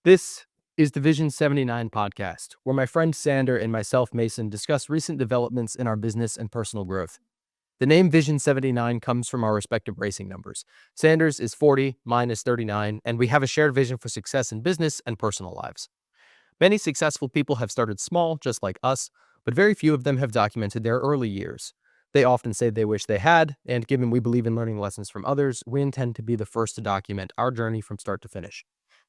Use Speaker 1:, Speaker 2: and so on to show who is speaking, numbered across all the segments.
Speaker 1: This is the Vision 79 podcast, where my friend Sander and myself, Mason, discuss recent developments in our business and personal growth. The name Vision 79 comes from our respective racing numbers. Sanders is 40, mine is 39, and we have a shared vision for success in business and personal lives. Many successful people have started small, just like us, but very few of them have documented their early years. They often say they wish they had, and given we believe in learning lessons from others, we intend to be the first to document our journey from start to finish.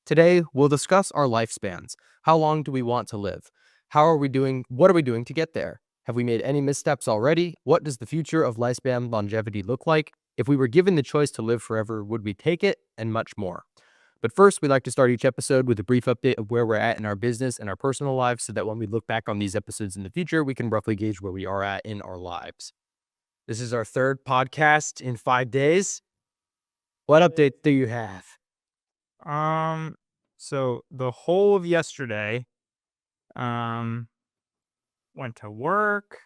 Speaker 1: Today, we'll discuss our lifespans. How long do we want to live? How are we doing? What are we doing to get there? Have we made any missteps already? What does the future of lifespan longevity look like? If we were given the choice to live forever, would we take it? And much more. But first, we like to start each episode with a brief update of where we're at in our business and our personal lives so that when we look back on these episodes in the future, we can roughly gauge where we are at in our lives. This is our third podcast in 5 days. What updates do you have?
Speaker 2: So the whole of yesterday, went to work.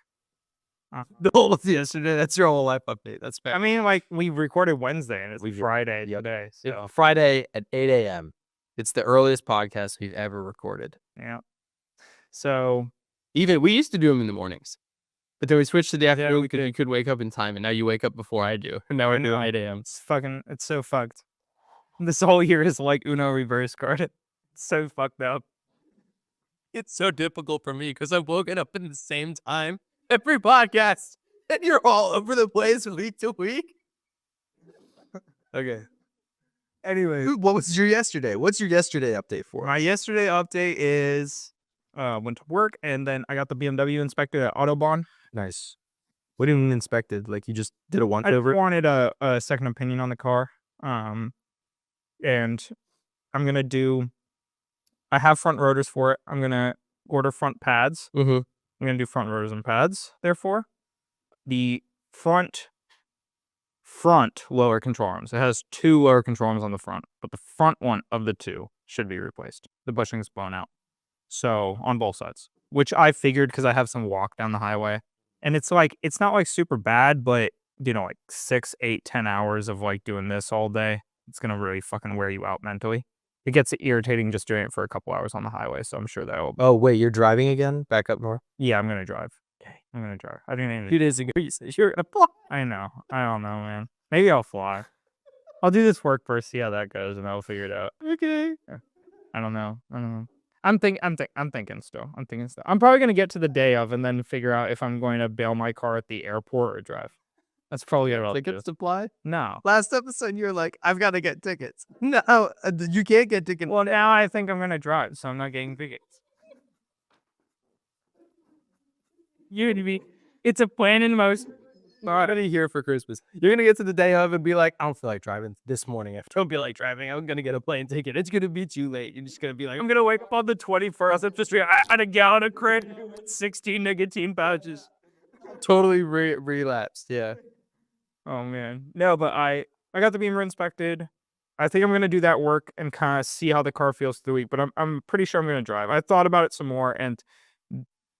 Speaker 1: The whole of yesterday, that's your whole life update. That's fair.
Speaker 2: I mean, like, we recorded Wednesday and it's Friday today. So
Speaker 1: Friday at 8 a.m. It's the earliest podcast we've ever recorded.
Speaker 2: yeah. So
Speaker 1: Even we used to do them in the mornings, but then we switched to the afternoon
Speaker 2: we
Speaker 1: because you could wake up in time, and now you wake up before I do. And now we're doing 8 a.m.
Speaker 2: it's so fucked. This whole year is like Uno reverse card. It's so fucked up.
Speaker 1: It's so difficult for me because I've woken up in the same time every podcast, and you're all over the place week to week. Okay. Anyway, what was your yesterday? What's your yesterday update for?
Speaker 2: My yesterday update is went to work and then I got the BMW inspected at Autobahn.
Speaker 1: Nice. What do you mean inspected? Like you just did a once
Speaker 2: I
Speaker 1: over?
Speaker 2: wanted a second opinion on the car. And I'm going to do, I have front rotors for it. I'm going to order front pads.
Speaker 1: Mm-hmm.
Speaker 2: I'm going to do front rotors and pads. Therefore, the front lower control arms. It has two lower control arms on the front, but the front one of the two should be replaced. The bushing is blown out. So on both sides, which I figured because I have some walk down the highway, and it's like, it's not like super bad, but like 6, 8, 10 hours of like doing this all day, it's going to really fucking wear you out mentally. It gets irritating just doing it for a couple hours on the highway. So I'm sure that'll.
Speaker 1: Oh, wait, you're driving again? Back up north?
Speaker 2: Yeah, I'm going to drive. Okay. I'm going to drive. I didn't even.
Speaker 1: 2 days ago, you said you're going to fly.
Speaker 2: I know. I don't know, man. Maybe I'll fly. I'll do this work first, see how that goes, and I'll figure it out.
Speaker 1: Okay.
Speaker 2: I don't know. I'm thinking still. I'm probably going to get to the day of and then figure out if I'm going to bail my car at the airport or drive. That's probably what I'll do.
Speaker 1: Tickets to fly?
Speaker 2: No.
Speaker 1: Last episode, you're like, I've got to get tickets. No, you can't get tickets.
Speaker 2: Well, now I think I'm going to drive, so I'm not getting tickets. It's a plan in motion.
Speaker 1: I'm going to hear for Christmas. You're going to get to the day of and be like, I don't feel like driving this morning. If I don't feel like driving, I'm going to get a plane ticket. It's going to be too late. You're just going to be like,
Speaker 2: I'm going to wake up on the 21st. I'm just I had a gallon of crit, 16 nicotine pouches.
Speaker 1: Totally relapsed, yeah.
Speaker 2: Oh, man. No, but I got the Beamer inspected. I think I'm going to do that work and kind of see how the car feels through the week, but I'm pretty sure I'm going to drive. I thought about it some more, and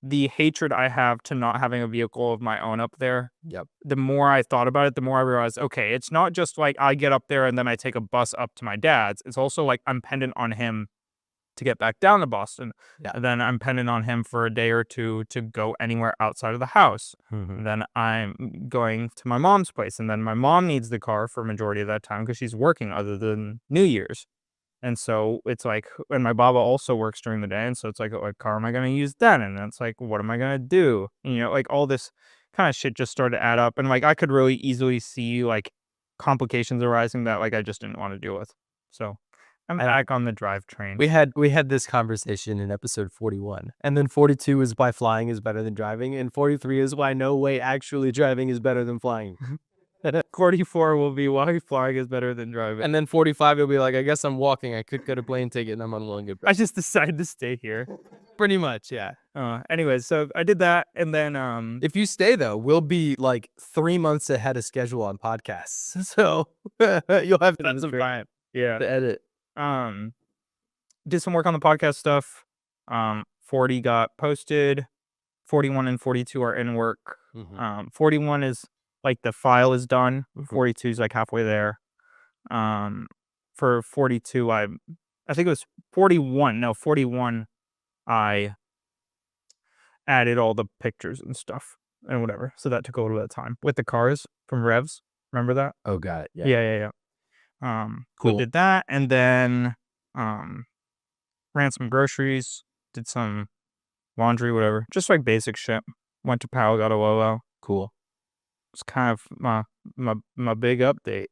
Speaker 2: the hatred I have to not having a vehicle of my own up there.
Speaker 1: Yep.
Speaker 2: The more I thought about it, the more I realized, okay, it's not just like I get up there and then I take a bus up to my dad's. It's also like I'm pendant on him to get back down to Boston.
Speaker 1: Yeah.
Speaker 2: And then I'm pendant on him for a day or two to go anywhere outside of the house.
Speaker 1: Mm-hmm.
Speaker 2: And then I'm going to my mom's place. And then my mom needs the car for a majority of that time because she's working other than New Year's. And so it's like, and my Baba also works during the day. And so it's like, what car am I going to use then? And it's like, what am I going to do? Like all this kind of shit just started to add up. And like, I could really easily see like complications arising that like I just didn't want to deal with. So I'm back on the drivetrain.
Speaker 1: We had this conversation in episode 41. And then 42 is why flying is better than driving. And 43 is why no way actually driving is better than flying.
Speaker 2: 44 will be why flying is better than driving.
Speaker 1: And then 45 you'll be like, I guess I'm walking. I could get a plane ticket and I'm unwilling to.
Speaker 2: I just decided to stay here.
Speaker 1: Pretty much, yeah.
Speaker 2: Anyways, so I did that, and then
Speaker 1: if you stay though, we'll be like 3 months ahead of schedule on podcasts. So you'll have some time
Speaker 2: to
Speaker 1: edit.
Speaker 2: Did some work on the podcast stuff. 40 got posted. 41 and 42 are in work.
Speaker 1: Mm-hmm.
Speaker 2: 41 is like the file is done. 42 is like halfway there. For 42, I I think it was 41. No, 41. I added all the pictures and stuff and whatever. So that took a little bit of time with the cars from Revs. Remember that?
Speaker 1: Oh, got it. Yeah.
Speaker 2: Yeah. So
Speaker 1: Cool.
Speaker 2: did that, and then ran some groceries, did some laundry, whatever, just like basic shit. Went to Powell, got a Lolo.
Speaker 1: Cool.
Speaker 2: It's kind of my big update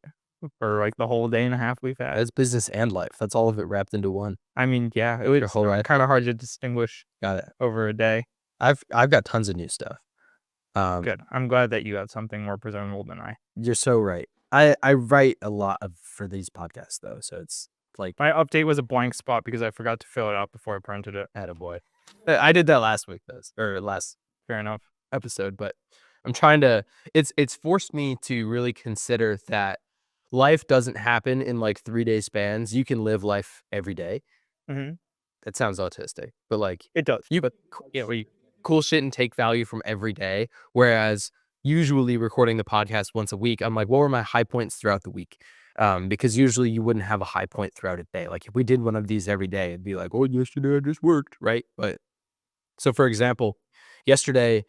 Speaker 2: for like the whole day and a half we've had.
Speaker 1: That's business and life. That's all of it wrapped into one.
Speaker 2: I mean, yeah, it was
Speaker 1: whole life.
Speaker 2: kind of hard to distinguish
Speaker 1: Got it.
Speaker 2: over a day.
Speaker 1: I've got tons of new stuff.
Speaker 2: Good. I'm glad that you have something more presentable than I.
Speaker 1: You're so right. I write a lot for these podcasts though, so it's like
Speaker 2: My update was a blank spot because I forgot to fill it out before I printed it.
Speaker 1: attaboy. I did that last week though, or last
Speaker 2: Fair enough.
Speaker 1: episode, but I'm trying to. It's forced me to really consider that life doesn't happen in like 3-day spans. You can live life every day.
Speaker 2: Mm-hmm.
Speaker 1: That sounds autistic, but like
Speaker 2: It does.
Speaker 1: cool shit and take value from every day. Whereas usually recording the podcast once a week, I'm like, what were my high points throughout the week? Because usually you wouldn't have a high point throughout a day. Like if we did one of these every day, it'd be like, oh, yesterday I just worked, right? But so for example, yesterday,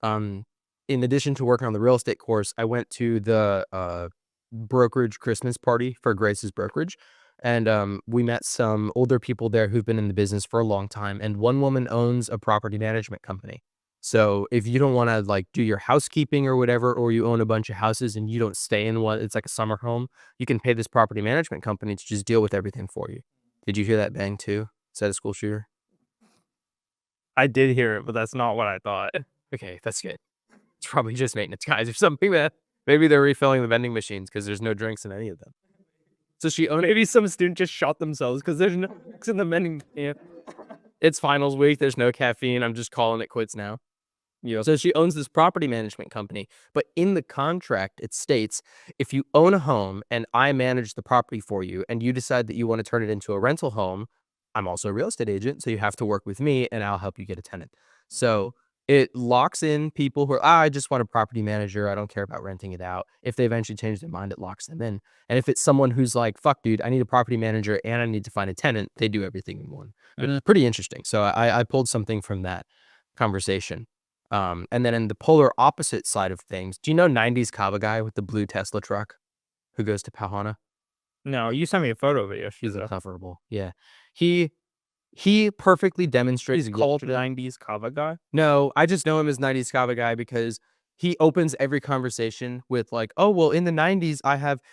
Speaker 1: in addition to working on the real estate course, I went to the brokerage Christmas party for Grace's brokerage. And we met some older people there who've been in the business for a long time. And one woman owns a property management company. So if you don't want to like do your housekeeping or whatever, or you own a bunch of houses and you don't stay in one, it's like a summer home, you can pay this property management company to just deal with everything for you. Did you hear that bang too? Is that a school shooter?
Speaker 2: I did hear it, but that's not what I thought.
Speaker 1: Okay, that's good. It's probably just maintenance guys or something, man. Maybe they're refilling the vending machines because there's no drinks in any of them. So she owned.
Speaker 2: Maybe some student just shot themselves because there's no drinks in the vending. Yeah.
Speaker 1: It's finals week. There's no caffeine. I'm just calling it quits now.
Speaker 2: Yeah.
Speaker 1: So she owns this property management company, but in the contract, it states if you own a home and I manage the property for you and you decide that you want to turn it into a rental home, I'm also a real estate agent. So you have to work with me and I'll help you get a tenant. So it locks in people who are, I just want a property manager. I don't care about renting it out. If they eventually change their mind, it locks them in. And if it's someone who's like, fuck, dude, I need a property manager and I need to find a tenant, they do everything in one. It's pretty interesting. So I pulled something from that conversation. And then in the polar opposite side of things, do you know 90s Kava guy with the blue Tesla truck who goes to Pauhana?
Speaker 2: No, you sent me a photo of it.
Speaker 1: He's insufferable. Yeah. He perfectly demonstrates.
Speaker 2: He's called 90s Kava guy?
Speaker 1: No, I just know him as 90s Kava guy because he opens every conversation with like, oh, well, in the 90s,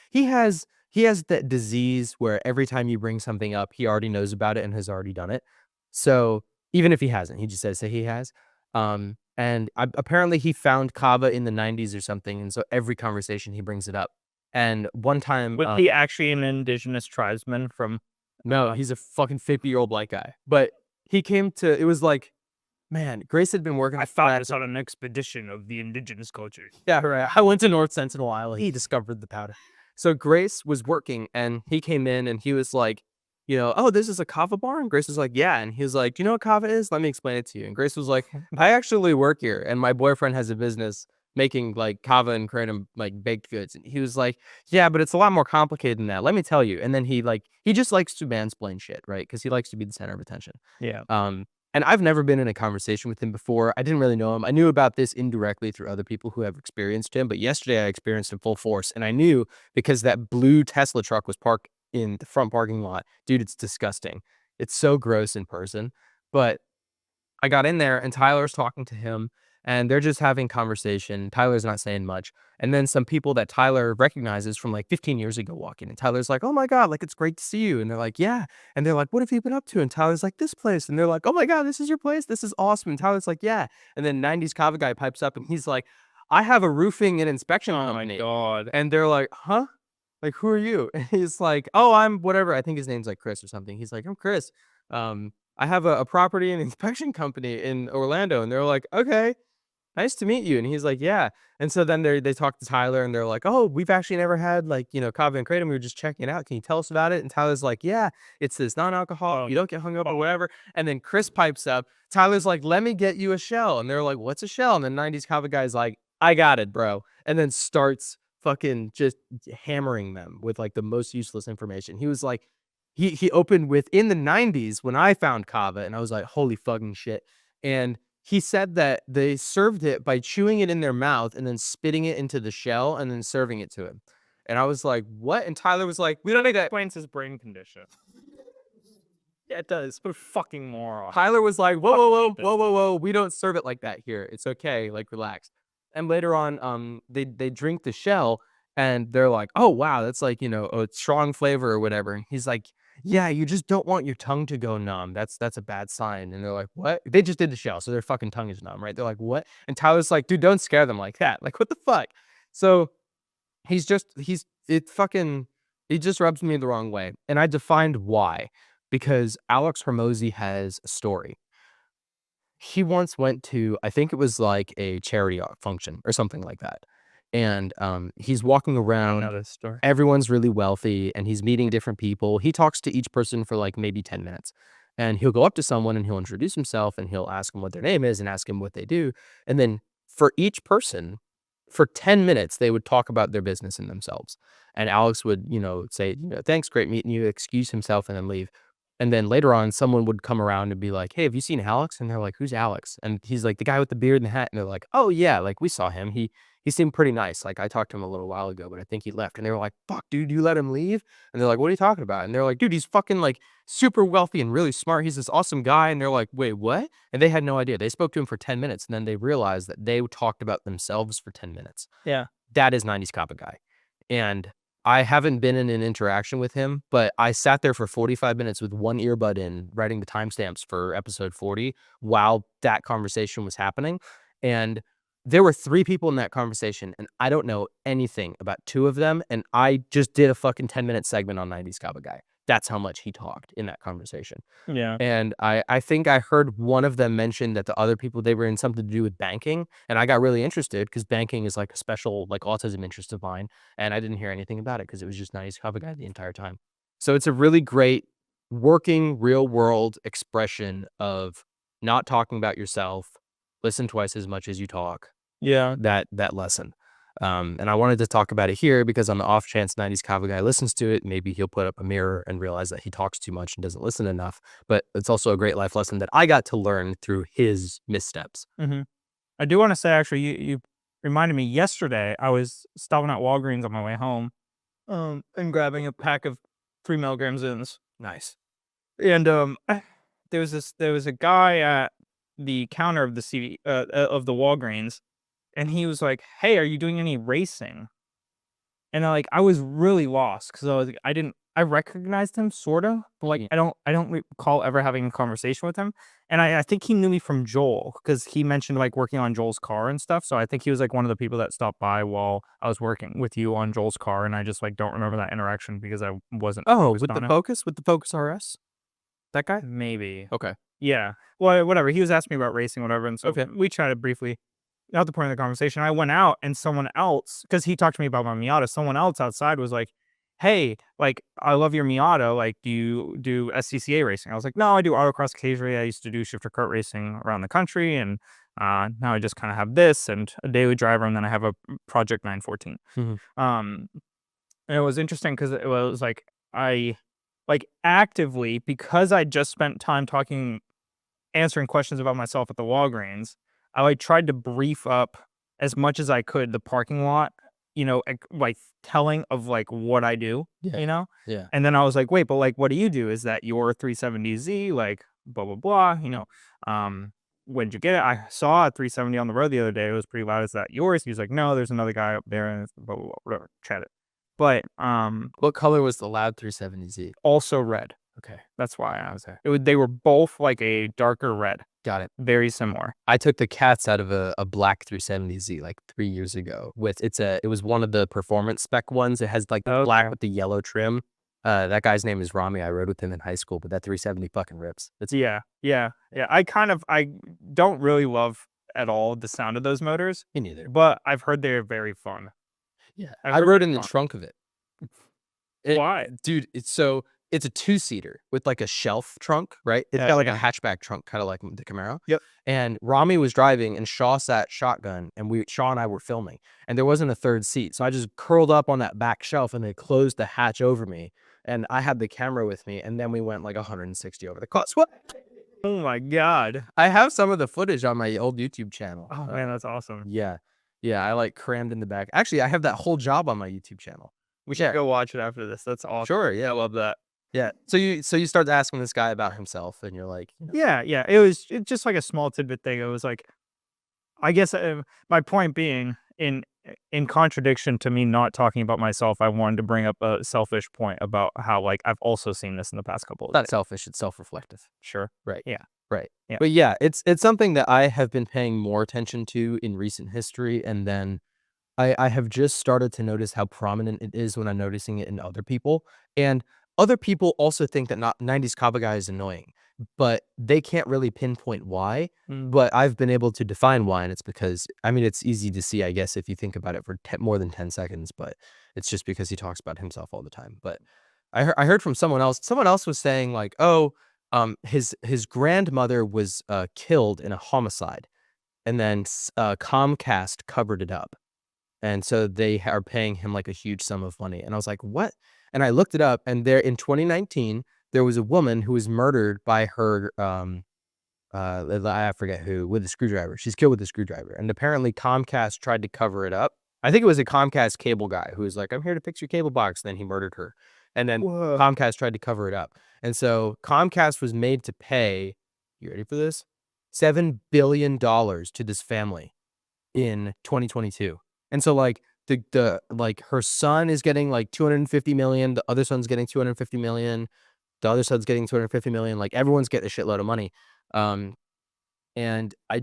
Speaker 1: he has that disease where every time you bring something up, he already knows about it and has already done it. So even if he hasn't, he just says that he has. And apparently he found Kava in the 90s or something. And so every conversation he brings it up. And one time.
Speaker 2: Was he actually an indigenous tribesman from.
Speaker 1: No, he's a fucking 50-year-old black guy. But he came to, it was like, man, Grace had been working.
Speaker 2: I thought it was on an expedition of the indigenous culture.
Speaker 1: Yeah, right. I went to North Sentinel Island. He discovered the powder. So Grace was working and he came in and he was like, oh, this is a kava bar? And Grace was like, yeah. And he was like, do you know what kava is? Let me explain it to you. And Grace was like, I actually work here and my boyfriend has a business making like kava and kratom like baked goods. And he was like, yeah, but it's a lot more complicated than that. Let me tell you. And then he just likes to mansplain shit, right? Because he likes to be the center of attention.
Speaker 2: Yeah.
Speaker 1: And I've never been in a conversation with him before. I didn't really know him. I knew about this indirectly through other people who have experienced him. But yesterday I experienced him full force. And I knew because that blue Tesla truck was parked in the front parking lot. Dude, it's disgusting. It's so gross in person. But I got in there and Tyler's talking to him and they're just having conversation. Tyler's not saying much. And then some people that Tyler recognizes from like 15 years ago walk in and Tyler's like, oh my God, like it's great to see you. And they're like, yeah. And they're like, what have you been up to? And Tyler's like, this place. And they're like, oh my God, this is your place? This is awesome. And Tyler's like, yeah. And then 90s Kava guy pipes up and he's like, I have a roofing and inspection company.
Speaker 2: Oh my God.
Speaker 1: And they're like, huh? Like, who are you? And he's like, oh, I'm whatever. I think his name's like Chris or something. He's like, I'm Chris. I have a property and inspection company in Orlando. And they're like, okay, nice to meet you. And he's like, yeah. And so then they talk to Tyler and they're like, oh, we've actually never had like, kava and kratom. We were just checking it out. Can you tell us about it? And Tyler's like, yeah, it's this non-alcohol. You don't get hung up or whatever. And then Chris pipes up. Tyler's like, let me get you a shell. And they're like, what's a shell? And then 90s Kava guy's like, I got it, bro. And then starts fucking just hammering them with like the most useless information. He was like, he opened with in the 90s when I found kava, and I was like, holy fucking shit. And he said that they served it by chewing it in their mouth and then spitting it into the shell and then serving it to him. And I was like, what? And Tyler was like, we don't need that.
Speaker 2: Explains his brain condition.
Speaker 1: Yeah, it does.
Speaker 2: What a fucking moron.
Speaker 1: Tyler was like, whoa, we don't serve it like that here. It's okay, like relax. And later on, they drink the shell and they're like, oh wow, that's like, you know, a strong flavor or whatever. And he's like, yeah, you just don't want your tongue to go numb. That's a bad sign. And they're like, what? They just did the shell, so their fucking tongue is numb, right? They're like, what? And Tyler's like, dude, don't scare them like that. Like, what the fuck? So he just rubs me the wrong way. And I defined why. Because Alex Hormozy has a story. He once went to, I think it was like a charity function or something like that. And he's walking
Speaker 2: I
Speaker 1: around.
Speaker 2: know this story.
Speaker 1: Everyone's really wealthy and he's meeting different people. He talks to each person for like maybe 10 minutes. And he'll go up to someone and he'll introduce himself and he'll ask them what their name is and ask them what they do. And then for each person, for 10 minutes, they would talk about their business and themselves. And Alex would, you know, say, you know, thanks, great meeting you, excuse himself and then leave. And then later on, someone would come around and be like, hey, have you seen Alex? And they're like, who's Alex? And he's like, the guy with the beard and the hat. And they're like, oh, yeah, like we saw him. He seemed pretty nice. Like I talked to him a little while ago, but I think he left. And they were like, fuck, dude, you let him leave? And they're like, what are you talking about? And they're like, dude, he's fucking like super wealthy and really smart. He's this awesome guy. And they're like, wait, what? And they had no idea. They spoke to him for 10 minutes. And then they realized that they talked about themselves for 10 minutes.
Speaker 2: Yeah.
Speaker 1: That is 90s Kappa guy. And I haven't been in an interaction with him, but I sat there for 45 minutes with one earbud in, writing the timestamps for episode 40 while that conversation was happening. And there were 3 people in that conversation, and I don't know anything about 2 of them. And I just did a fucking 10-minute segment on 90s Kappa guy. That's how much he talked in that conversation.
Speaker 2: Yeah.
Speaker 1: And I think I heard one of them mention that the other people, they were in something to do with banking. And I got really interested because banking is like a special like autism interest of mine. And I didn't hear anything about it because it was just 90s Kappa guy the entire time. So it's a really great working real world expression of not talking about yourself, listen twice as much as you talk.
Speaker 2: Yeah.
Speaker 1: That lesson. And I wanted to talk about it here because on the off chance 90s Kava guy listens to it, maybe he'll put up a mirror and realize that he talks too much and doesn't listen enough. But it's also a great life lesson that I got to learn through his missteps.
Speaker 2: Mm-hmm. I do want to say, actually, you reminded me yesterday, I was stopping at Walgreens on my way home and grabbing a pack of 3 milligrams Zins.
Speaker 1: Nice.
Speaker 2: And there was a guy at the counter of the of the Walgreens, and he was like, "Hey, are you doing any racing?" And I was really lost because I recognized him sorta, but like I don't recall ever having a conversation with him. And I think he knew me from Joel because he mentioned like working on Joel's car and stuff. So I think he was like one of the people that stopped by while I was working with you on Joel's car, and I just like don't remember that interaction because I wasn't.
Speaker 1: Oh,
Speaker 2: focused on it.
Speaker 1: with the Focus RS? That guy?
Speaker 2: Maybe.
Speaker 1: Okay.
Speaker 2: Yeah. Well, whatever. He was asking me about racing, whatever, and so
Speaker 1: Okay.
Speaker 2: we chatted briefly. Not the point of the conversation. I went out and someone else, because he talked to me about my Miata, someone else outside was like, "Hey, like, I love your Miata. Like, do you do SCCA racing?" I was like, "No, I do autocross occasionally. I used to do shifter kart racing around the country, and now I just kind of have this and a daily driver, and then I have a Project 914." And it was interesting because it was like I like actively, because I just spent time answering questions about myself at the Walgreens, I like tried to brief up as much as I could the parking lot, like telling of like what I do,
Speaker 1: Yeah.
Speaker 2: And then I was like, wait, but like, what do you do? Is that your 370Z? Like, blah, blah, blah, when'd you get it? I saw a 370 on the road the other day. It was pretty loud. Is that yours? He was like, no, there's another guy up there, and blah, blah, blah, whatever, chat it. But,
Speaker 1: What color was the loud 370Z?
Speaker 2: also red.
Speaker 1: Okay.
Speaker 2: That's why I was there. They were both like a darker red.
Speaker 1: Got it.
Speaker 2: Very similar.
Speaker 1: I took the cats out of a black 370Z like 3 years ago. It was one of the performance spec ones. It has like the black with the yellow trim. That guy's name is Rami. I rode with him in high school, but that 370 fucking rips.
Speaker 2: Yeah. I don't really love at all the sound of those motors.
Speaker 1: Me neither.
Speaker 2: But I've heard they're very fun.
Speaker 1: Yeah. I rode in the trunk of it.
Speaker 2: Why?
Speaker 1: Dude, it's a 2-seater with like a shelf trunk, right? It's got like a hatchback trunk, kind of like the Camaro.
Speaker 2: Yep.
Speaker 1: And Rami was driving and Shaw sat shotgun, and Shaw and I were filming, and there wasn't a third seat. So I just curled up on that back shelf and they closed the hatch over me. and I had the camera with me, and then we went like 160 over the causeway.
Speaker 2: Oh my God.
Speaker 1: I have some of the footage on my old YouTube channel.
Speaker 2: Oh man, that's awesome.
Speaker 1: Yeah. Yeah, I like crammed in the back. Actually, I have that whole job on my YouTube channel.
Speaker 2: We should go watch it after this. That's awesome.
Speaker 1: Sure, yeah.
Speaker 2: I love that.
Speaker 1: Yeah. So you start asking this guy about himself, and you're like,
Speaker 2: Yeah, yeah. It's just like a small tidbit thing. It was like, I guess my point being, in contradiction to me not talking about myself, I wanted to bring up a selfish point about how like I've also seen this in the past couple of
Speaker 1: not
Speaker 2: days.
Speaker 1: selfish, it's self-reflective.
Speaker 2: Sure.
Speaker 1: Right.
Speaker 2: Yeah.
Speaker 1: Right.
Speaker 2: Yeah.
Speaker 1: But yeah, it's something that I have been paying more attention to in recent history, and then I have just started to notice how prominent it is when I'm noticing it in other people. And other people also think that not 90s Kava guy is annoying, but they can't really pinpoint why. But I've been able to define why, and it's because, I mean, it's easy to see, I guess, if you think about it for more than 10 seconds, but it's just because he talks about himself all the time. But I heard from someone else was saying like, oh, his grandmother was killed in a homicide, and then Comcast covered it up. And so they are paying him like a huge sum of money. And I was like, what? And I looked it up, and there in 2019, there was a woman who was murdered by her, I forget who, with a screwdriver. She's killed with a screwdriver. And apparently Comcast tried to cover it up. I think it was a Comcast cable guy who was like, I'm here to fix your cable box. And then he murdered her. And then Comcast tried to cover it up. And so Comcast was made to pay, you ready for this? $7 billion to this family in 2022. And so like the like her son is getting like 250 million, the other son's getting 250 million, the other son's getting 250 million, like everyone's getting a shitload of money. And I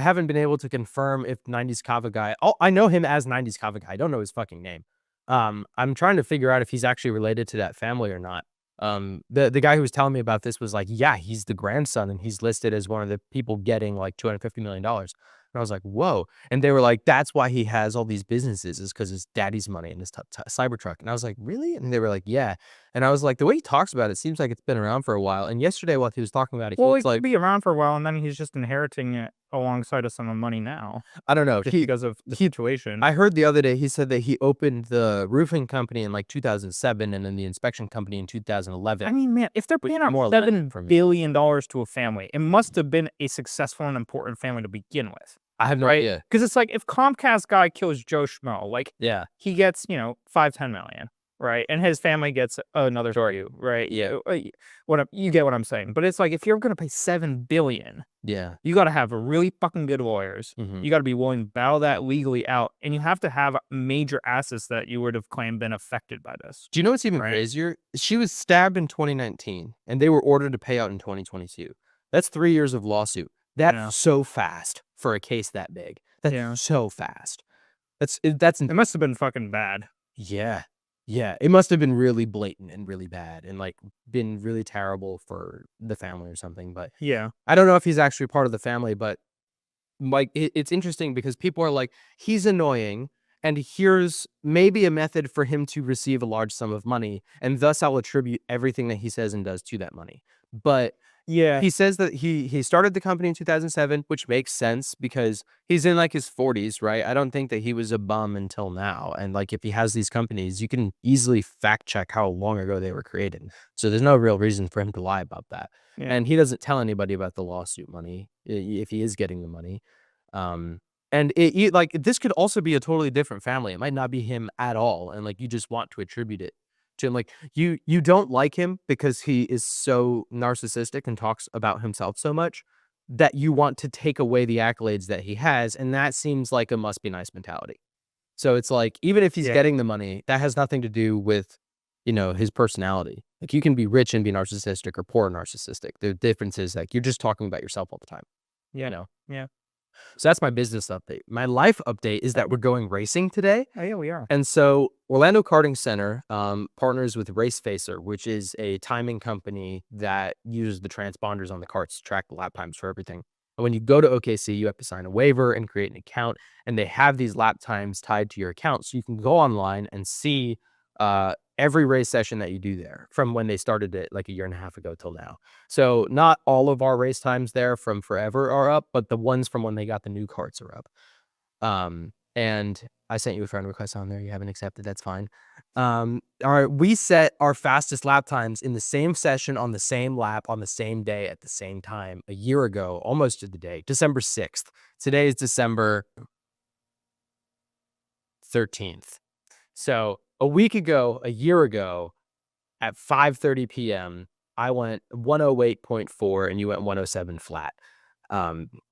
Speaker 1: haven't been able to confirm if 90s Kava guy, I know him as 90s Kava guy. I don't know his fucking name. I'm trying to figure out if he's actually related to that family or not. The guy who was telling me about this was like, yeah, he's the grandson, and he's listed as one of the people getting like $250 million. And I was like, whoa. And they were like, that's why he has all these businesses, is because his daddy's money and his Cybertruck. And I was like, really? And they were like, yeah. And I was like, the way he talks about it seems like it's been around for a while. And yesterday, while he was talking about it,
Speaker 2: Well,
Speaker 1: he
Speaker 2: it
Speaker 1: was
Speaker 2: could
Speaker 1: like,
Speaker 2: be around for a while, and then he's just inheriting it alongside of some of the money now,
Speaker 1: I don't know.
Speaker 2: just because of the situation.
Speaker 1: I heard the other day, he said that he opened the roofing company in like 2007 and then the inspection company in 2011.
Speaker 2: I mean, man, if they're paying out
Speaker 1: more or less
Speaker 2: $7 billion to a family, it must have been a successful and important family to begin with.
Speaker 1: I have no idea.
Speaker 2: Because it's like, if Comcast guy kills Joe Schmo, like,
Speaker 1: Yeah.
Speaker 2: he gets, 5-10 million, right? And his family gets another few, right?
Speaker 1: Yeah.
Speaker 2: You get what I'm saying. But it's like, if you're gonna pay $7 billion,
Speaker 1: Yeah.
Speaker 2: you gotta have really fucking good lawyers.
Speaker 1: Mhm.
Speaker 2: You gotta be willing to battle that legally out, and you have to have major assets that you would have claimed been affected by this.
Speaker 1: Do you know what's even
Speaker 2: Right.
Speaker 1: crazier? She was stabbed in 2019, and they were ordered to pay out in 2022. That's 3 years of lawsuit. That's
Speaker 2: Yeah.
Speaker 1: so fast for a case that big. That's
Speaker 2: Yeah.
Speaker 1: so fast. That's
Speaker 2: It must have been fucking bad.
Speaker 1: yeah. Yeah. It must have been really blatant and really bad, and like been really terrible for the family or something. But
Speaker 2: Yeah.
Speaker 1: I don't know if he's actually part of the family, but like it's interesting because people are like, he's annoying, and here's maybe a method for him to receive a large sum of money, and thus I'll attribute everything that he says and does to that money. But
Speaker 2: Yeah.
Speaker 1: he says that he started the company in 2007, which makes sense because he's in like his 40s, right? I don't think that he was a bum until now. And like if he has these companies, you can easily fact check how long ago they were created. So there's no real reason for him to lie about that.
Speaker 2: Yeah.
Speaker 1: And he doesn't tell anybody about the lawsuit money if he is getting the money. And like this could also be a totally different family. It might not be him at all, and like you just want to attribute it to him. Like you don't like him because he is so narcissistic and talks about himself so much that you want to take away the accolades that he has, and that seems like a must be nice mentality. So it's like, even if he's
Speaker 2: Yeah.
Speaker 1: getting the money, that has nothing to do with, his personality. Like you can be rich and be narcissistic, or poor and narcissistic. The difference is like you're just talking about yourself all the time.
Speaker 2: Yeah. Yeah.
Speaker 1: So that's my business update. My life update is that we're going racing today.
Speaker 2: Oh, yeah, we are.
Speaker 1: And so Orlando Karting Center partners with RaceFacer, which is a timing company that uses the transponders on the karts to track the lap times for everything. And when you go to OKC, you have to sign a waiver and create an account. And they have these lap times tied to your account. So you can go online and see every race session that you do there from when they started it like a year and a half ago till now. So not all of our race times there from forever are up, but the ones from when they got the new carts are up. And I sent you a friend request on there. You haven't accepted. That's fine. We set our fastest lap times in the same session on the same lap on the same day at the same time a year ago, almost to the day, December 6th. Today is December 13th. So a week ago, a year ago, at 5:30 p.m., I went 108.4 and you went 107 flat.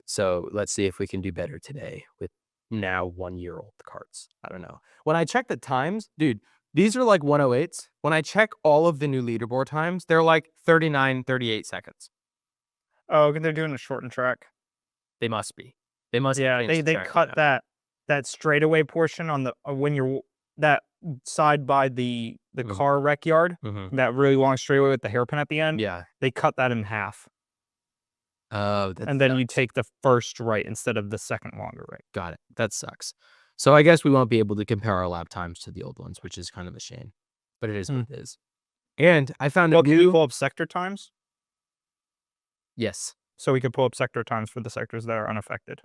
Speaker 1: So let's see if we can do better today with now 1-year-old carts. I don't know. When I check the times, dude, these are like 108s. When I check all of the new leaderboard times, they're like 39, 38 seconds.
Speaker 2: Oh, they're doing a shortened track.
Speaker 1: They must be. They must.
Speaker 2: Yeah, they cut that straightaway portion on the when you're that side by the car wreck yard, that really long straightaway with the hairpin at the end.
Speaker 1: Yeah.
Speaker 2: They cut that in half.
Speaker 1: Oh,
Speaker 2: and then you take the first right instead of the second longer right.
Speaker 1: Got it. That sucks. So I guess we won't be able to compare our lap times to the old ones, which is kind of a shame. But it is what it is. And I found
Speaker 2: Can you pull up sector times?
Speaker 1: Yes.
Speaker 2: So we could pull up sector times for the sectors that are unaffected.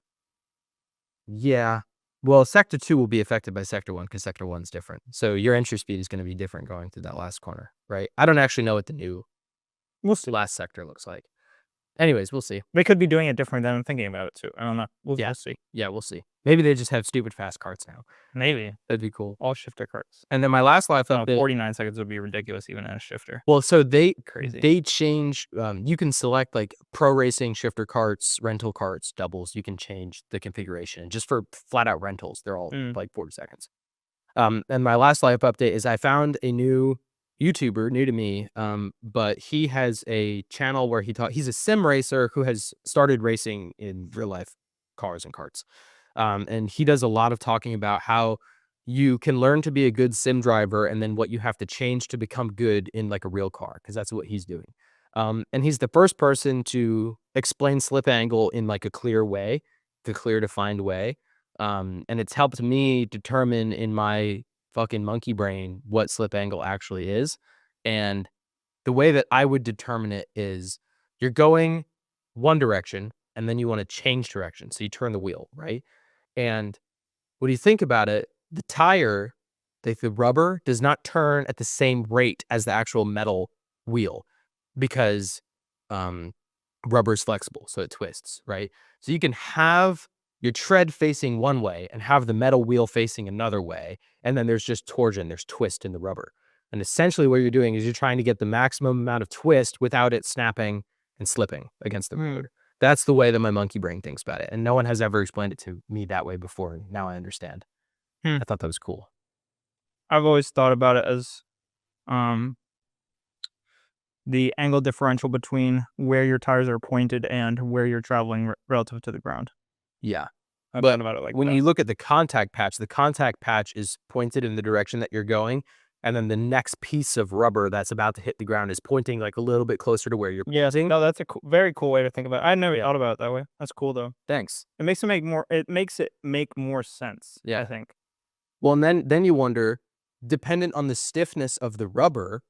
Speaker 1: Yeah. Well, Sector 2 will be affected by Sector 1 because Sector 1's different. So your entry speed is going to be different going through that last corner, right? I don't actually know what the new last sector looks like. Anyways, we'll see.
Speaker 2: They could be doing it different than I'm thinking about it too. I don't know. We'll see.
Speaker 1: Yeah, we'll see. Maybe they just have stupid fast carts now.
Speaker 2: Maybe.
Speaker 1: That'd be cool.
Speaker 2: All shifter carts.
Speaker 1: And then my last life update.
Speaker 2: 49 seconds would be ridiculous even in a shifter.
Speaker 1: Well, so they change. You can select like pro racing, shifter carts, rental carts, doubles. You can change the configuration. And just for flat out rentals, they're all like 40 seconds. And my last life update is I found a new YouTuber, new to me, but he has a channel where he's a sim racer who has started racing in real life cars and carts. And he does a lot of talking about how you can learn to be a good sim driver and then what you have to change to become good in like a real car, because that's what he's doing. And he's the first person to explain slip angle in like a clear way, the clear defined way. And it's helped me determine in my fucking monkey brain what slip angle actually is. And the way that I would determine it is you're going one direction and then you want to change direction. So you turn the wheel, right? And when you think about it, the tire, the rubber does not turn at the same rate as the actual metal wheel because rubber is flexible, so it twists, right? So you can have your tread facing one way and have the metal wheel facing another way. And then there's just torsion, there's twist in the rubber. And essentially what you're doing is you're trying to get the maximum amount of twist without it snapping and slipping against the road. That's the way that my monkey brain thinks about it. And no one has ever explained it to me that way before. And now I understand. I thought that was cool.
Speaker 2: I've always thought about it as the angle differential between where your tires are pointed and where you're traveling relative to the ground.
Speaker 1: Yeah.
Speaker 2: I've thought about it like
Speaker 1: when you look at the contact patch is pointed in the direction that you're going. And then the next piece of rubber that's about to hit the ground is pointing like a little bit closer to where you're pointing.
Speaker 2: No, that's a very cool way to think about it. I never thought about it that way. That's cool though.
Speaker 1: Thanks.
Speaker 2: It makes it make more sense. Yeah, I think.
Speaker 1: Well, and then you wonder, dependent on the stiffness of the rubber,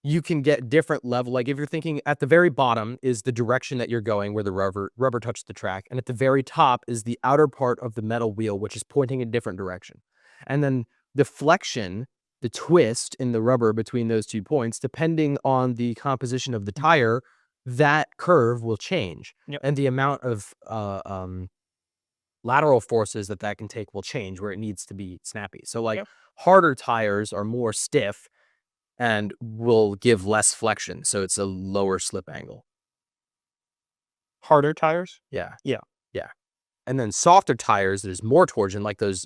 Speaker 1: you can get different level. Like if you're thinking at the very bottom is the direction that you're going where the rubber touches the track. And at the very top is the outer part of the metal wheel, which is pointing in a different direction. And then the flexion, the twist in the rubber between those 2 points, depending on the composition of the tire, that curve will change. And the amount of lateral forces that can take will change where it needs to be snappy. So like harder tires are more stiff and will give less flexion. So it's a lower slip angle.
Speaker 2: Harder tires?
Speaker 1: Yeah. And then softer tires, there's more torsion, like those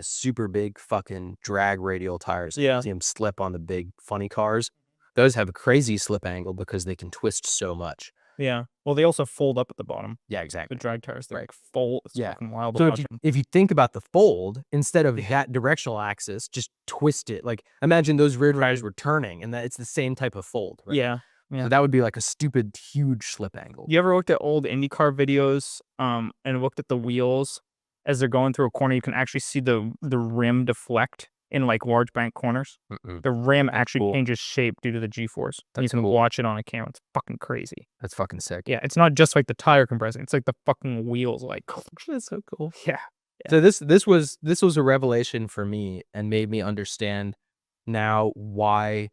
Speaker 1: super big fucking drag radial tires.
Speaker 2: Yeah.
Speaker 1: You see them slip on the big funny cars. Those have a crazy slip angle because they can twist so much.
Speaker 2: Yeah. Well, they also fold up at the bottom.
Speaker 1: Yeah, exactly.
Speaker 2: The drag tires, they like fold. It's fucking wild.
Speaker 1: So if you think about the fold, instead of that directional axis, just twist it. Like imagine those rear tires were turning and that it's the same type of fold. Right?
Speaker 2: Yeah.
Speaker 1: So that would be like a stupid, huge slip angle.
Speaker 2: You ever looked at old IndyCar videos and looked at the wheels as they're going through a corner? You can actually see the rim deflect in like large bank corners. The rim actually changes shape due to the G-force. You can watch it on a camera. It's fucking crazy.
Speaker 1: That's fucking sick.
Speaker 2: Yeah, it's not just like the tire compressing. It's like the fucking wheels. Like,
Speaker 1: that's so cool.
Speaker 2: Yeah.
Speaker 1: So this was a revelation for me and made me understand now why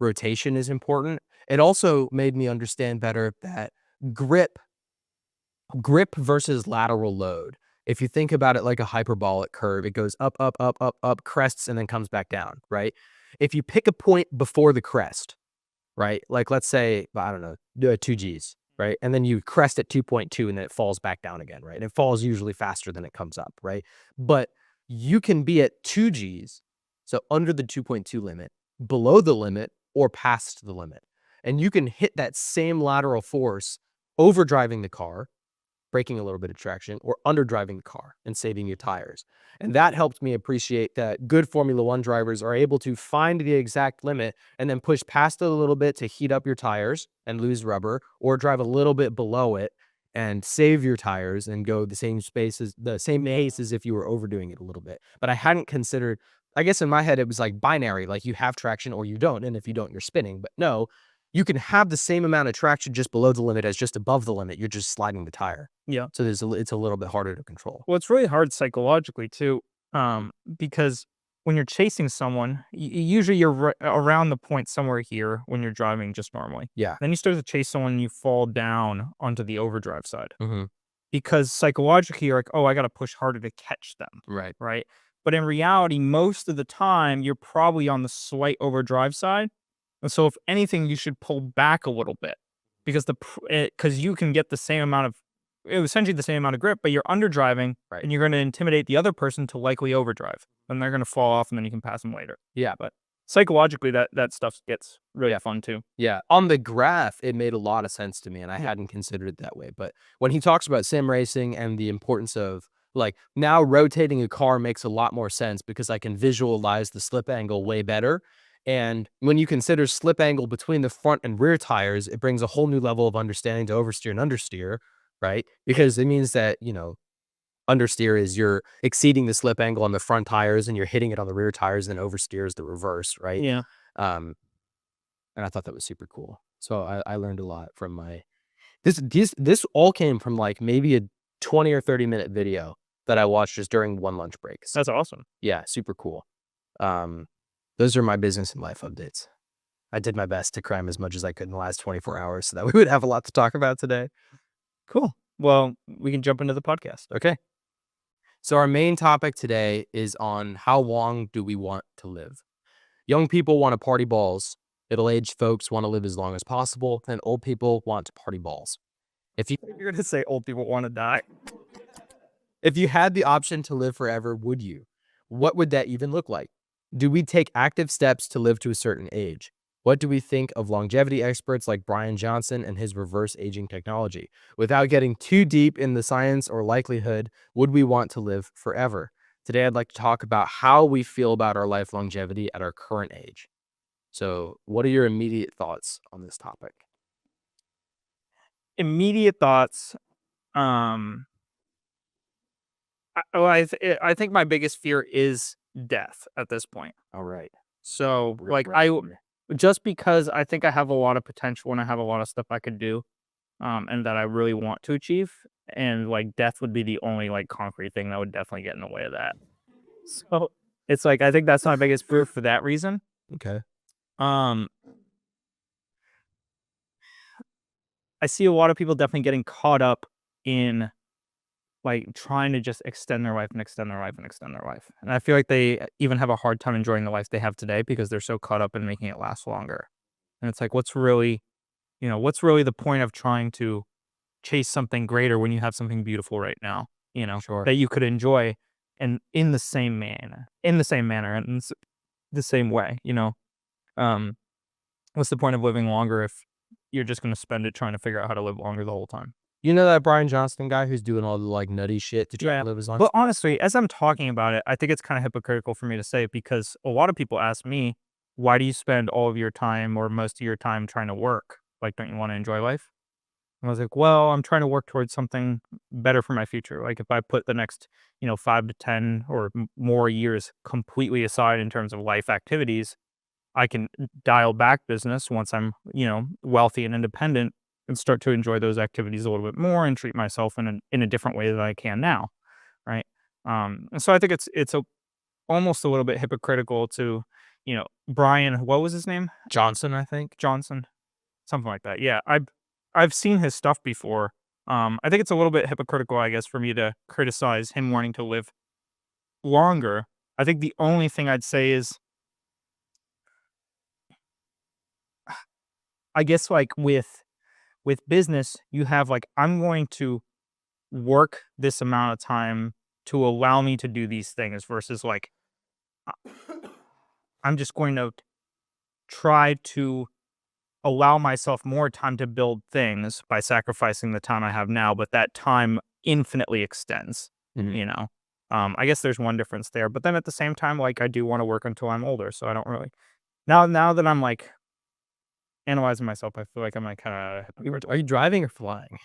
Speaker 1: rotation is important. It also made me understand better that grip versus lateral load. If you think about it like a hyperbolic curve, it goes up, up, up, up, up, crests, and then comes back down, right? If you pick a point before the crest, right? Like let's say, I don't know, 2Gs, right? And then you crest at 2.2 and then it falls back down again, right? And it falls usually faster than it comes up, right? But you can be at 2Gs, so under the 2.2 limit, below the limit, or past the limit. And you can hit that same lateral force overdriving the car, breaking a little bit of traction, or underdriving the car and saving your tires. And that helped me appreciate that good Formula One drivers are able to find the exact limit and then push past it a little bit to heat up your tires and lose rubber, or drive a little bit below it and save your tires and go the same pace as if you were overdoing it a little bit. But I hadn't considered, I guess in my head, it was like binary, like you have traction or you don't. And if you don't, you're spinning. But no, you can have the same amount of traction just below the limit as just above the limit. You're just sliding the tire.
Speaker 2: Yeah.
Speaker 1: So it's a little bit harder to control.
Speaker 2: Well, it's really hard psychologically too, because when you're chasing someone, usually you're around the point somewhere here when you're driving just normally.
Speaker 1: Yeah.
Speaker 2: Then you start to chase someone and you fall down onto the overdrive side.
Speaker 1: Mm-hmm.
Speaker 2: Because psychologically you're like, oh, I got to push harder to catch them.
Speaker 1: Right.
Speaker 2: Right. But in reality, most of the time, you're probably on the slight overdrive side. And so if anything, you should pull back a little bit because because you can get the same amount of, essentially the same amount of grip, but you're underdriving,
Speaker 1: right,
Speaker 2: and you're going to intimidate the other person to likely overdrive, and they're going to fall off, and then you can pass them later.
Speaker 1: Yeah.
Speaker 2: But psychologically, that stuff gets really fun too.
Speaker 1: Yeah. On the graph, it made a lot of sense to me, and I hadn't considered it that way. But when he talks about sim racing and the importance of, like, now rotating a car makes a lot more sense because I can visualize the slip angle way better. And when you consider slip angle between the front and rear tires, it brings a whole new level of understanding to oversteer and understeer, right? Because it means that, understeer is you're exceeding the slip angle on the front tires and you're hitting it on the rear tires, and oversteer is the reverse, right?
Speaker 2: Yeah.
Speaker 1: And I thought that was super cool. So I learned a lot from this all came from like maybe a 20 or 30-minute video that I watched just during one lunch break.
Speaker 2: That's awesome.
Speaker 1: Yeah, super cool. Those are my business and life updates. I did my best to cram as much as I could in the last 24 hours so that we would have a lot to talk about today.
Speaker 2: Cool. Well, we can jump into the podcast.
Speaker 1: Okay. So our main topic today is on how long do we want to live? Young people want to party balls. Middle-aged folks want to live as long as possible. And old people want to party balls.
Speaker 2: You're going to say old people want to die.
Speaker 1: If you had the option to live forever, would you? What would that even look like? Do we take active steps to live to a certain age? What do we think of longevity experts like Brian Johnson and his reverse aging technology? Without getting too deep in the science or likelihood, would we want to live forever? Today, I'd like to talk about how we feel about our life longevity at our current age. So, what are your immediate thoughts on this topic?
Speaker 2: Immediate thoughts. I think my biggest fear is death at this point.
Speaker 1: All right.
Speaker 2: So, just because I think I have a lot of potential and I have a lot of stuff I could do, and that I really want to achieve, and like death would be the only like concrete thing that would definitely get in the way of that. So it's like I think that's my biggest fear for that reason.
Speaker 1: Okay.
Speaker 2: I see a lot of people definitely getting caught up in like trying to just extend their life and extend their life and extend their life. And I feel like they even have a hard time enjoying the life they have today because they're so caught up in making it last longer. And it's like, what's really the point of trying to chase something greater when you have something beautiful right now,
Speaker 1: Sure.
Speaker 2: that you could enjoy and in the same manner and the same way, what's the point of living longer if you're just going to spend it trying to figure out how to live longer the whole time?
Speaker 1: You know that Brian Johnston guy who's doing all the like nutty shit to try to live as long?
Speaker 2: But honestly, as I'm talking about it, I think it's kind of hypocritical for me to say because a lot of people ask me, why do you spend all of your time or most of your time trying to work? Like, don't you want to enjoy life? And I was like, well, I'm trying to work towards something better for my future. Like if I put the next, 5 to 10 or more years completely aside in terms of life activities, I can dial back business once I'm, wealthy and independent and start to enjoy those activities a little bit more and treat myself in a different way than I can now, right? And so I think it's almost a little bit hypocritical to, Brian, what was his name?
Speaker 1: Johnson, I think.
Speaker 2: Johnson, something like that. Yeah, I've seen his stuff before. I think it's a little bit hypocritical, I guess, for me to criticize him wanting to live longer. I think the only thing I'd say is, I guess, like with business, you have like, I'm going to work this amount of time to allow me to do these things versus like, I'm just going to try to allow myself more time to build things by sacrificing the time I have now, but that time infinitely extends,
Speaker 1: Mhm.
Speaker 2: you know? I guess there's one difference there, but then at the same time, like, I do want to work until I'm older, so I don't really, now that I'm like analyzing myself, I feel like I'm like kind of,
Speaker 1: Are you driving or flying?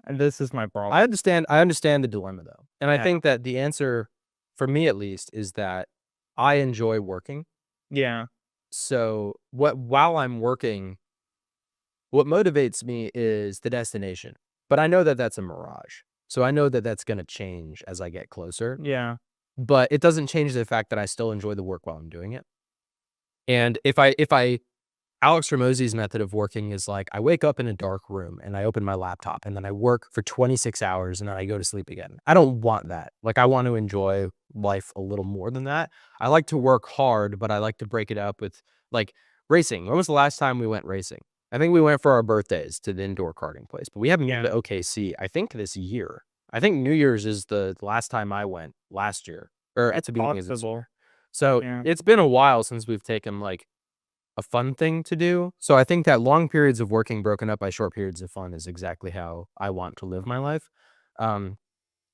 Speaker 2: and this is my problem.
Speaker 1: I understand the dilemma though. And I
Speaker 2: Yeah.
Speaker 1: think that the answer, for me at least, is that I enjoy working.
Speaker 2: Yeah.
Speaker 1: So while I'm working, what motivates me is the destination. But I know that that's a mirage. So I know that that's going to change as I get closer.
Speaker 2: Yeah.
Speaker 1: But it doesn't change the fact that I still enjoy the work while I'm doing it. And if I Alex Ramosey's method of working is like, I wake up in a dark room and I open my laptop and then I work for 26 hours and then I go to sleep again. I don't want that. Like, I want to enjoy life a little more than that. I like to work hard, but I like to break it up with like racing. When was the last time we went racing? I think we went for our birthdays to the indoor karting place, but we haven't been
Speaker 2: Yeah.
Speaker 1: to OKC, I think, this year. I think New Year's is the last time I went last year or at
Speaker 2: It's
Speaker 1: the beginning of this
Speaker 2: possible.
Speaker 1: year. So
Speaker 2: Yeah.
Speaker 1: it's been a while since we've taken like a fun thing to do. So I think that long periods of working broken up by short periods of fun is exactly how I want to live my life. Um,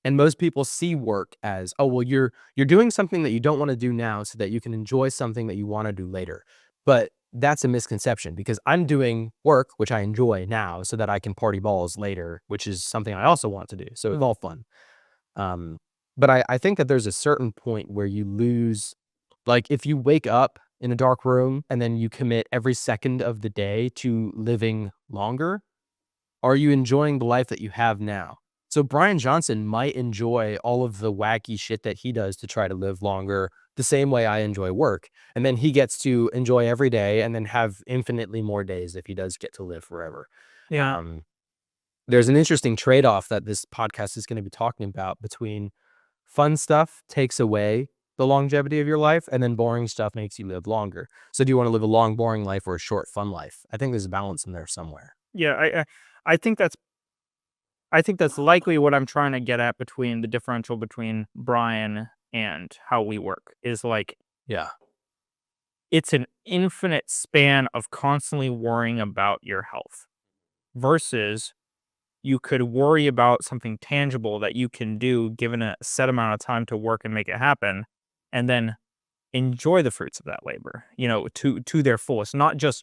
Speaker 1: and most people see work as, oh, well, you're doing something that you don't want to do now so that you can enjoy something that you want to do later. But that's a misconception because I'm doing work, which I enjoy now, so that I can party balls later, which is something I also want to do. So it's all fun. Um, but I think that there's a certain point where you lose, like if you wake up in a dark room and then you commit every second of the day to living longer, are you enjoying the life that you have now? So Brian Johnson might enjoy all of the wacky shit that he does to try to live longer the same way I enjoy work. And then he gets to enjoy every day and then have infinitely more days if he does get to live forever.
Speaker 2: Yeah.
Speaker 1: Um, there's an interesting trade-off that this podcast is going to be talking about between fun stuff takes away the longevity of your life, and then boring stuff makes you live longer. So do you want to live a long, boring life or a short, fun life? I think there's a balance in there somewhere.
Speaker 2: Yeah. I think that's likely what I'm trying to get at between the differential between Brian and how we work is like,
Speaker 1: Yeah.
Speaker 2: it's an infinite span of constantly worrying about your health versus you could worry about something tangible that you can do given a set amount of time to work and make it happen, and then enjoy the fruits of that labor, to their fullest, not just,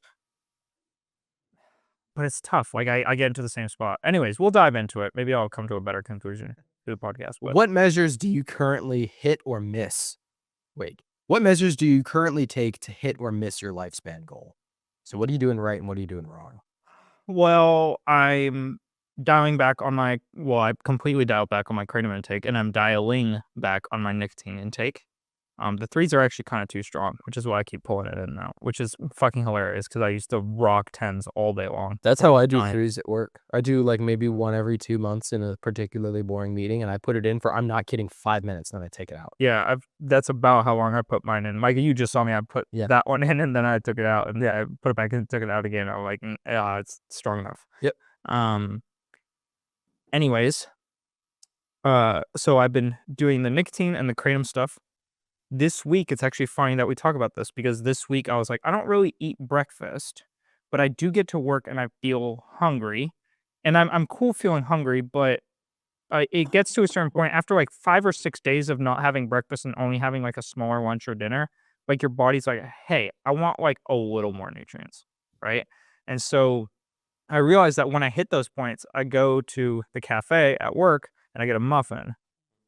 Speaker 2: but it's tough. Like I get into the same spot. Anyways, we'll dive into it. Maybe I'll come to a better conclusion to the podcast. But
Speaker 1: What measures do you currently hit or miss? Wait, what measures do you currently take to hit or miss your lifespan goal? So what are you doing right and what are you doing wrong?
Speaker 2: well, I'm dialing back on I completely dialed back on my kratom intake, and I'm dialing back on my nicotine intake. The threes are actually kind of too strong, which is why I keep pulling it in and out, which is fucking hilarious because I used to rock tens all day long.
Speaker 1: That's how I do
Speaker 2: Nice.
Speaker 1: threes at work. I do like maybe one every 2 months in a particularly boring meeting, and I put it in for, I'm not kidding, 5 minutes, and then I take it out.
Speaker 2: Yeah, that's about how long I put mine in. Like you just saw me, I put
Speaker 1: Yeah.
Speaker 2: that one in and then I took it out, and yeah, I put it back in, took it out again. I'm like, yeah, it's strong enough.
Speaker 1: Yep.
Speaker 2: Anyways, so I've been doing the nicotine and the kratom stuff. This week, it's actually funny that we talk about this because this week I was like, I don't really eat breakfast, but I do get to work and I feel hungry, and I'm cool feeling hungry, but it gets to a certain point after like 5 or 6 days of not having breakfast and only having like a smaller lunch or dinner, like your body's like, hey, I want like a little more nutrients, right? And so I realized that when I hit those points, I go to the cafe at work and I get a muffin.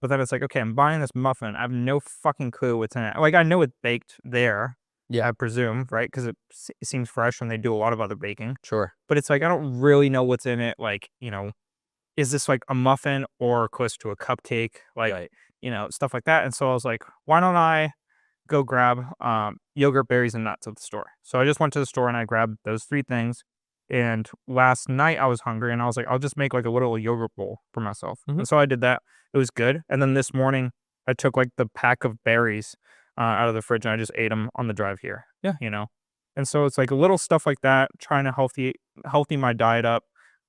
Speaker 2: But then it's like, okay, I'm buying this muffin. I have no fucking clue what's in it. Like, I know it's baked there,
Speaker 1: Yeah,
Speaker 2: I presume, right? Because it seems fresh and they do a lot of other baking.
Speaker 1: sure.
Speaker 2: But it's like, I don't really know what's in it. Like, is this like a muffin or close to a cupcake? Like,
Speaker 1: Right.
Speaker 2: stuff like that. And so I was like, why don't I go grab yogurt, berries, and nuts at the store? So I just went to the store and I grabbed those 3 things. And last night I was hungry and I was like, I'll just make like a little yogurt bowl for myself. And so I did that. It was good. And then this morning I took like the pack of berries out of the fridge and I just ate them on the drive here.
Speaker 1: Yeah.
Speaker 2: And so it's like little stuff like that, trying to healthy my diet up.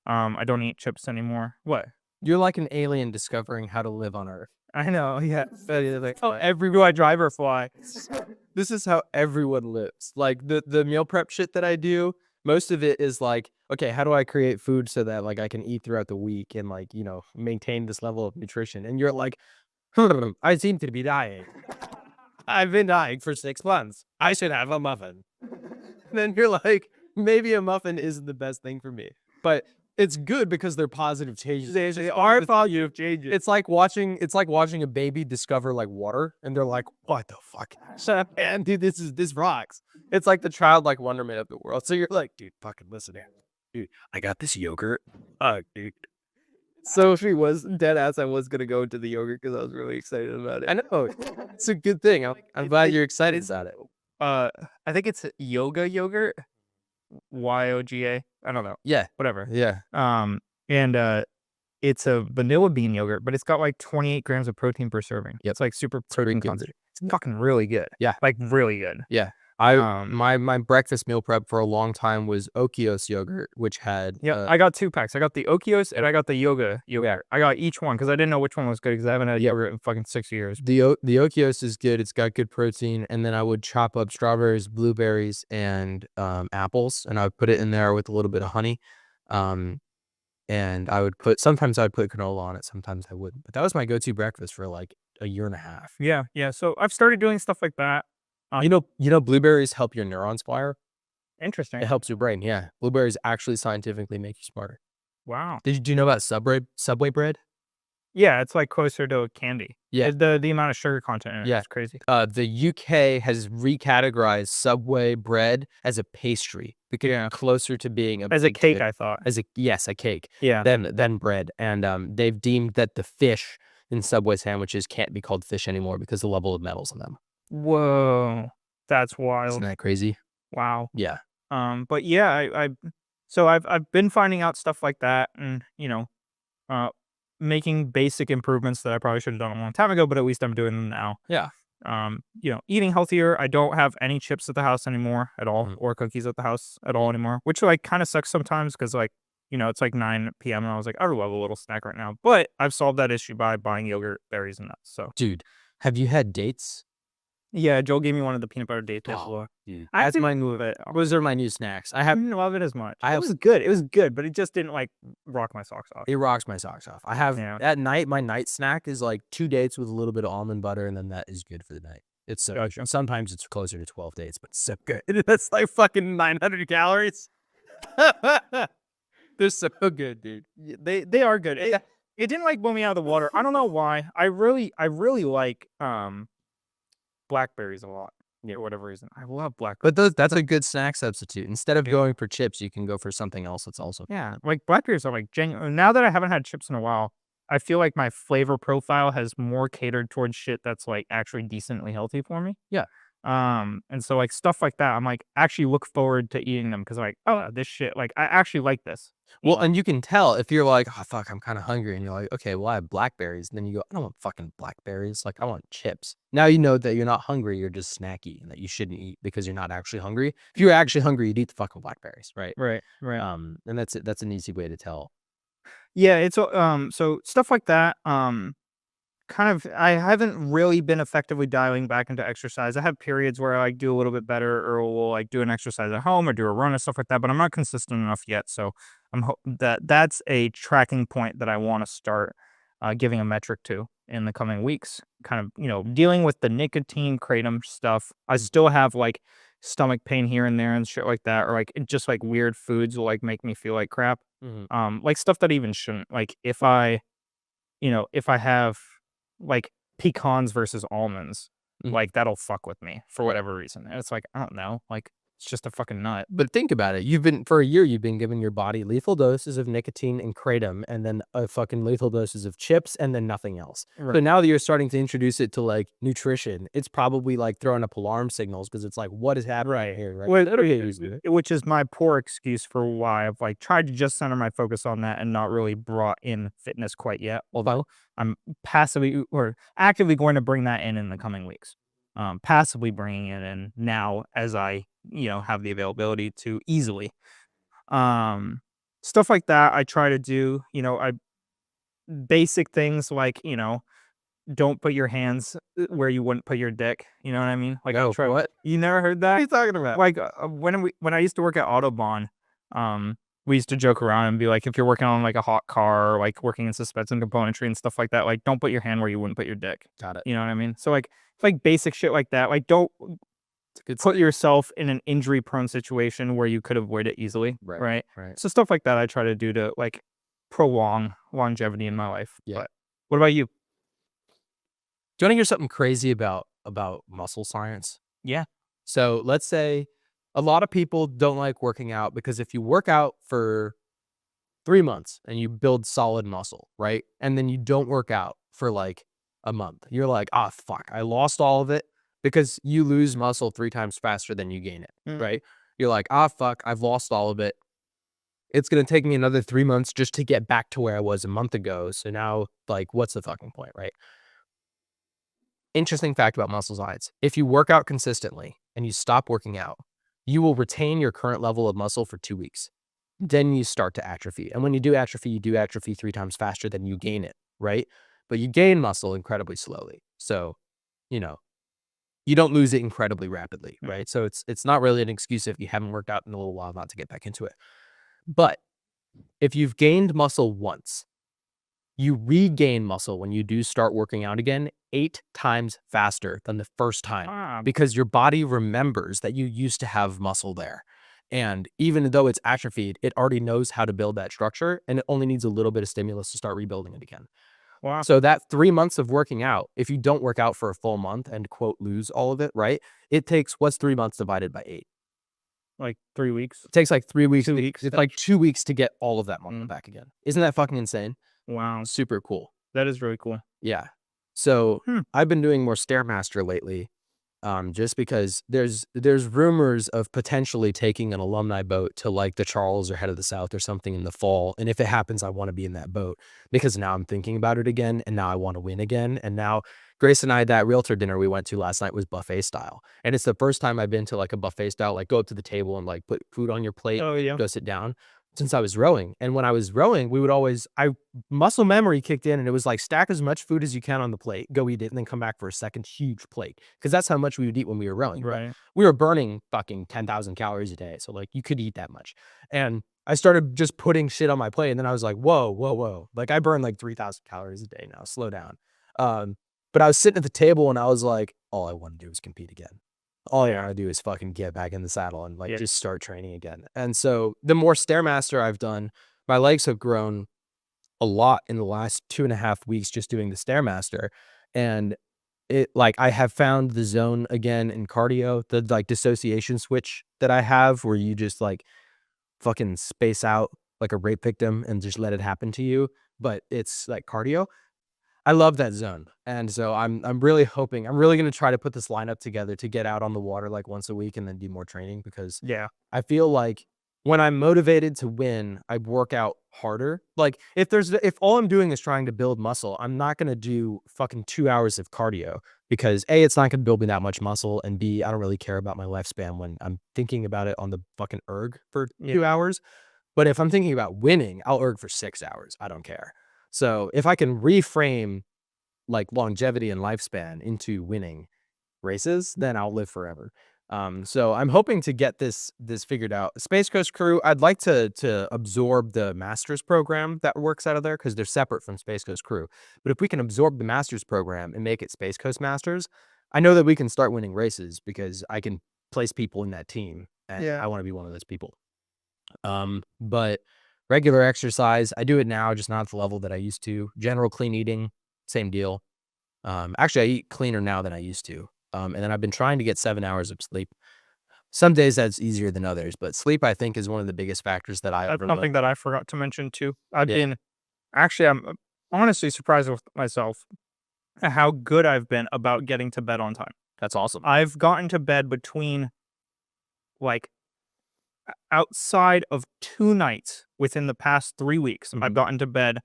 Speaker 2: I don't eat chips anymore. What?
Speaker 1: You're like an alien discovering how to live on Earth.
Speaker 2: I know, yeah. Like, do I drive or fly?
Speaker 1: This is how everyone lives. Like the meal prep shit that I do, most of it is like, okay, how do I create food so that like I can eat throughout the week and like, maintain this level of nutrition? And you're like, I seem to be dying. I've been dying for 6 months. I should have a muffin. Then you're like, maybe a muffin isn't the best thing for me. But it's good because they're positive changes.
Speaker 2: They are positive changes.
Speaker 1: It's like watching a baby discover like water, and they're like, "What the fuck? Shut up, man, dude. This rocks." It's like the childlike wonderment of the world. So you're like, "Dude, fucking listen here, dude. I got this yogurt. Dude." So if he was dead ass, I was gonna go into the yogurt because I was really excited about it. I know it's a good thing. I'm glad you're excited about it.
Speaker 2: I think it's yoga yogurt. YOGA. I don't know.
Speaker 1: Yeah,
Speaker 2: Whatever.
Speaker 1: yeah.
Speaker 2: And it's a vanilla bean yogurt, but it's got like 28 grams of protein per serving.
Speaker 1: Yep.
Speaker 2: It's like super
Speaker 1: Protein
Speaker 2: protein concentrated. It's fucking really good.
Speaker 1: Yeah.
Speaker 2: Like really good.
Speaker 1: Yeah. My breakfast meal prep for a long time was Okios yogurt, which had
Speaker 2: I got 2 packs. I got the Okios and I got the yoga yogurt. I got each one because I didn't know which one was good because I haven't had yogurt in fucking 6 years.
Speaker 1: the Okios is good. It's got good protein, and then I would chop up strawberries, blueberries, and apples, and I would put it in there with a little bit of honey. And sometimes I would put canola on it, sometimes I wouldn't. But that was my go-to breakfast for like a year and a half.
Speaker 2: Yeah. So I've started doing stuff like that.
Speaker 1: Blueberries help your neurons fire.
Speaker 2: Interesting.
Speaker 1: It helps your brain. Yeah, blueberries actually scientifically make you smarter.
Speaker 2: Wow.
Speaker 1: Do you know about Subway bread?
Speaker 2: Yeah, it's like closer to a candy.
Speaker 1: Yeah.
Speaker 2: The amount of sugar content in it
Speaker 1: Yeah.
Speaker 2: is crazy.
Speaker 1: The UK has recategorized Subway bread as a pastry because it's closer to being
Speaker 2: As a cake, I thought.
Speaker 1: a cake.
Speaker 2: Yeah.
Speaker 1: Than bread, and they've deemed that the fish in Subway sandwiches can't be called fish anymore because the level of metals in them.
Speaker 2: Whoa, that's wild.
Speaker 1: Isn't that crazy?
Speaker 2: Wow.
Speaker 1: Yeah.
Speaker 2: But yeah, I've been finding out stuff like that, and making basic improvements that I probably should have done a long time ago, but at least I'm doing them now.
Speaker 1: Yeah.
Speaker 2: Eating healthier. I don't have any chips at the house anymore at all, or cookies at the house at all anymore, which like kind of sucks sometimes because like it's like 9 p.m. and I was like, I would love a little snack right now, but I've solved that issue by buying yogurt, berries, and nuts. So,
Speaker 1: dude, have you had dates?
Speaker 2: Yeah, Joel gave me one of the peanut butter dates before.
Speaker 1: Dude,
Speaker 2: That's my new of it.
Speaker 1: Those are my new snacks. I
Speaker 2: didn't love it as much.
Speaker 1: It
Speaker 2: was good. It was good, but it just didn't like rock my socks off.
Speaker 1: It rocks my socks off. I have at night. My night snack is like 2 dates with a little bit of almond butter, and then that is good for the night. It's so
Speaker 2: Gotcha.
Speaker 1: Sometimes it's closer to 12 dates, but it's so good. That's like fucking 900 calories. They're so good, dude.
Speaker 2: They are good. It didn't like blow me out of the water. I don't know why. I really like blackberries a lot. Yeah, for whatever reason. I love blackberries.
Speaker 1: But that's a good snack substitute. Instead of going for chips, you can go for something else that's also
Speaker 2: like blackberries are like genuine. Now that I haven't had chips in a while, I feel like my flavor profile has more catered towards shit that's like actually decently healthy for me.
Speaker 1: Yeah.
Speaker 2: And so like stuff like that, I'm like actually look forward to eating them because like, oh, this shit, like I actually like this.
Speaker 1: Well, and you can tell if you're like, oh fuck, I'm kind of hungry, and you're like, okay, well I have blackberries. And then you go, I don't want fucking blackberries. Like I want chips. Now you know that you're not hungry, you're just snacky, and that you shouldn't eat because you're not actually hungry. If you were actually hungry, you'd eat the fucking blackberries, right?
Speaker 2: Right.
Speaker 1: And that's it. That's an easy way to tell.
Speaker 2: Yeah, it's so stuff like that. Kind of, I haven't really been effectively dialing back into exercise. I have periods where I like do a little bit better, or will like do an exercise at home or do a run and stuff like that. But I'm not consistent enough yet. So I'm that's a tracking point that I want to start giving a metric to in the coming weeks. Kind of dealing with the nicotine kratom stuff. I still have like stomach pain here and there and shit like that, or like just like weird foods will like make me feel like crap. Like stuff that even shouldn't. Like if I have like pecans versus almonds, like that'll fuck with me for whatever reason. And it's like, I don't know, like It's just a fucking nut.
Speaker 1: But think about it. For a year, you've been giving your body lethal doses of nicotine and kratom, and then a fucking lethal doses of chips, and then nothing else.
Speaker 2: Right.
Speaker 1: So now that you're starting to introduce it to like nutrition, it's probably like throwing up alarm signals because it's like, what is happening here? Right.
Speaker 2: Which is my poor excuse for why I've like tried to just center my focus on that and not really brought in fitness quite yet. Although I'm passively or actively going to bring that in the coming weeks. Passively bringing it in now as I, have the availability to easily. Stuff like that I try to do, I basic things like, don't put your hands where you wouldn't put your dick. You know what I mean? Like,
Speaker 1: What?
Speaker 2: You never heard that?
Speaker 1: What are you talking about?
Speaker 2: Like when I used to work at Autobahn, we used to joke around and be like, if you're working on like a hot car, or, like working in suspension and componentry and stuff like that, like don't put your hand where you wouldn't put your dick.
Speaker 1: Got it.
Speaker 2: You know what I mean? So like basic shit like that. Like don't put yourself in an injury prone situation where you could avoid it easily. Right. So stuff like that I try to do to like prolong longevity in my life.
Speaker 1: Yeah.
Speaker 2: But what about you?
Speaker 1: Do you want to hear something crazy about muscle science?
Speaker 2: Yeah.
Speaker 1: So let's say a lot of people don't like working out because if you work out for 3 months and you build solid muscle, right? And then you don't work out for like a month, you're like, ah, fuck, I lost all of it because you lose muscle 3 times faster than you gain it, right? You're like, ah, fuck, I've lost all of it. It's going to take me another 3 months just to get back to where I was a month ago. So now, like, what's the fucking point, right? Interesting fact about muscle science. If you work out consistently and you stop working out, you will retain your current level of muscle for 2 weeks. Then you start to atrophy. And when you do atrophy 3 times faster than you gain it, right? But you gain muscle incredibly slowly. So, you don't lose it incredibly rapidly, right? So it's not really an excuse if you haven't worked out in a little while not to get back into it. But if you've gained muscle once, you regain muscle when you do start working out again 8 times faster than the first time because your body remembers that you used to have muscle there. And even though it's atrophied, it already knows how to build that structure and it only needs a little bit of stimulus to start rebuilding it again.
Speaker 2: Wow.
Speaker 1: So that 3 months of working out, if you don't work out for a full month and quote lose all of it, right? It takes what's 3 months divided by 8?
Speaker 2: Like 3 weeks.
Speaker 1: It takes like 3 weeks.
Speaker 2: 2 weeks.
Speaker 1: It's like 2 weeks to get all of that muscle back again. Isn't that fucking insane?
Speaker 2: Wow.
Speaker 1: Super cool.
Speaker 2: That is really cool.
Speaker 1: Yeah. So I've been doing more Stairmaster lately, just because there's rumors of potentially taking an alumni boat to like the Charles or Head of the South or something in the fall. And if it happens, I want to be in that boat because now I'm thinking about it again and now I want to win again. And now Grace and I, that realtor dinner we went to last night was buffet style. And it's the first time I've been to like a buffet style, like go up to the table and like put food on your plate, go sit down. Since I was rowing. And when I was rowing, we would always, muscle memory kicked in and it was like stack as much food as you can on the plate, go eat it, and then come back for a second huge plate. Cause that's how much we would eat when we were rowing.
Speaker 2: Right.
Speaker 1: We were burning fucking 10,000 calories a day. So like you could eat that much. And I started just putting shit on my plate. And then I was like, whoa. Like I burn like 3,000 calories a day now, slow down. But I was sitting at the table and I was like, all I want to do is compete again. All I gotta do is fucking get back in the saddle and like just start training again. And so the more Stairmaster I've done, my legs have grown a lot in the last 2.5 weeks just doing the Stairmaster. And it like I have found the zone again in cardio, the like dissociation switch that I have where you just like fucking space out like a rape victim and just let it happen to you. But it's like cardio. I love that zone. And so I'm really hoping, I'm really going to try to put this lineup together to get out on the water like once a week and then do more training because I feel like when I'm motivated to win, I work out harder. Like if all I'm doing is trying to build muscle, I'm not going to do fucking 2 hours of cardio because A, it's not going to build me that much muscle. And B, I don't really care about my lifespan when I'm thinking about it on the fucking erg for 2 hours. But if I'm thinking about winning, I'll erg for 6 hours. I don't care. So if I can reframe like longevity and lifespan into winning races, then I'll live forever. So I'm hoping to get this figured out. Space Coast Crew, I'd like to absorb the master's program that works out of there because they're separate from Space Coast Crew. But if we can absorb the master's program and make it Space Coast Masters, I know that we can start winning races because I can place people in that team. And I want to be one of those people. But regular exercise, I do it now, just not at the level that I used to. General clean eating, same deal. Actually, I eat cleaner now than I used to. And then I've been trying to get 7 hours of sleep. Some days that's easier than others, but sleep, I think, is one of the biggest factors that I
Speaker 2: That's
Speaker 1: overlook.
Speaker 2: something that I forgot to mention too.
Speaker 1: Yeah.
Speaker 2: I'm honestly surprised with myself at how good I've been about getting to bed on time.
Speaker 1: That's awesome.
Speaker 2: I've gotten to bed between like outside of 2 nights within the past 3 weeks. I've
Speaker 1: Mhm.
Speaker 2: gotten to bed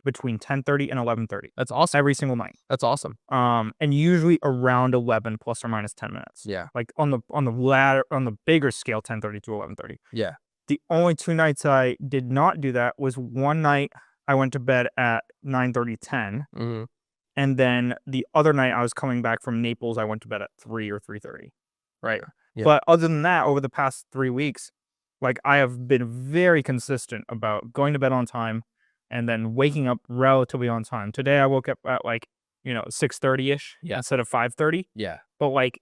Speaker 2: between 10:30 and 11:30
Speaker 1: That's awesome.
Speaker 2: every single night.
Speaker 1: That's awesome.
Speaker 2: And usually around 11 plus or minus 10 minutes.
Speaker 1: Yeah.
Speaker 2: Like on the bigger scale, 10:30 to 11:30.
Speaker 1: Yeah.
Speaker 2: The only 2 nights I did not do that was one night I went to bed at 9:30, 10,
Speaker 1: Hmm.
Speaker 2: and then the other night I was coming back from Naples, I went to bed at 3 or 3:30, right?
Speaker 1: Yeah.
Speaker 2: But other than that, over the past 3 weeks, like, I have been very consistent about going to bed on time and then waking up relatively on time. Today, I woke up at, like, 6:30-ish
Speaker 1: Yeah.
Speaker 2: instead of 5:30.
Speaker 1: Yeah.
Speaker 2: But, like,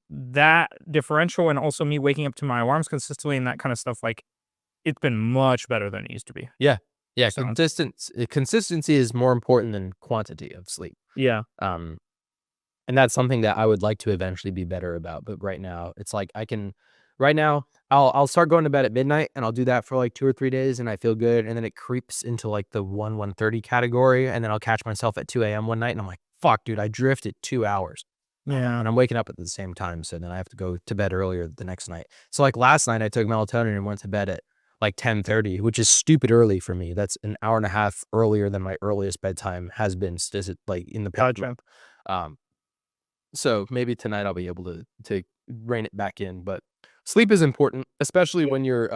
Speaker 2: that differential and also me waking up to my alarms consistently and that kind of stuff, like, it's been much better than it used to be.
Speaker 1: Yeah. Yeah.
Speaker 2: So
Speaker 1: Consistency is more important than quantity of sleep.
Speaker 2: yeah.
Speaker 1: Um, and that's something that I would like to eventually be better about. But right now, it's like right now, I'll start going to bed at midnight, and I'll do that for like 2 or 3 days, and I feel good. And then it creeps into like the 1:30 category, and then I'll catch myself at 2 a.m. one night, and I'm like, fuck, dude, I drifted 2 hours.
Speaker 2: Yeah.
Speaker 1: And I'm waking up at the same time, so then I have to go to bed earlier the next night. So like last night, I took melatonin and went to bed at like 10:30, which is stupid early for me. That's an hour and a half earlier than my earliest bedtime has been, like in the past.
Speaker 2: Gotcha.
Speaker 1: Um, so maybe tonight I'll be able to rein it back in. But sleep is important, especially when you're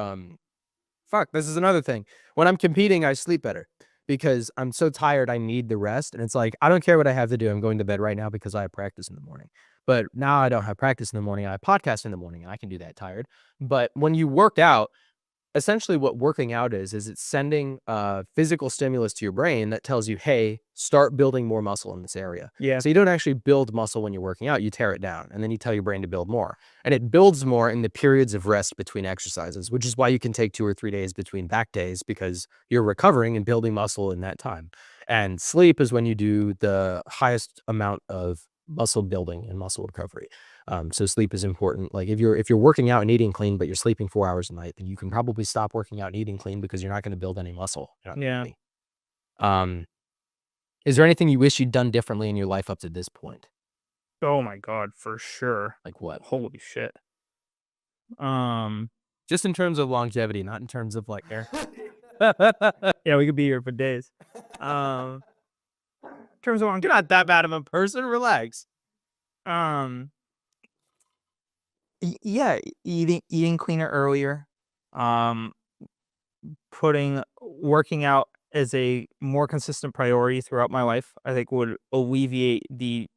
Speaker 1: fuck, this is another thing. When I'm competing, I sleep better because I'm so tired I need the rest. And it's like, I don't care what I have to do. I'm going to bed right now because I have practice in the morning. But now I don't have practice in the morning. I have podcast in the morning and I can do that tired. But when you work out, essentially what working out is it's sending physical stimulus to your brain that tells you, hey, start building more muscle in this area.
Speaker 2: Yeah.
Speaker 1: So you don't actually build muscle when you're working out, you tear it down, and then you tell your brain to build more. And it builds more in the periods of rest between exercises, which is why you can take 2 or 3 days between back days, because you're recovering and building muscle in that time. And sleep is when you do the highest amount of muscle building and muscle recovery. So sleep is important. Like if you're working out and eating clean, but you're sleeping 4 hours a night, then you can probably stop working out and eating clean because you're not going to build any muscle.
Speaker 2: Yeah.
Speaker 1: Is there anything you wish you'd done differently in your life up to this point?
Speaker 2: Oh my God, for sure.
Speaker 1: Like what?
Speaker 2: Holy shit. Um,
Speaker 1: Just in terms of longevity, not in terms of like air.
Speaker 2: yeah, we could be here for days. In terms of
Speaker 1: You're not that bad of a person. Relax.
Speaker 2: Yeah, eating cleaner earlier. Um, working out as a more consistent priority throughout my life, I think would alleviate the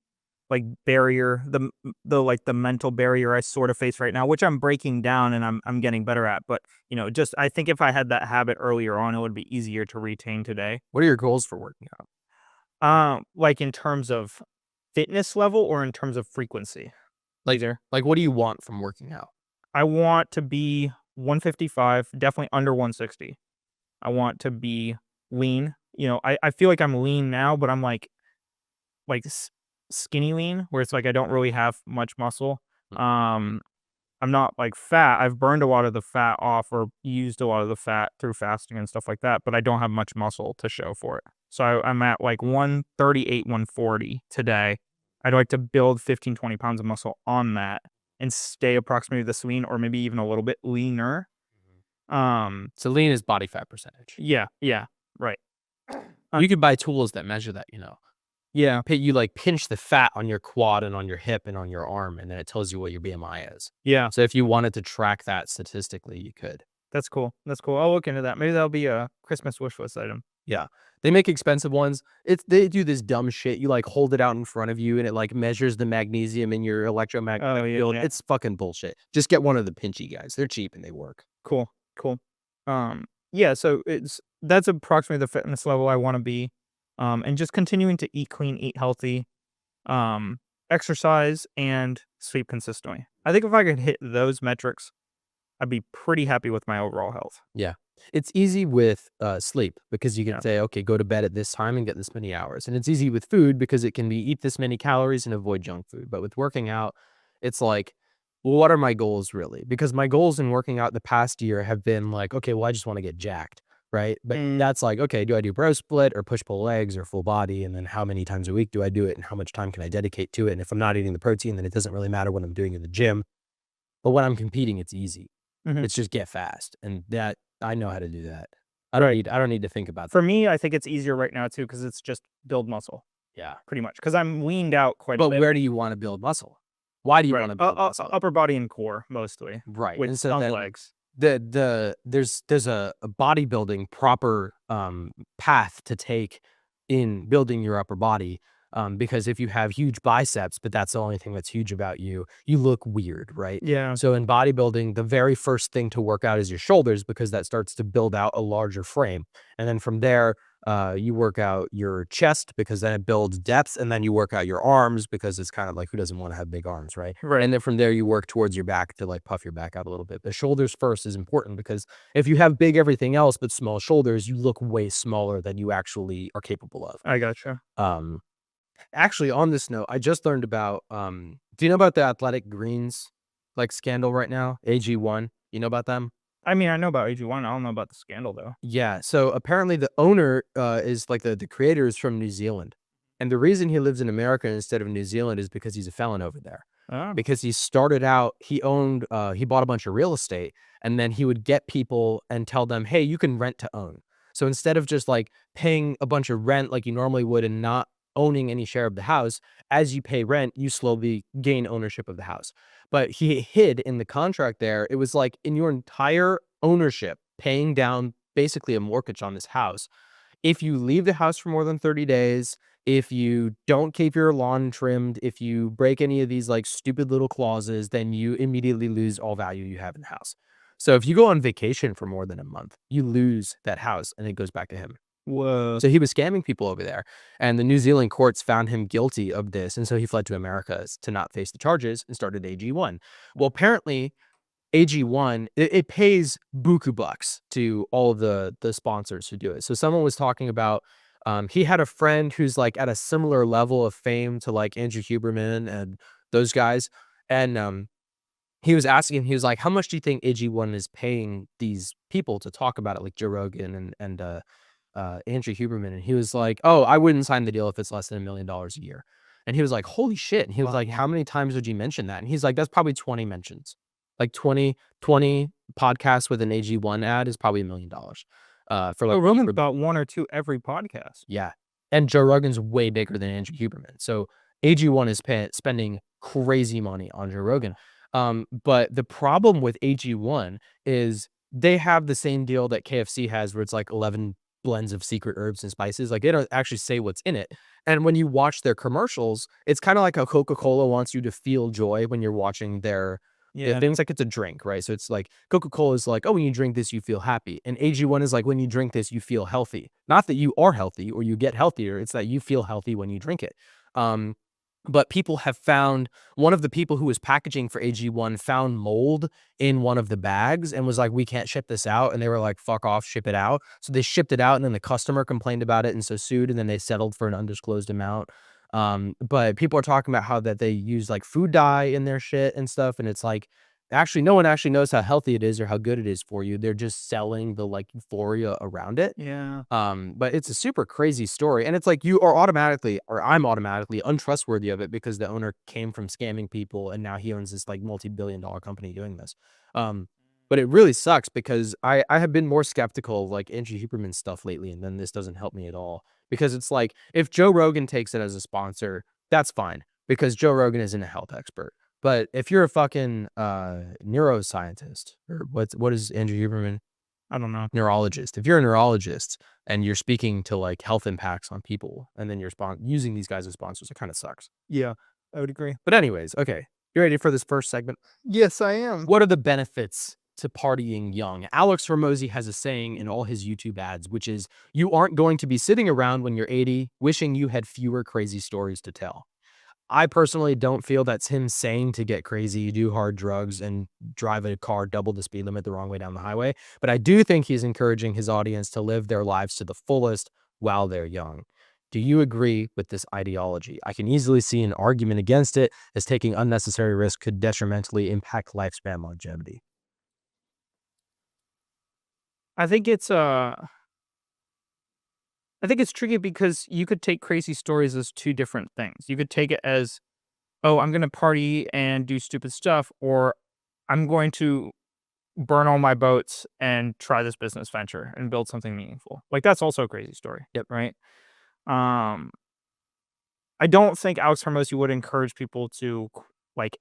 Speaker 2: like barrier, the mental barrier I sort of face right now, which I'm breaking down and I'm getting better at. But just I think if I had that habit earlier on, it would be easier to retain today.
Speaker 1: What are your goals for working out?
Speaker 2: Like in terms of fitness level or in terms of frequency.
Speaker 1: Like what do you want from working out?
Speaker 2: I want to be 155, definitely under 160. I want to be lean. I feel like I'm lean now, but I'm like skinny lean, where it's like I don't really have much muscle. I'm not like fat. I've burned a lot of the fat off or used a lot of the fat through fasting and stuff like that, but I don't have much muscle to show for it. So I'm at like 138, 140 today. I'd like to build 15, 20 pounds of muscle on that and stay approximately this lean or maybe even a little bit leaner.
Speaker 1: So lean is body fat percentage.
Speaker 2: Yeah, right.
Speaker 1: You could buy tools that measure that,
Speaker 2: Yeah,
Speaker 1: You like pinch the fat on your quad and on your hip and on your arm, and then it tells you what your BMI is.
Speaker 2: yeah.
Speaker 1: So if you wanted to track that statistically, you could.
Speaker 2: That's cool. I'll look into that. Maybe that'll be a Christmas wish list item.
Speaker 1: Yeah. They make expensive ones. They do this dumb shit. You like hold it out in front of you and it like measures the magnesium in your electromagnetic field.
Speaker 2: Yeah.
Speaker 1: It's fucking bullshit. Just get one of the pinchy guys. They're cheap and they work.
Speaker 2: Cool. Yeah, so that's approximately the fitness level I want to be. And just continuing to eat clean, eat healthy, exercise and sleep consistently. I think if I could hit those metrics, I'd be pretty happy with my overall health.
Speaker 1: Yeah. It's easy with sleep because you can say, okay, go to bed at this time and get this many hours. And it's easy with food because it can be eat this many calories and avoid junk food. But with working out, it's like, well, what are my goals really? Because my goals in working out the past year have been like, okay, well, I just want to get jacked, right? But that's like, okay, do I do bro split or push pull legs or full body? And then how many times a week do I do it? And how much time can I dedicate to it? And if I'm not eating the protein, then it doesn't really matter what I'm doing in the gym. But when I'm competing, it's easy.
Speaker 2: Mhm.
Speaker 1: It's just get fast. And that I know how to do that.
Speaker 2: Right.
Speaker 1: I don't need to think about that.
Speaker 2: For me, I think it's easier right now too because it's just build muscle
Speaker 1: Yeah.
Speaker 2: pretty much because I'm weaned out quite a
Speaker 1: But
Speaker 2: bit.
Speaker 1: where do you want to build muscle? Why do you
Speaker 2: Right.
Speaker 1: want to build muscle?
Speaker 2: Upper body and core mostly
Speaker 1: Right.
Speaker 2: with
Speaker 1: And so
Speaker 2: some
Speaker 1: then
Speaker 2: legs.
Speaker 1: there's a bodybuilding proper path to take in building your upper body, because if you have huge biceps but that's the only thing that's huge about you, you look weird, right?
Speaker 2: Yeah.
Speaker 1: So in bodybuilding, the very first thing to work out is your shoulders because that starts to build out a larger frame, and then from there you work out your chest because then it builds depth, and then you work out your arms because it's kind of like, who doesn't want to have big arms, right?
Speaker 2: Right.
Speaker 1: And then from there you work towards your back to like puff your back out a little bit. The shoulders first is important because if you have big everything else but small shoulders, you look way smaller than you actually are capable of.
Speaker 2: I gotcha.
Speaker 1: Um, Actually, on this note, I just learned about do you know about the Athletic Greens like scandal right now? AG1. You know about them?
Speaker 2: I mean, I know about AG1. I don't know about the scandal though.
Speaker 1: Yeah. So apparently the owner is like the creator is from New Zealand. And the reason he lives in America instead of New Zealand is because he's a felon over there.
Speaker 2: Oh.
Speaker 1: Because he started out, he owned he bought a bunch of real estate, and then he would get people and tell them, "Hey, you can rent to own." So instead of just like paying a bunch of rent like you normally would and not owning any share of the house, as you pay rent, you slowly gain ownership of the house. But he hid in the contract there, it was like in your entire ownership, paying down basically a mortgage on this house. If you leave the house for more than 30 days, if you don't keep your lawn trimmed, if you break any of these like stupid little clauses, then you immediately lose all value you have in the house. So if you go on vacation for more than a month, you lose that house and it goes back to him.
Speaker 2: Whoa.
Speaker 1: So he was scamming people over there, and the New Zealand courts found him guilty of this, and so he fled to America to not face the charges and started AG1. Well, apparently AG1, it pays buku bucks to all of the sponsors who do it. So someone was talking about, he had a friend who's like at a similar level of fame to like Andrew Huberman and those guys, and he was asking him, he was like, "How much do you think AG1 is paying these people to talk about it, like Joe Rogan and Andrew Huberman?" And he was like, "Oh, I wouldn't sign the deal if it's less than $1 million a year." And he was like, "Holy shit." And he was like,
Speaker 2: Wow.
Speaker 1: "How many times would you mention that?" And he's like, "That's probably 20 mentions. Like 20 podcasts with an AG1 ad is probably $1 million. For like,
Speaker 2: Oh, Roman's about 1 or 2 every podcast.
Speaker 1: yeah. And Joe Rogan's way bigger than Andrew Huberman. So AG1 is spending crazy money on Joe Rogan. But the problem with AG1 is they have the same deal that KFC has where it's like 11 blends of secret herbs and spices. Like they don't actually say what's in it. And when you watch their commercials, it's kind of like how Coca-Cola wants you to feel joy when you're watching their
Speaker 2: Yeah.
Speaker 1: things, like it's a drink, right? So it's like Coca-Cola is like, oh, when you drink this, you feel happy. And AG1 is like, when you drink this, you feel healthy. Not that you are healthy or you get healthier. It's that you feel healthy when you drink it. Um, but people have found, one of the people who was packaging for AG1 found mold in one of the bags and was like, we can't ship this out. And they were like, fuck off, ship it out. So they shipped it out, and then the customer complained about it and so sued, and then they settled for an undisclosed amount. But people are talking about how that they use like food dye in their shit and stuff. And it's like, actually, no one actually knows how healthy it is or how good it is for you. They're just selling the like euphoria around it.
Speaker 2: Yeah.
Speaker 1: But it's a super crazy story. And it's like you are automatically, or I'm automatically untrustworthy of it because the owner came from scamming people and now he owns this like multi-billion-dollar company doing this. But it really sucks because I have been more skeptical of like Andrew Huberman stuff lately, and then this doesn't help me at all. Because it's like, if Joe Rogan takes it as a sponsor, that's fine because Joe Rogan isn't a health expert. But if you're a fucking neuroscientist, or what is Andrew Huberman?
Speaker 2: I don't know.
Speaker 1: Neurologist. If you're a neurologist and you're speaking to like health impacts on people, and then you're using these guys as sponsors, it kind of sucks.
Speaker 2: Yeah, I would agree.
Speaker 1: But anyways, okay, you ready for this first segment?
Speaker 2: Yes, I am.
Speaker 1: What are the benefits to partying young? Alex Hormozy has a saying in all his YouTube ads, which is, you aren't going to be sitting around when you're 80 wishing you had fewer crazy stories to tell. I personally don't feel that's him saying to get crazy, do hard drugs, and drive a car double the speed limit the wrong way down the highway. But I do think he's encouraging his audience to live their lives to the fullest while they're young. Do you agree with this ideology? I can easily see an argument against it, as taking unnecessary risk could detrimentally impact lifespan longevity.
Speaker 2: I think it's I think it's tricky because you could take crazy stories as two different things. You could take it as, oh, I'm gonna party and do stupid stuff, or I'm going to burn all my boats and try this business venture and build something meaningful. Like, that's also a crazy story.
Speaker 1: Yep.
Speaker 2: Right. Um, I don't think Alex Hormozy would encourage people to like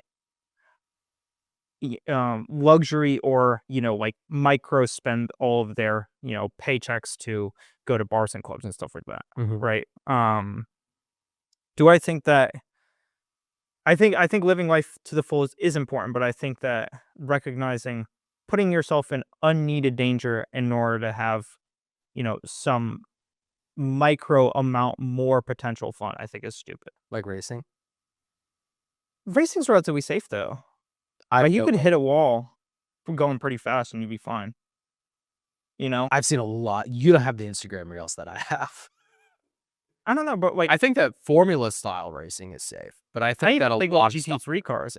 Speaker 2: luxury or, like micro spend all of their, paychecks to go to bars and clubs and stuff like that.
Speaker 1: Mhm.
Speaker 2: Right. Do I think that I think living life to the fullest is important, but I think that recognizing putting yourself in unneeded danger in order to have, some micro amount more potential fun, I think is stupid.
Speaker 1: Like racing?
Speaker 2: Racing's relatively safe though. Like, you could hit a wall from going pretty fast and you'd be fine.
Speaker 1: I've seen a lot. You don't have the Instagram reels that I have.
Speaker 2: I don't know, but like
Speaker 1: I think that formula style racing is safe, but I
Speaker 2: I
Speaker 1: think
Speaker 2: even
Speaker 1: that a
Speaker 2: think
Speaker 1: lot of
Speaker 2: GT3 cars,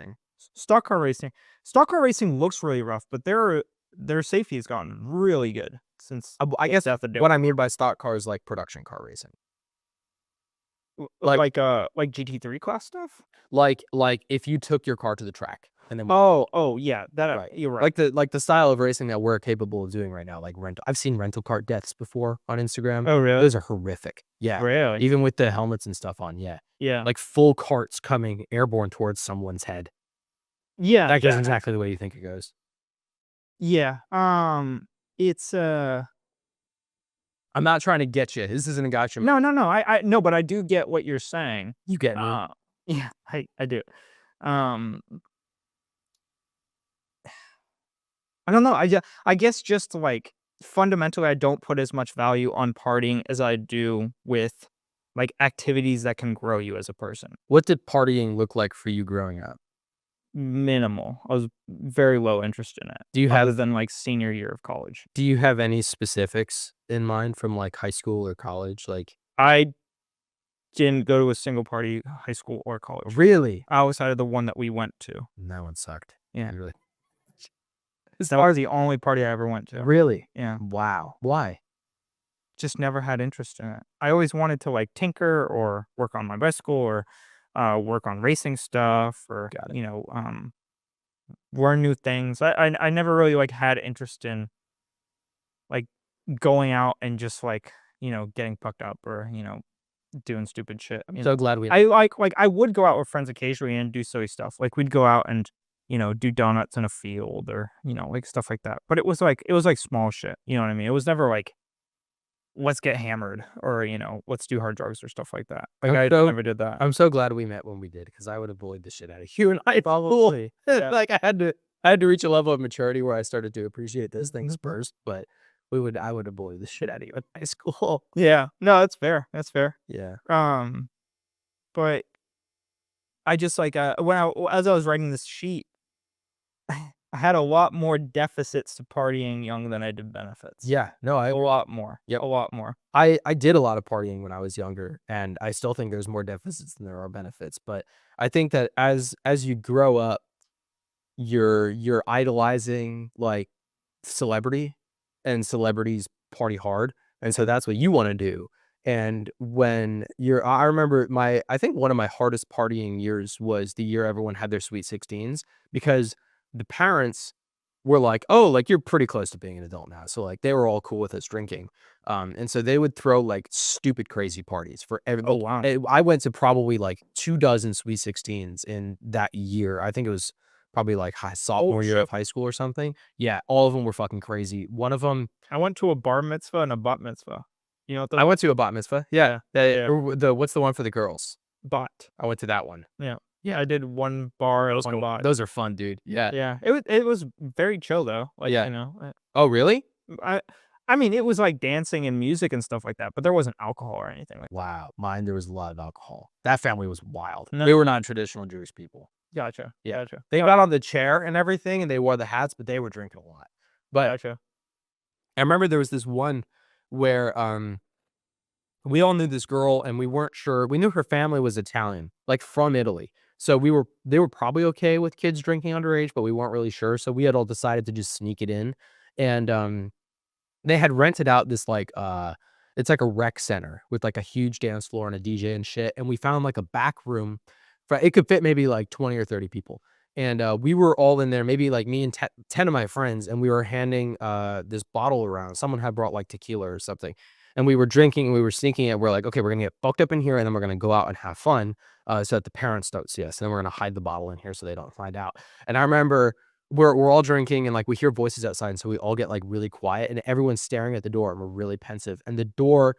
Speaker 2: stock car racing looks really rough, but their safety has gotten really good since
Speaker 1: I guess
Speaker 2: death of
Speaker 1: what I mean by stock cars, like production car racing.
Speaker 2: like GT3 class stuff.
Speaker 1: Like if you took your car to the track and then
Speaker 2: Oh yeah, that
Speaker 1: right.
Speaker 2: you're right.
Speaker 1: Like the style of racing that we're capable of doing right now, like rental. I've seen rental car deaths before on Instagram.
Speaker 2: Oh really?
Speaker 1: Those are horrific. Yeah.
Speaker 2: Really?
Speaker 1: Even with the helmets and stuff on, yeah.
Speaker 2: Yeah.
Speaker 1: Like full carts coming airborne towards someone's head.
Speaker 2: Yeah.
Speaker 1: That goes exactly the way you think it goes.
Speaker 2: Yeah. It's
Speaker 1: I'm not trying to get you. This isn't a gotcha.
Speaker 2: no. I no, but I do get what you're saying.
Speaker 1: You get me.
Speaker 2: Yeah, I do. Um, I don't know. I guess just like fundamentally, I don't put as much value on partying as I do with like activities that can grow you as a person.
Speaker 1: What did partying look like for you growing up?
Speaker 2: Minimal. I was very low interest in it.
Speaker 1: Do you
Speaker 2: other
Speaker 1: have
Speaker 2: than like senior year of college?
Speaker 1: Do you have any specifics in mind from like high school or college? Like
Speaker 2: I didn't go to a single party, high school or college.
Speaker 1: really?
Speaker 2: Outside of the one that we went to.
Speaker 1: That one sucked.
Speaker 2: Yeah.
Speaker 1: Really.
Speaker 2: That was the only party I ever went to.
Speaker 1: Really?
Speaker 2: Yeah.
Speaker 1: Wow. Why?
Speaker 2: Just never had interest in it. I always wanted to like tinker or work on my bicycle or work on racing stuff or
Speaker 1: Got it.
Speaker 2: learn new things. I never really like had interest in like going out and just like getting fucked up or doing stupid shit.
Speaker 1: I'm so glad we
Speaker 2: I like I would go out with friends occasionally and do silly stuff. Like we'd go out and do donuts in a field or like stuff like that. But it was like small shit. You know what I mean? It was never like let's get hammered or let's do hard drugs or stuff like that. Like I never did that.
Speaker 1: I'm so glad we met when we did, because I would have bullied the shit out of you and I
Speaker 2: Probably. Yeah.
Speaker 1: like I had to reach a level of maturity where I started to appreciate those things first. But I would have bullied the shit out of you in high school.
Speaker 2: Yeah. No, that's fair. That's fair.
Speaker 1: Yeah.
Speaker 2: But I just like as I was writing this sheet, I had a lot more deficits to partying young than I did benefits.
Speaker 1: Yeah. No,
Speaker 2: A lot more.
Speaker 1: Yep.
Speaker 2: A lot more.
Speaker 1: I did a lot of partying when I was younger, and I still think there's more deficits than there are benefits. But I think that as you grow up, you're idolizing like celebrity, and celebrities party hard, and so that's what you want to do. And I remember I think one of my hardest partying years was the year everyone had their sweet 16s, because the parents were like, oh, like you're pretty close to being an adult now. So like they were all cool with us drinking. And so they would throw like stupid crazy parties for every.
Speaker 2: Oh wow.
Speaker 1: I went to probably like 24 sweet 16s in that year. I think it was probably like sophomore year of high school or something. Yeah, all of them were fucking crazy. One of them,
Speaker 2: I went to a bar mitzvah and a bat mitzvah. You know what
Speaker 1: I went to a bat mitzvah. Yeah,
Speaker 2: Yeah.
Speaker 1: what's the one for the girls?
Speaker 2: Bat.
Speaker 1: I went to that one.
Speaker 2: Yeah, I did one bar. It was
Speaker 1: Cool.
Speaker 2: bat.
Speaker 1: Those are fun, dude. Yeah.
Speaker 2: Yeah, it was very chill though. Like
Speaker 1: Yeah. Oh, really?
Speaker 2: I mean, it was like dancing and music and stuff like that, but there wasn't alcohol or anything like.
Speaker 1: Wow. Mine, there was a lot of alcohol. That family was wild.
Speaker 2: No.
Speaker 1: They were not traditional Jewish people.
Speaker 2: Gotcha.
Speaker 1: Yeah.
Speaker 2: Gotcha.
Speaker 1: They got on the chair and everything, and they wore the hats, but they were drinking a lot. But
Speaker 2: Gotcha.
Speaker 1: I remember there was this one where we all knew this girl and we weren't sure. We knew her family was Italian, like from Italy. So they were probably okay with kids drinking underage, but we weren't really sure. So we had all decided to just sneak it in. And they had rented out this like it's like a rec center with like a huge dance floor and a DJ and shit. And we found like a back room for it could fit maybe like 20 or 30 people. And we were all in there, maybe like me and 10 of my friends, and we were handing this bottle around. Someone had brought like tequila or something. And we were drinking and we were sneaking it. We're like, okay, we're gonna get fucked up in here and then we're gonna go out and have fun so that the parents don't see us. And then we're gonna hide the bottle in here so they don't find out. And I remember we're all drinking and like we hear voices outside, and so we all get like really quiet and everyone's staring at the door and we're really pensive. And the door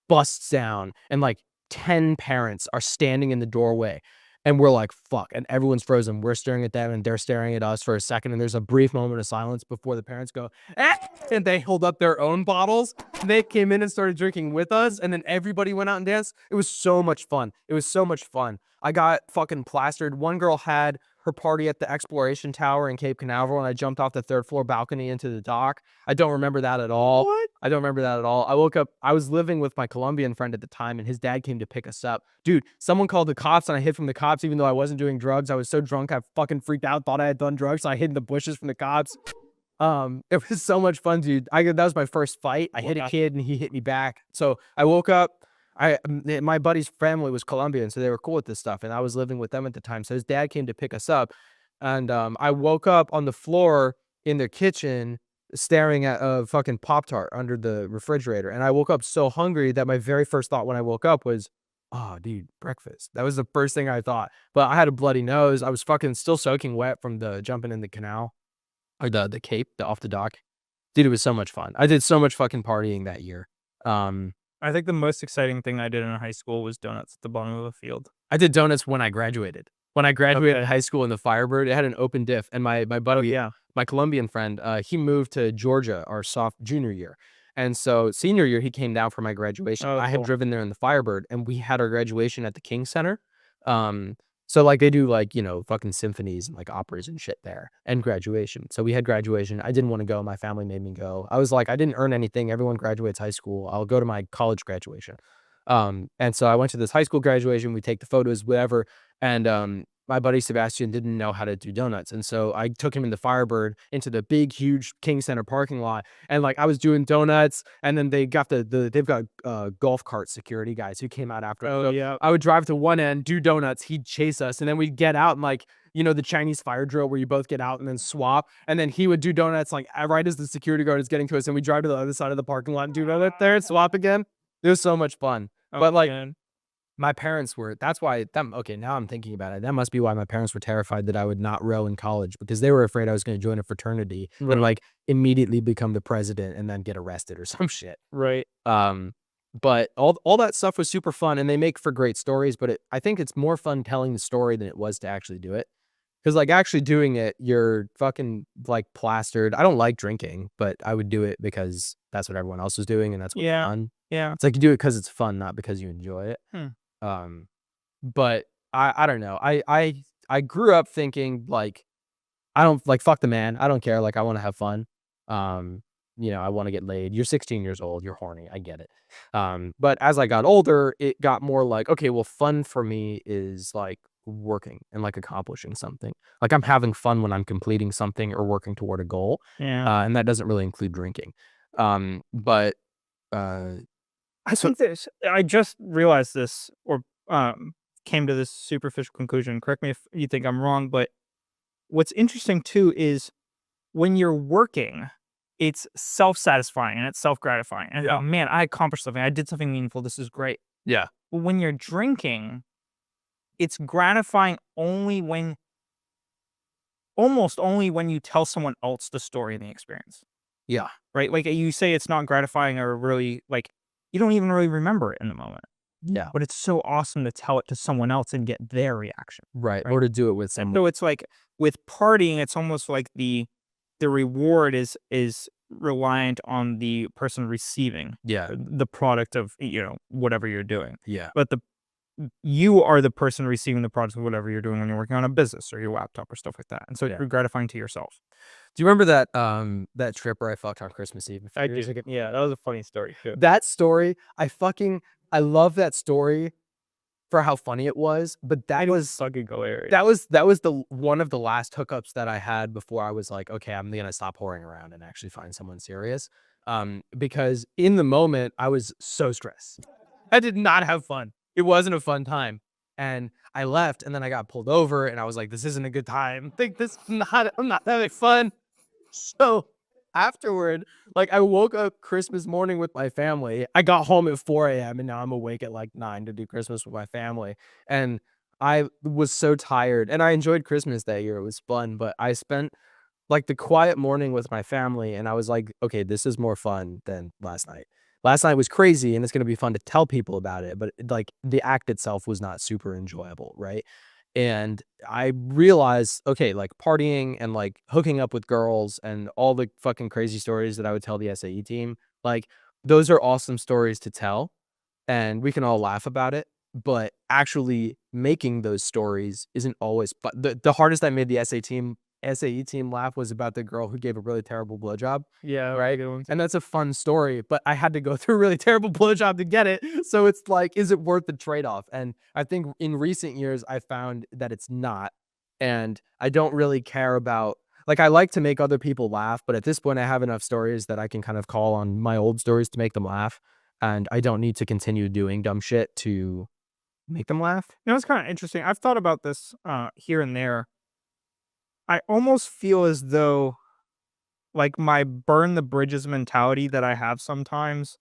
Speaker 1: busts down and like 10 parents are standing in the doorway. And we're like, fuck. And everyone's frozen. We're staring at them and they're staring at us for a second. And there's a brief moment of silence before the parents go, eh! And they hold up their own bottles. They came in and started drinking with us. And then everybody went out and danced. It was so much fun. It was so much fun. I got fucking plastered. One girl had her party at the Exploration Tower in Cape Canaveral, and I jumped off the 3rd floor balcony into the dock. I don't remember that at all.
Speaker 2: What?
Speaker 1: I don't remember that at all. I woke up, I was living with my Colombian friend at the time, and his dad came to pick us up. Dude, someone called the cops, and I hid from the cops even though I wasn't doing drugs. I was so drunk, I fucking freaked out, thought I had done drugs, so I hid in the bushes from the cops. It was so much fun, dude. That was my first fight. I hit a kid, and he hit me back. So I woke up. My buddy's family was Colombian, so they were cool with this stuff, and I was living with them at the time. So his dad came to pick us up, and I woke up on the floor in their kitchen staring at a fucking Pop-Tart under the refrigerator. And I woke up so hungry that my very first thought when I woke up was, oh, dude, breakfast. That was the first thing I thought. But I had a bloody nose. I was fucking still soaking wet from the jumping in the canal or the Cape, off the dock. Dude, it was so much fun. I did so much fucking partying that year.
Speaker 2: I think the most exciting thing I did in high school was donuts at the bottom of a field.
Speaker 1: I did donuts when I graduated. When I graduated high school in the Firebird, it had an open diff. And my buddy, my Colombian friend, he moved to Georgia our junior year. And so senior year, he came down for my graduation.
Speaker 2: Oh,
Speaker 1: I had
Speaker 2: cool.
Speaker 1: driven there in the Firebird, and we had our graduation at the King Center. So like they do like, you know, fucking symphonies and like operas and shit there and graduation. So we had graduation. I didn't want to go. My family made me go. I was like, I didn't earn anything. Everyone graduates high school. I'll go to my college graduation. And so I went to this high school graduation. We take the photos, whatever. And my buddy Sebastian didn't know how to do donuts. And so I took him in the Firebird into the big, huge King Center parking lot. And like I was doing donuts, and then they got they've got golf cart security guys who came out after.
Speaker 2: Oh,
Speaker 1: So
Speaker 2: yeah.
Speaker 1: I would drive to one end, do donuts. He'd chase us, and then we'd get out and like, you know, the Chinese fire drill where you both get out and then swap. And then he would do donuts like right as the security guard is getting to us, and we drive to the other side of the parking lot and do donuts there and swap again. It was so much fun. But like my parents were, that's why okay, now I'm thinking about it. That must be why my parents were terrified that I would not row in college, because they were afraid I was going to join a fraternity and like immediately become the president and then get arrested or some shit.
Speaker 2: Right.
Speaker 1: But all that stuff was super fun, and they make for great stories, but I think it's more fun telling the story than it was to actually do it. Because like actually doing it, you're fucking like plastered. I don't like drinking, but I would do it because that's what everyone else was doing, and that's what's fun.
Speaker 2: Yeah.
Speaker 1: It's like you do it because it's fun, not because you enjoy it. But I don't know. I grew up thinking like, I don't like, fuck the man. I don't care. Like I want to have fun. You know, I want to get laid. You're 16 years old. You're horny. I get it. But as I got older, it got more like, okay, well, fun for me is like working and like accomplishing something. Like I'm having fun when I'm completing something or working toward a goal.
Speaker 2: Yeah.
Speaker 1: And that doesn't really include drinking. But
Speaker 2: I think this, I just realized this, or came to this superficial conclusion. Correct me if you think I'm wrong, but what's interesting too is when you're working, it's self-satisfying and it's self-gratifying. And oh man, I accomplished something. I did something meaningful. This is great.
Speaker 1: yeah.
Speaker 2: But when you're drinking, it's gratifying almost only when you tell someone else the story and the experience.
Speaker 1: Yeah.
Speaker 2: Right? Like you say it's not gratifying, or really like you don't even really remember it in the moment.
Speaker 1: Yeah.
Speaker 2: But it's so awesome to tell it to someone else and get their reaction.
Speaker 1: Right. Or to do it with someone.
Speaker 2: So it's like with partying, it's almost like the reward is reliant on the person receiving the product of, you know, whatever you're doing.
Speaker 1: Yeah.
Speaker 2: But you are the person receiving the product of whatever you're doing when you're working on a business or your laptop or stuff like that. And so it's gratifying to yourself.
Speaker 1: Do you remember that trip where I fucked on Christmas Eve?
Speaker 2: I do. Yeah, that was a funny story too.
Speaker 1: That story, I fucking I love that story for how funny it was, but that was
Speaker 2: fucking hilarious.
Speaker 1: that was the one of the last hookups that I had before I was like, okay, I'm gonna stop whoring around and actually find someone serious. Because in the moment I was so stressed. I did not have fun. It wasn't a fun time. And I left and then I got pulled over and I was like, this isn't a good time. Think this not I'm not having fun. So afterward, like I woke up Christmas morning with my family. I got home at 4 a.m. and now I'm awake at like 9 to do Christmas with my family. And I was so tired and I enjoyed Christmas that year. It was fun, but I spent like the quiet morning with my family and I was like, okay, this is more fun than last night. Last night was crazy and it's going to be fun to tell people about it, but like the act itself was not super enjoyable, right? And I realized, okay, like partying and like hooking up with girls and all the fucking crazy stories that I would tell the SAE team, like those are awesome stories to tell and we can all laugh about it. But actually making those stories isn't always. But the hardest I made the SAE team laugh was about the girl who gave a really terrible blowjob,
Speaker 2: Yeah,
Speaker 1: right?
Speaker 2: good one.
Speaker 1: And that's a fun story, but I had to go through a really terrible blowjob to get it. So it's like, is it worth the trade-off? And I think in recent years, I found that it's not. And I don't really care about, like, I like to make other people laugh, but at this point, I have enough stories that I can kind of call on my old stories to make them laugh. And I don't need to continue doing dumb shit to make them laugh.
Speaker 2: You know, it's kind of interesting. I've thought about this here and there. I almost feel as though like my burn the bridges mentality that I have sometimes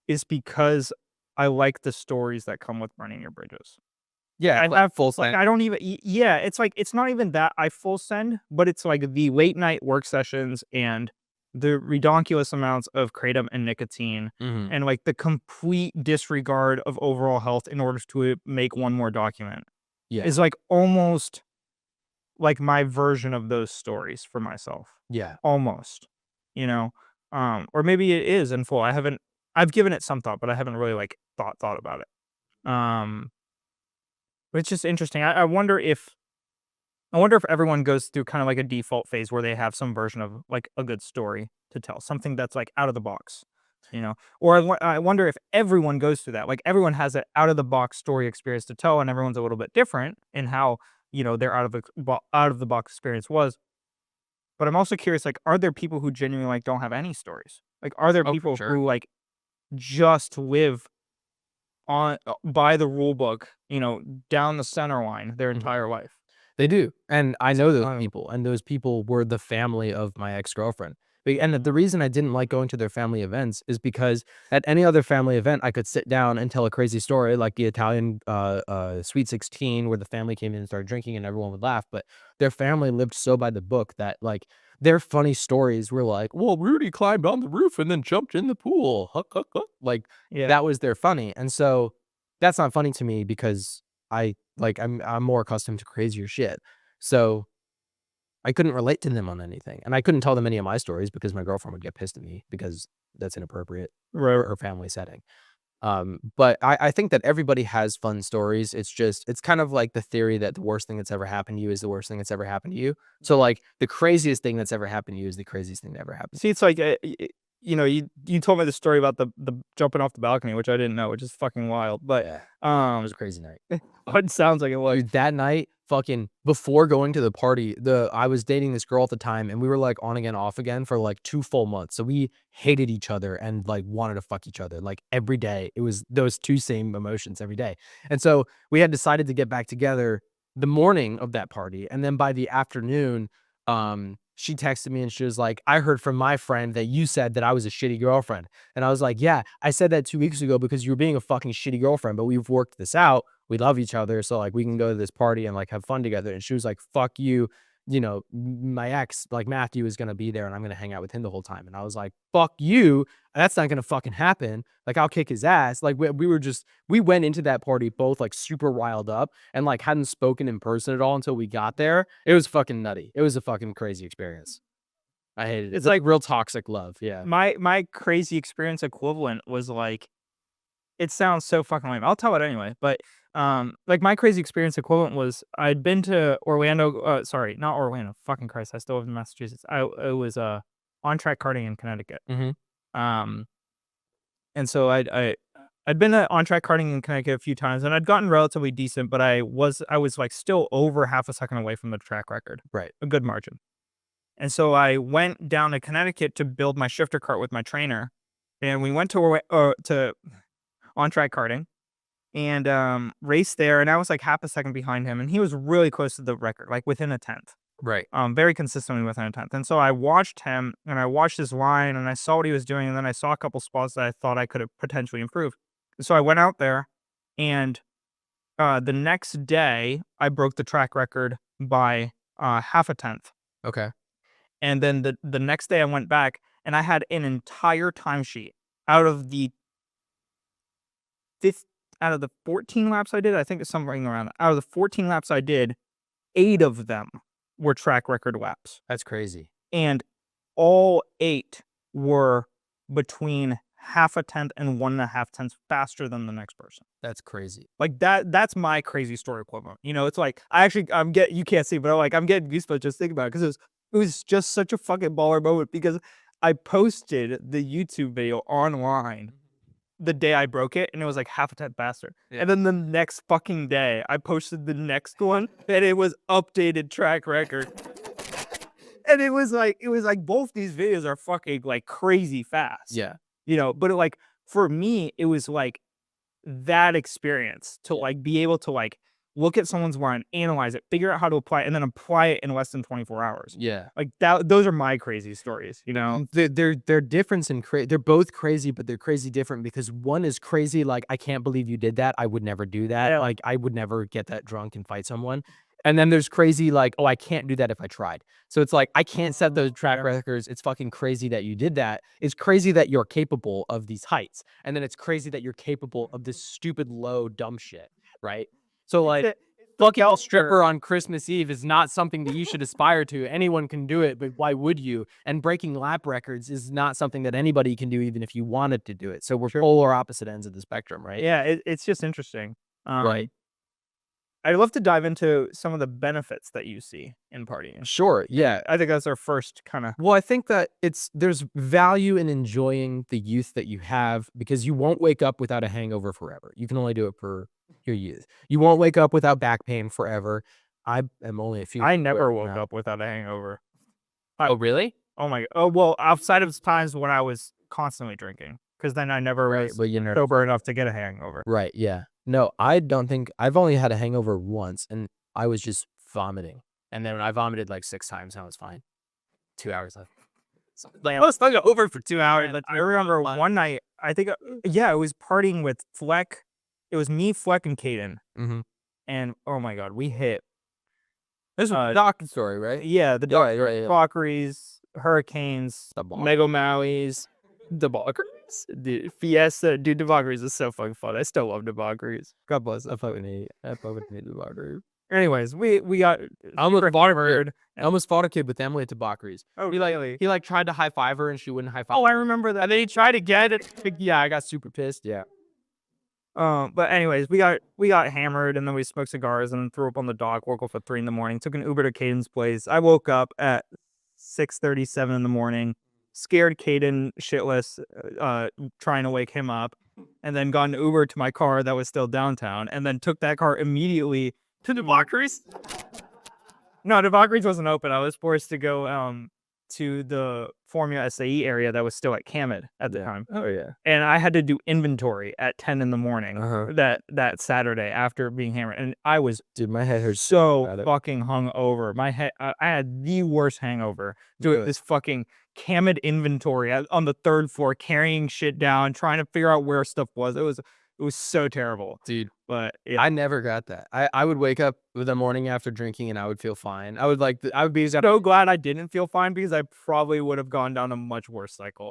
Speaker 2: is because I like the stories that come with burning your bridges.
Speaker 1: Yeah,
Speaker 2: I
Speaker 1: like
Speaker 2: have
Speaker 1: full
Speaker 2: like
Speaker 1: send.
Speaker 2: I don't even yeah, it's like it's not even that I full send, but it's like the late night work sessions and the redonkulous amounts of kratom and nicotine
Speaker 1: Mhm.
Speaker 2: and like the complete disregard of overall health in order to make one more document
Speaker 1: Yeah,
Speaker 2: is like almost like my version of those stories for myself.
Speaker 1: yeah.
Speaker 2: Almost, you know? Or maybe it is in full. I've given it some thought, but I haven't really like thought about it. But it's just interesting. I wonder if everyone goes through kind of like a default phase where they have some version of like a good story to tell, something that's like out of the box, you know? Or I wonder if everyone goes through that. Like everyone has an out of the box story experience to tell, and everyone's a little bit different in how their out of the box experience was. But I'm also curious, like, are there people who genuinely like don't have any stories? Like, are there
Speaker 1: Oh, for
Speaker 2: people
Speaker 1: sure.
Speaker 2: who like just live on by the rule book, down the center line their
Speaker 1: Mhm.
Speaker 2: entire life?
Speaker 1: They do, and I know those
Speaker 2: Wild.
Speaker 1: people, and those people were the family of my ex-girlfriend. And
Speaker 2: Mhm.
Speaker 1: the reason I didn't like going to their family events is because at any other family event, I could sit down and tell a crazy story like the Italian, Sweet 16 where the family came in and started drinking and everyone would laugh, but their family lived so by the book that, like, their funny stories were like, "Well, Rudy climbed on the roof and then jumped in the pool. Huck, huck, huck." Like,
Speaker 2: Yeah.
Speaker 1: that was their funny, and so that's not funny to me because I'm more accustomed to crazier shit. So, I couldn't relate to them on anything, and I couldn't tell them any of my stories because my girlfriend would get pissed at me because that's inappropriate
Speaker 2: Right.
Speaker 1: for her family setting. But I think that everybody has fun stories. It's just it's kind of like the theory that the worst thing that's ever happened to you is the worst thing that's ever happened to you. So, like, the craziest thing that's ever happened to you is the craziest thing that ever happened.
Speaker 2: See, it's like you told me the story about the jumping off the balcony, which I didn't know, which is fucking wild. But
Speaker 1: Yeah. It was
Speaker 2: um,
Speaker 1: a crazy night.
Speaker 2: it sounds like it was.
Speaker 1: Dude, that night, fucking before going to the party, I was dating this girl at the time, and we were, like, on again, off again for, like, 2 full months, so we hated each other and, like, wanted to fuck each other, like, every day. It was those 2 same emotions every day, and so we had decided to get back together the morning of that party, and then by the afternoon, she texted me and she was like, "I heard from my friend that you said that I was a shitty girlfriend," and I was like, "Yeah, I said that 2 weeks ago because you were being a fucking shitty girlfriend, but we've worked this out. We love each other, so, like, we can go to this party and, like, have fun together," and she was like, "Fuck you, my ex, like, Matthew is gonna be there, and I'm gonna hang out with him the whole time," and I was like, "Fuck you, that's not gonna fucking happen, like, I'll kick his ass," like, we went into that party both, like, super riled up and, like, hadn't spoken in person at all until we got there. It was fucking nutty. It was a fucking crazy experience. I hated it.
Speaker 2: It's
Speaker 1: The
Speaker 2: like
Speaker 1: real toxic love, yeah.
Speaker 2: my crazy experience equivalent was like it sounds so fucking lame. I'll tell it anyway. But like my crazy experience equivalent was I'd been to Orlando. Sorry, not Orlando. Fucking Christ, I still live in Massachusetts. I was on track karting in Connecticut.
Speaker 1: Mhm.
Speaker 2: Um, and so I I'd been on track karting in Connecticut a few times, and I'd gotten relatively decent, but I was like still over half a second away from the track record.
Speaker 1: Right.
Speaker 2: A good margin. And so I went down to Connecticut to build my shifter kart with my trainer, and we went to on track karting and raced there, and I was like half a second behind him, and he was really close to the record, like within a tenth.
Speaker 1: Right.
Speaker 2: Very consistently within a tenth. And so I watched him, and I watched his line, and I saw what he was doing, and then I saw a couple spots that I thought I could have potentially improved. So I went out there, and the next day I broke the track record by half a tenth.
Speaker 1: Okay.
Speaker 2: And then the next day I went back, and I had an entire timesheet out of the 14 laps I did. I think it's something around out of the 14 laps I did, 8 of them were track record laps,
Speaker 1: That's crazy.
Speaker 2: and all 8 were between half a tenth and 1.5 tenths faster than the next person.
Speaker 1: That's crazy.
Speaker 2: Like that's my crazy story equivalent. You know, it's like you can't see, but I'm getting goosebumps just thinking about it, because it was just such a fucking baller moment, because I posted the YouTube video online the day I broke it, and it was like half a tenth faster.
Speaker 1: Yeah.
Speaker 2: And then the next fucking day I posted the next one, and it was updated track record. And it was like both these videos are fucking like crazy fast.
Speaker 1: Yeah.
Speaker 2: You know, but like for me, it was like that experience to like be able to like look at someone's line, analyze it, figure out how to apply it, and then apply it in less than 24 hours.
Speaker 1: Yeah.
Speaker 2: Like those are my crazy stories, you know?
Speaker 1: They're difference in they're both crazy, but they're crazy different, because one is crazy like, I can't believe you did that. I would never do that.
Speaker 2: Yeah.
Speaker 1: Like, I would never get that drunk and fight someone. And then there's crazy like, oh, I can't do that if I tried. So it's like, I can't set those track records. It's fucking crazy that you did that. It's crazy that you're capable of these heights. And then it's crazy that you're capable of this stupid, low, dumb shit. Right. So like, fucking stripper on Christmas Eve is not something that you should aspire to. Anyone can do it, but why would you? And breaking lap records is not something that anybody can do, even if you wanted to do it. So we're polar opposite ends of the spectrum, right?
Speaker 2: Yeah, it's just interesting.
Speaker 1: Right.
Speaker 2: I'd love to dive into some of the benefits that you see in partying.
Speaker 1: Sure. Yeah.
Speaker 2: I think that's our first kind of.
Speaker 1: Well, I think that there's value in enjoying the youth that you have, because you won't wake up without a hangover forever. You can only do it for your youth. You won't wake up without back pain forever. I am only a few.
Speaker 2: I never woke up without a hangover.
Speaker 1: Oh, really?
Speaker 2: Oh my. Oh well, outside of times when I was constantly drinking, because then I never was
Speaker 1: But you know,
Speaker 2: sober enough to get a hangover.
Speaker 1: right. Yeah. No, I don't think I've only had a hangover once, and I was just vomiting. And then I vomited like 6 times, and I was fine. 2 hours left.
Speaker 2: So, like, I was over for 2 hours. I remember one night, I think, I was partying with Fleck. It was me, Fleck, and Caden.
Speaker 1: Mm-hmm.
Speaker 2: And oh my God, we hit.
Speaker 1: This was the Doc story, right?
Speaker 2: Yeah, the Valkyries, Hurricanes,
Speaker 1: The
Speaker 2: Mega Maui's, debaucheries. Dude, Fiesta, dude, debaucheries is so fucking fun. I still love debaucheries. God bless.
Speaker 1: I fucking hate debauchery.
Speaker 2: Anyways, we got
Speaker 1: I almost fought a kid with Emily at debaucheries.
Speaker 2: Oh, really?
Speaker 1: He like tried to high five her, and she wouldn't high five.
Speaker 2: Oh, I remember that.
Speaker 1: And then he tried again. Yeah, I got super pissed. Yeah.
Speaker 2: But anyways, we got hammered, and then we smoked cigars and then threw up on the dock. Woke up at 3 a.m. Took an Uber to Caden's place. I woke up at 6:37 in the morning. Scared Caden shitless, trying to wake him up, and then got an Uber to my car that was still downtown, and then took that car immediately to debaucheries. No, debaucheries wasn't open. I was forced to go to the Formula SAE area that was still at Camet at the time.
Speaker 1: Oh yeah.
Speaker 2: And I had to do inventory at 10 in the morning
Speaker 1: Uh-huh.
Speaker 2: that Saturday after being hammered, and I was
Speaker 1: Dude, my head hurts
Speaker 2: so fucking hungover. My head, I had the worst hangover doing this fucking Camet inventory on the 3rd floor, carrying shit down, trying to figure out where stuff was. It was so terrible,
Speaker 1: dude.
Speaker 2: But yeah.
Speaker 1: I never got that. I would wake up the morning after drinking, and I would feel fine. I would be
Speaker 2: so glad I didn't feel fine, because I probably would have gone down a much worse cycle.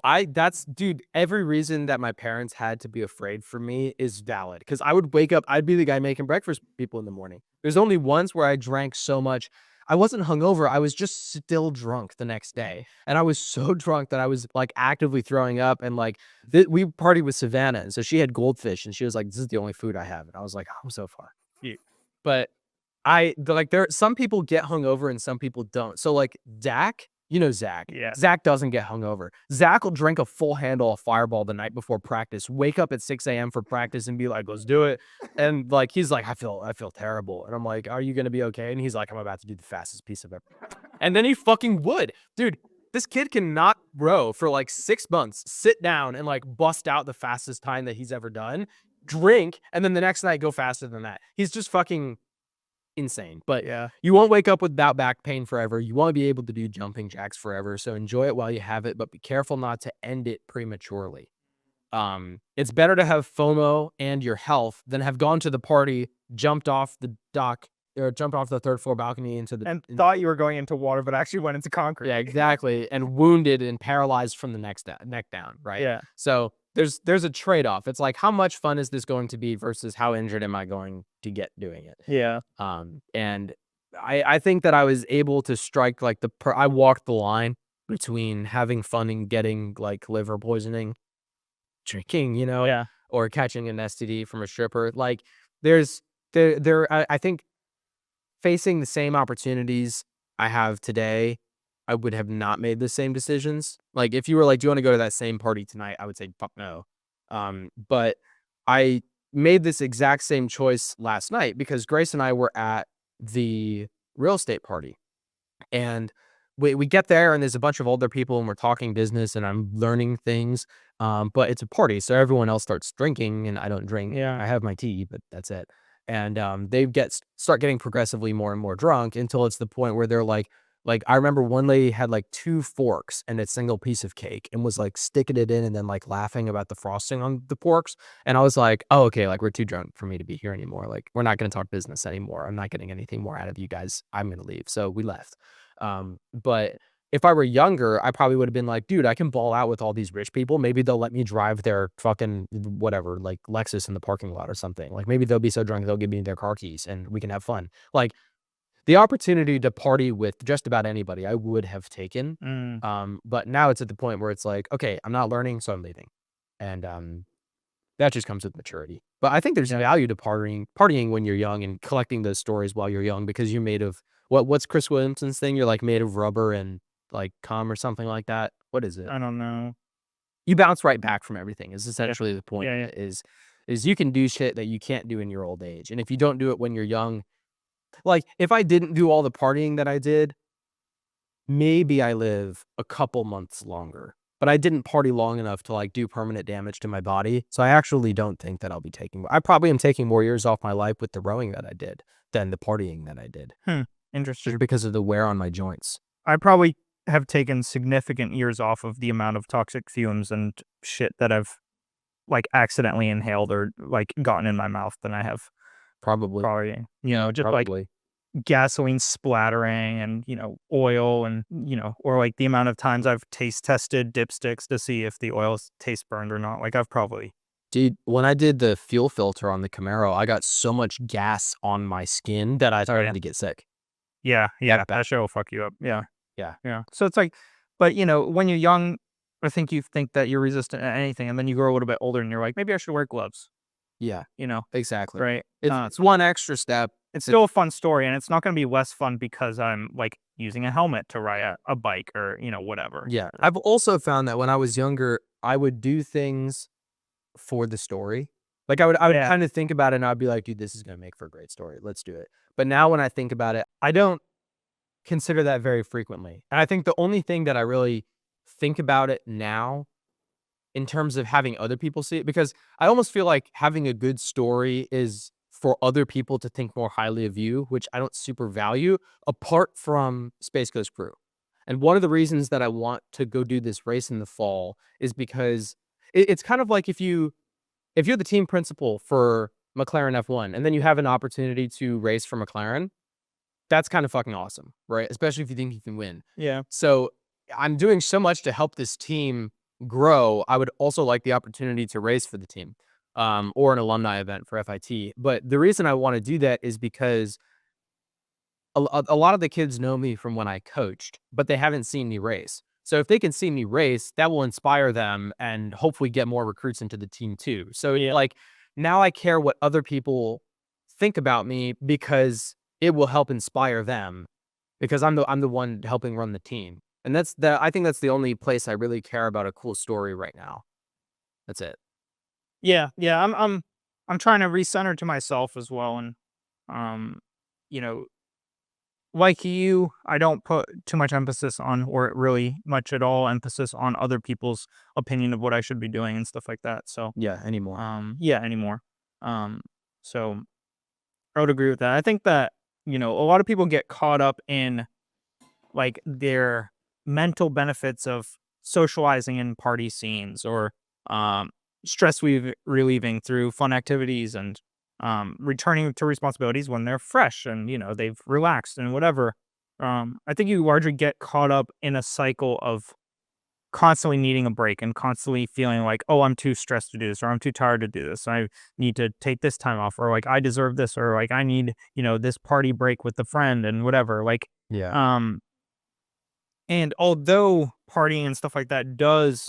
Speaker 1: Dude, every reason that my parents had to be afraid for me is valid, because I would wake up, I'd be the guy making breakfast for people in the morning. There's only once where I drank so much. I wasn't hungover. I was just still drunk the next day. And I was so drunk that I was like actively throwing up. And like we partied with Savannah. And so she had goldfish, and she was like, this is the only food I have. And I was like, I'm so far.
Speaker 2: Yeah.
Speaker 1: But some people get hungover and some people don't. So like Dak You know Zach.
Speaker 2: Yeah.
Speaker 1: Zach doesn't get hungover. Zach will drink a full handle of Fireball the night before practice, wake up at 6 a.m. for practice and be like, let's do it. And like, he's like, I feel terrible. And I'm like, are you going to be okay? And he's like, I'm about to do the fastest piece of ever. And then he fucking would. Dude, this kid cannot row for like 6 months, sit down and like bust out the fastest time that he's ever done, drink, and then the next night go faster than that. He's just fucking insane. But
Speaker 2: Yeah.
Speaker 1: you won't wake up without back pain forever. You want to be able to do jumping jacks forever. So enjoy it while you have it, but be careful not to end it prematurely. It's better to have FOMO and your health than have gone to the party, jumped off the dock, or jumped off the third floor balcony into the
Speaker 2: thought you were going into water, but actually went into concrete.
Speaker 1: Yeah, exactly. And wounded and paralyzed from the neck down, right?
Speaker 2: Yeah.
Speaker 1: So there's a trade-off. It's like, how much fun is this going to be versus how injured am I going to get doing it?
Speaker 2: Yeah.
Speaker 1: And I think that I was able to strike like I walked the line between having fun and getting like liver poisoning, drinking,
Speaker 2: Yeah.
Speaker 1: or catching an STD from a stripper. Like I think facing the same opportunities I have today, I would have not made the same decisions. Like if you were like, do you want to go to that same party tonight? I would say, fuck no. But I made this exact same choice last night because Grace and I were at the real estate party, and we get there and there's a bunch of older people and we're talking business and I'm learning things. But it's a party, so everyone else starts drinking and I don't drink.
Speaker 2: Yeah.
Speaker 1: I have my tea, but that's it. And they start getting progressively more and more drunk until it's the point where they're like I remember one lady had like 2 forks and a single piece of cake and was like sticking it in and then like laughing about the frosting on the forks. And I was like, oh, okay, like we're too drunk for me to be here anymore. Like we're not going to talk business anymore. I'm not getting anything more out of you guys. I'm going to leave. So we left. But if I were younger, I probably would have been like, dude, I can ball out with all these rich people. Maybe they'll let me drive their fucking whatever, like Lexus in the parking lot or something. Like maybe they'll be so drunk they'll give me their car keys and we can have fun. Like the opportunity to party with just about anybody I would have taken. But now it's at the point where it's like, okay, I'm not learning, so I'm leaving. And that just comes with maturity. But I think there's value to partying when you're young and collecting those stories while you're young because you're made of what's Chris Williamson's thing? You're like made of rubber and like cum or something like that. What is it?
Speaker 2: I don't know.
Speaker 1: You bounce right back from everything is essentially the point.
Speaker 2: Yeah.
Speaker 1: Is you can do shit that you can't do in your old age. And if you don't do it when you're young, like if I didn't do all the partying that I did, maybe I live a couple months longer. But I didn't party long enough to like do permanent damage to my body. So I actually don't think that I probably am taking more years off my life with the rowing that I did than the partying that I did.
Speaker 2: Interesting.
Speaker 1: Just because of the wear on my joints.
Speaker 2: I probably have taken significant years off of the amount of toxic fumes and shit that I've like accidentally inhaled or like gotten in my mouth than I have
Speaker 1: Probably.
Speaker 2: just like gasoline splattering and, oil and, or like the amount of times I've taste tested dipsticks to see if the oil tastes burned or not. Like I've probably.
Speaker 1: Dude, when I did the fuel filter on the Camaro, I got so much gas on my skin that I started to get sick.
Speaker 2: Yeah. That shit will fuck you up. Yeah.
Speaker 1: Yeah.
Speaker 2: So it's like, but when you're young, I think you think that you're resistant to anything, and then you grow a little bit older and you're like, maybe I should wear gloves.
Speaker 1: Yeah. Exactly.
Speaker 2: Right.
Speaker 1: It's one extra step.
Speaker 2: It's still a fun story, and it's not going to be less fun because I'm like using a helmet to ride a bike or, whatever.
Speaker 1: Yeah. I've also found that when I was younger, I would do things for the story. Like I would kind of think about it and I'd be like, dude, this is going to make for a great story. Let's do it. But now when I think about it, I don't consider that very frequently. And I think the only thing that I really think about it now in terms of having other people see it, because I almost feel like having a good story is for other people to think more highly of you, which I don't super value apart from Space Coast Crew. And one of the reasons that I want to go do this race in the fall is because it's kind of like if you're the team principal for McLaren F1 and then you have an opportunity to race for McLaren, that's kind of fucking awesome, right? Especially if you think you can win.
Speaker 2: Yeah.
Speaker 1: So I'm doing so much to help this team grow. I would also like the opportunity to race for the team, or an alumni event for FIT. But the reason I want to do that is because a lot of the kids know me from when I coached, but they haven't seen me race. So if they can see me race, that will inspire them and hopefully get more recruits into the team too. So like now I care what other people think about me because it will help inspire them because I'm the one helping run the team. And I think that's the only place I really care about a cool story right now. That's it.
Speaker 2: Yeah, yeah. I'm trying to recenter to myself as well, and um, you know, like you, I don't put too much emphasis on, or really much at all emphasis on other people's opinion of what I should be doing and stuff like that. So,
Speaker 1: Yeah, anymore.
Speaker 2: yeah, anymore. Um, so I would agree with that. I think that a lot of people get caught up in like their mental benefits of socializing in party scenes, or um, stress relieving through fun activities, and returning to responsibilities when they're fresh and they've relaxed and whatever. I think you largely get caught up in a cycle of constantly needing a break and constantly feeling like, oh, I'm too stressed to do this, or I'm too tired to do this. I need to take this time off, or like I deserve this, or like I need, this party break with the friend and whatever. Like,
Speaker 1: Yeah.
Speaker 2: um, and although partying and stuff like that does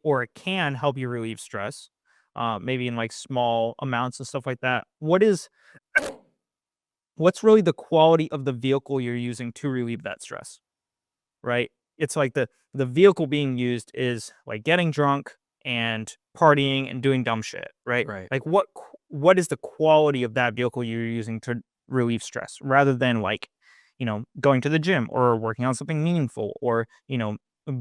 Speaker 2: or it can help you relieve stress, maybe in like small amounts and stuff like that, what's really the quality of the vehicle you're using to relieve that stress, right? It's like the vehicle being used is like getting drunk and partying and doing dumb shit, right?
Speaker 1: Right.
Speaker 2: Like what is the quality of that vehicle you're using to relieve stress, rather than like, going to the gym or working on something meaningful, or,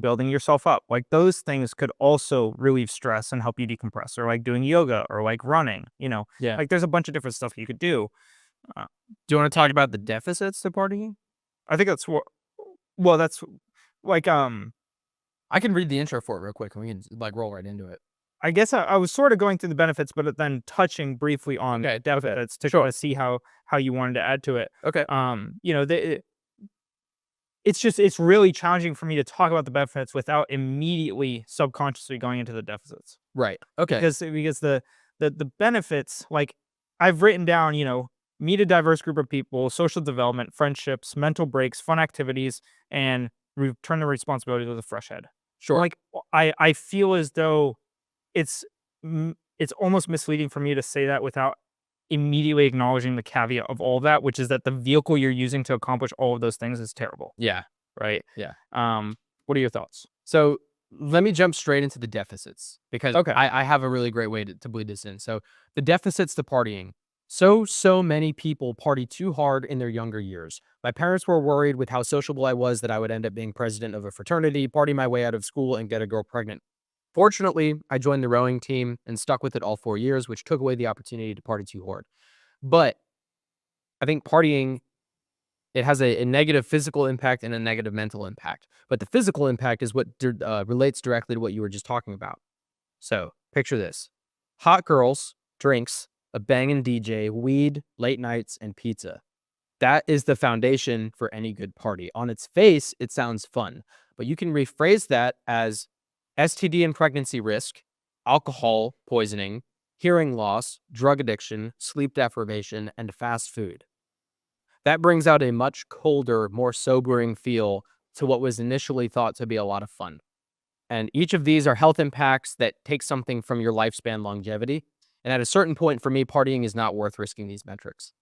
Speaker 2: building yourself up. Like those things could also relieve stress and help you decompress, or like doing yoga, or like running,
Speaker 1: Yeah.
Speaker 2: like there's a bunch of different stuff you could do. Uh,
Speaker 1: Do you want to talk about the deficits to partying?
Speaker 2: I think that's what, well, that's like,
Speaker 1: I can read the intro for it real quick and we can like roll right into it.
Speaker 2: I guess I was sort of going through the benefits, but then touching briefly on
Speaker 1: Okay.
Speaker 2: deficits to
Speaker 1: Sure.
Speaker 2: kind of see how you wanted to add to it.
Speaker 1: Okay.
Speaker 2: It's really challenging for me to talk about the benefits without immediately subconsciously going into the deficits,
Speaker 1: Right. Okay.
Speaker 2: because the benefits, like I've written down, meet a diverse group of people, social development, friendships, mental breaks, fun activities, and return the responsibilities with a fresh head.
Speaker 1: Sure.
Speaker 2: Like I feel as though it's almost misleading for me to say that without immediately acknowledging the caveat of all of that, which is that the vehicle you're using to accomplish all of those things is terrible,
Speaker 1: Yeah.
Speaker 2: right?
Speaker 1: Yeah.
Speaker 2: What are your thoughts?
Speaker 1: So let me jump straight into the deficits because
Speaker 2: Okay.
Speaker 1: I have a really great way to bleed this in. So the deficits to partying. So many people party too hard in their younger years. My parents were worried with how sociable I was that I would end up being president of a fraternity, party my way out of school, and get a girl pregnant. Fortunately, I joined the rowing team and stuck with it all 4 years, which took away the opportunity to party too hard. But I think partying, it has a negative physical impact and a negative mental impact. But the physical impact is what relates directly to what you were just talking about. So picture this: hot girls, drinks, a banging DJ, weed, late nights, and pizza. That is the foundation for any good party. On its face, it sounds fun, but you can rephrase that as STD and pregnancy risk, alcohol poisoning, hearing loss, drug addiction, sleep deprivation, and fast food. That brings out a much colder, more sobering feel to what was initially thought to be a lot of fun. And each of these are health impacts that take something from your lifespan longevity. And at a certain point, for me, partying is not worth risking these metrics,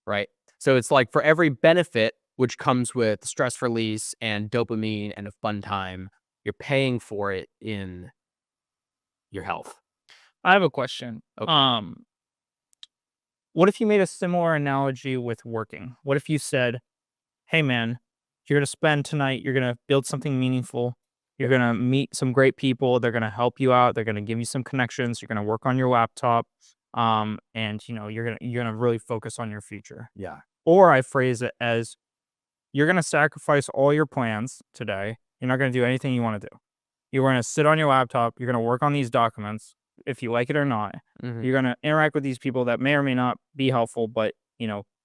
Speaker 1: right? So it's like for every benefit, which comes with stress release and dopamine and a fun time, you're paying for it in your health.
Speaker 2: I have a question.
Speaker 1: Okay.
Speaker 2: What if you made a similar analogy with working? What if you said, hey man, you're gonna spend tonight, you're gonna build something meaningful, you're gonna meet some great people, they're gonna help you out, they're gonna give you some connections, you're gonna work on your laptop, and you're gonna really focus on your future.
Speaker 1: Yeah.
Speaker 2: Or I phrase it as, you're gonna sacrifice all your plans today. You're not gonna do anything you want to do. You're gonna sit on your laptop, you're gonna work on these documents, if you like it or not.
Speaker 1: Mhm.
Speaker 2: You're gonna interact with these people that may or may not be helpful, but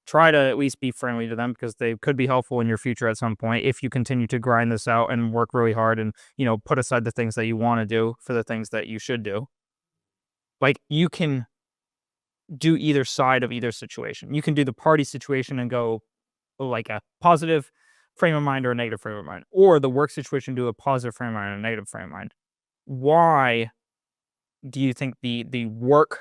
Speaker 2: try to at least be friendly to them, because they could be helpful in your future at some point if you continue to grind this out and work really hard, and put aside the things that you want to do for the things that you should do. Like, you can do either side of either situation. You can do the party situation and go like a positive frame of mind or a negative frame of mind, or the work situation, do a positive frame of mind and a negative frame of mind. Why do you think the work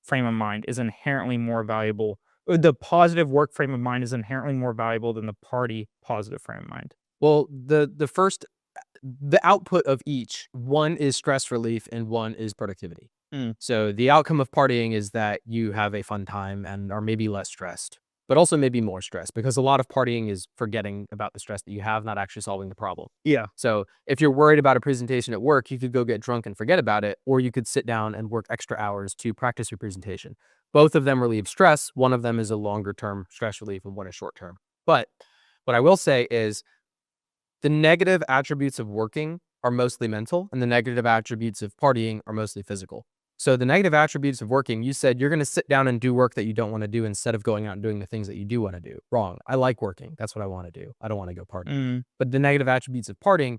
Speaker 2: frame of mind is inherently more valuable, or the positive work frame of mind is inherently more valuable than the party positive frame of mind?
Speaker 1: Well, the output of each, one is stress relief and one is productivity.
Speaker 2: Mm.
Speaker 1: So the outcome of partying is that you have a fun time and are maybe less stressed, but also maybe more stressed, because a lot of partying is forgetting about the stress that you have, not actually solving the problem.
Speaker 2: Yeah.
Speaker 1: So if you're worried about a presentation at work, you could go get drunk and forget about it, or you could sit down and work extra hours to practice your presentation. Both of them relieve stress. One of them is a longer term stress relief and one is short term. But what I will say is the negative attributes of working are mostly mental, and the negative attributes of partying are mostly physical. So the negative attributes of working, you said you're going to sit down and do work that you don't want to do instead of going out and doing the things that you do want to do. Wrong. I like working. That's what I want to do. I don't want to go party.
Speaker 2: Mm.
Speaker 1: But the negative attributes of partying